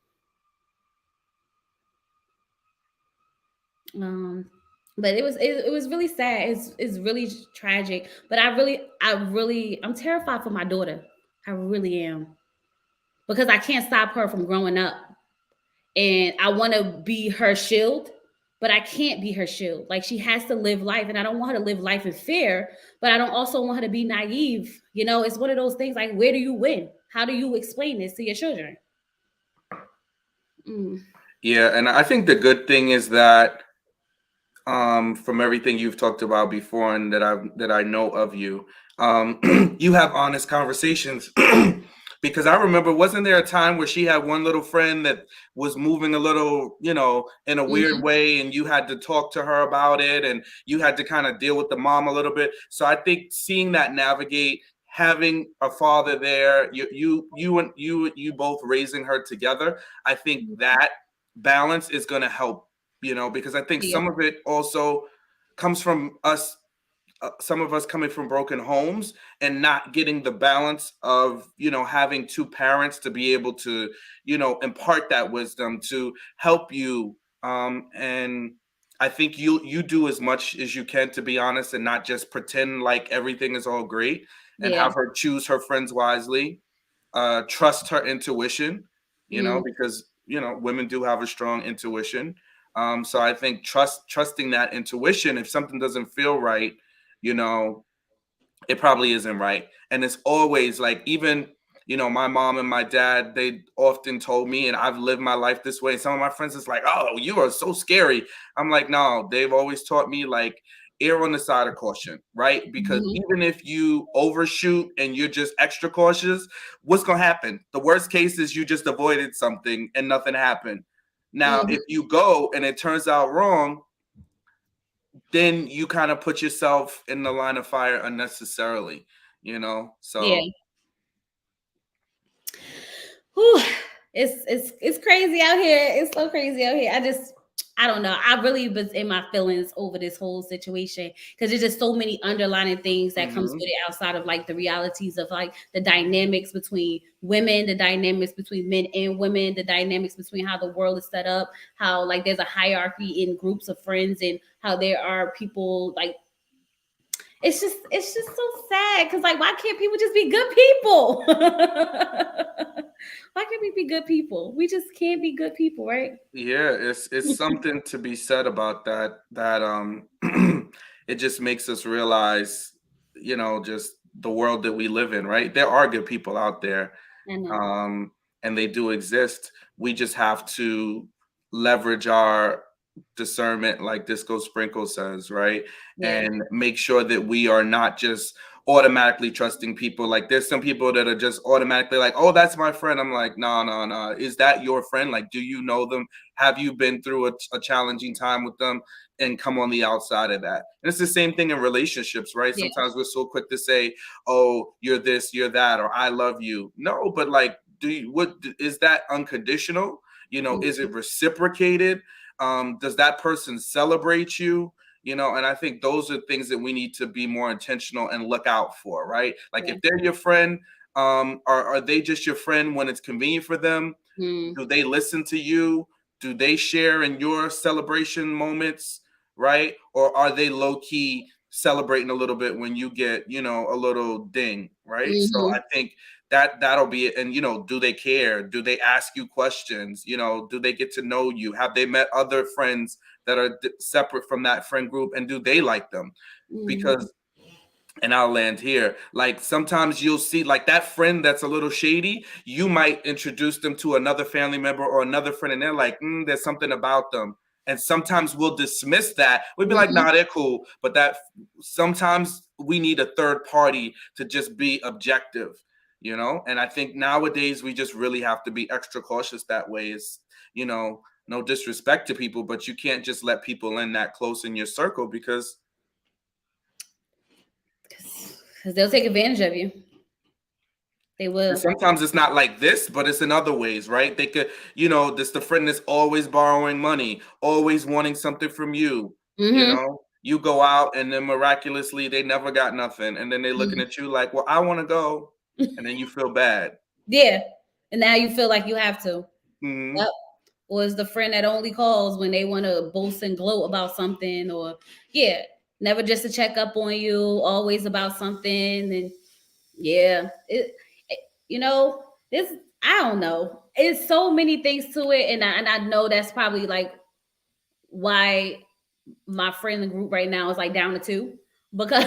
But it was really sad. It's really tragic. But I'm terrified for my daughter. I really am, because I can't stop her from growing up. And I want to be her shield, but I can't be her shield. Like, she has to live life, and I don't want her to live life in fear, but I don't also want her to be naive. You know, it's one of those things like, where do you win? How do you explain this to your children? Yeah, and I think the good thing is that from everything you've talked about before and that I know of you, you have honest conversations. Because I remember, wasn't there a time where she had one little friend that was moving a little, you know, in a weird way, and you had to talk to her about it, and you had to kind of deal with the mom a little bit. So I think seeing that navigate, having a father there, you both raising her together, I think that balance is going to help, you know, because I think some of it also comes from us. Some of us coming from broken homes and not getting the balance of, you know, having two parents to be able to, you know, impart that wisdom to help you. And I think you do as much as you can, to be honest, and not just pretend like everything is all great, and have her choose her friends wisely, trust her intuition, you know, because, you know, women do have a strong intuition. So I think trusting that intuition, if something doesn't feel right, you know, it probably isn't right. And it's always like, even, you know, my mom and my dad, they often told me, and I've lived my life this way. Some of my friends is like, oh, you are so scary. I'm like, no, they've always taught me, like, err on the side of caution, right? Because even if you overshoot and you're just extra cautious, what's going to happen? The worst case is you just avoided something and nothing happened. Now, if you go and it turns out wrong, then you kind of put yourself in the line of fire unnecessarily, you know? So Whew. It's crazy out here. It's so crazy out here. I don't know. I really was in my feelings over this whole situation, because there's just so many underlying things that comes with it, outside of like the realities of like the dynamics between women, the dynamics between men and women, the dynamics between how the world is set up, how like there's a hierarchy in groups of friends, and how there are people like, it's just so sad, because like, why can't people just be good people? Why can't we be good people? We just can't be good people, right? yeah, it's something to be said about that it just makes us realize, you know, just the world that we live in, right? There are good people out there, and they do exist. We just have to leverage our discernment, like Disco Sprinkle says, right? And make sure that we are not just automatically trusting people. Like, there's some people that are just automatically like, oh, that's my friend. I'm like, no. Is that your friend? Like, do you know them? Have you been through a challenging time with them and come on the outside of that? And it's the same thing in relationships, right? Sometimes we're so quick to say, oh, you're this, you're that, or I love you. No, but like, what is that unconditional? You know, is it reciprocated? Does that person celebrate you? You know, and I think those are things that we need to be more intentional and look out for, right? Like, if they're your friend, are they just your friend when it's convenient for them? Do they listen to you? Do they share in your celebration moments, right? Or are they low key celebrating a little bit when you get, a little ding, right? So I think that'll be it. And do they care? Do they ask you questions? Do they get to know you? Have they met other friends that are separate from that friend group, and do they like them? Because, and I'll land here, like sometimes you'll see like that friend that's a little shady, you might introduce them to another family member or another friend, and they're like, there's something about them. And sometimes we'll dismiss that. We'd be like, nah, they're cool. But that sometimes we need a third party to just be objective, And I think nowadays we just really have to be extra cautious that way. Is, no disrespect to people, but you can't just let people in that close in your circle because they'll take advantage of you. They will. Sometimes it's not like this, but it's in other ways, right? They could, this the friend that's always borrowing money, always wanting something from you. You go out and then miraculously they never got nothing, and then they're looking at you like, "Well, I want to go," and then you feel bad. Yeah, and now you feel like you have to. Yep. Or it's the friend that only calls when they want to boast and gloat about something, or never just to check up on you, always about something, and this, I don't know. It's so many things to it. And I know that's probably like why my friend group right now is like down to 2, because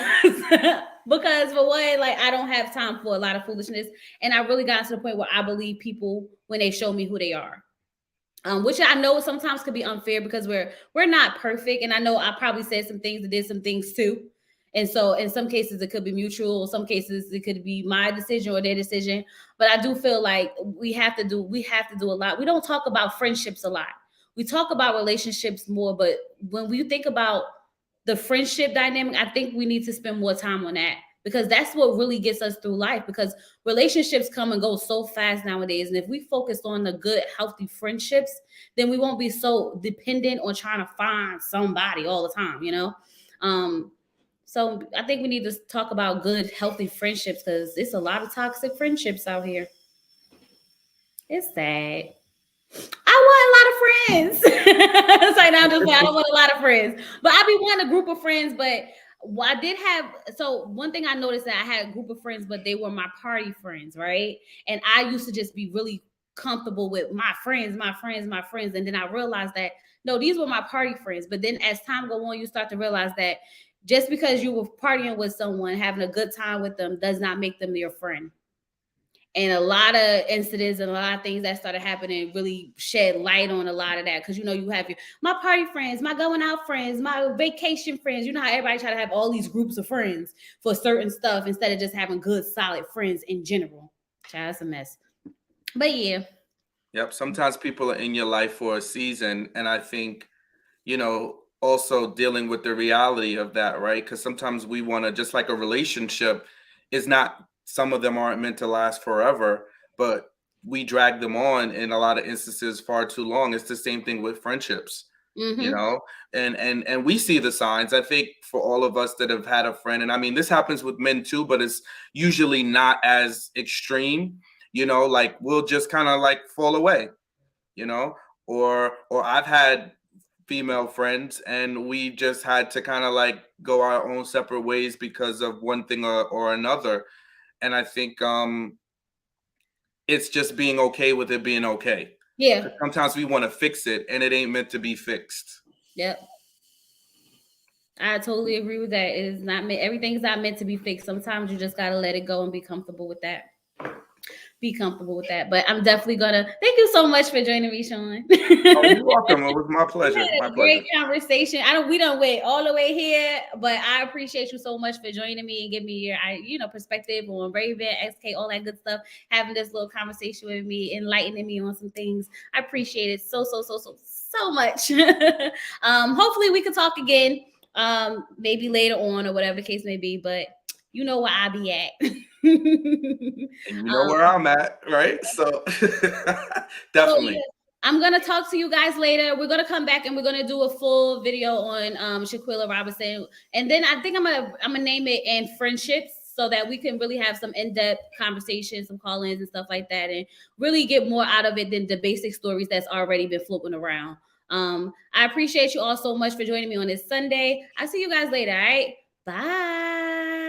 for one, like I don't have time for a lot of foolishness. And I really got to the point where I believe people when they show me who they are. Which I know sometimes could be unfair because we're not perfect. And I know I probably said some things and did some things too. And so in some cases, it could be mutual. Some cases, it could be my decision or their decision. But I do feel like we have to do a lot. We don't talk about friendships a lot. We talk about relationships more. But when we think about the friendship dynamic, I think we need to spend more time on that, because that's what really gets us through life, because relationships come and go so fast nowadays. And if we focus on the good, healthy friendships, then we won't be so dependent on trying to find somebody all the time, So I think we need to talk about good, healthy friendships, because it's a lot of toxic friendships out here. It's sad. I want a lot of friends. It's like now I don't want a lot of friends, but I be wanting a group of friends. But I did have, so one thing I noticed that I had a group of friends, but they were my party friends, right? And I used to just be really comfortable with my friends. And then I realized that, no, these were my party friends. But then as time goes on, you start to realize that just because you were partying with someone, having a good time with them, does not make them your friend. And a lot of incidents and a lot of things that started happening really shed light on a lot of that. Because, you have my party friends, my going out friends, my vacation friends. You know how everybody try to have all these groups of friends for certain stuff instead of just having good, solid friends in general. Child, it's a mess. But yeah. Yep. Sometimes people are in your life for a season. And I think, also dealing with the reality of that, right? Because sometimes we want to, just like a relationship is not, some of them aren't meant to last forever, but we drag them on in a lot of instances far too long. It's the same thing with friendships, and we see the signs. I think for all of us that have had a friend, and I mean, this happens with men too, but it's usually not as extreme, like we'll just kind of like fall away, or I've had female friends and we just had to kind of like go our own separate ways because of one thing or another. And I think it's just being okay with it being okay. Yeah. Sometimes we want to fix it and it ain't meant to be fixed. Yep. I totally agree with that. It is not everything's not meant to be fixed. Sometimes you just gotta let it go and be comfortable with that. But I'm definitely gonna thank you so much for joining me, Sean. Oh, you're welcome. It was my pleasure. Great conversation. We don't wait all the way here, but I appreciate you so much for joining me and giving me your perspective on Raven, XK, all that good stuff. Having this little conversation with me, enlightening me on some things. I appreciate it so much. Hopefully we can talk again. Maybe later on or whatever the case may be, but you know where I be at. You know where I'm at, right? So definitely. So, yeah, I'm gonna talk to you guys later. We're gonna come back and we're gonna do a full video on Shaquilla Robinson, and then I think I'm gonna name it "And Friendships," so that we can really have some in-depth conversations, some call-ins and stuff like that, and really get more out of it than the basic stories that's already been floating around. I appreciate you all so much for joining me on this Sunday. I'll see you guys later. All right. Bye.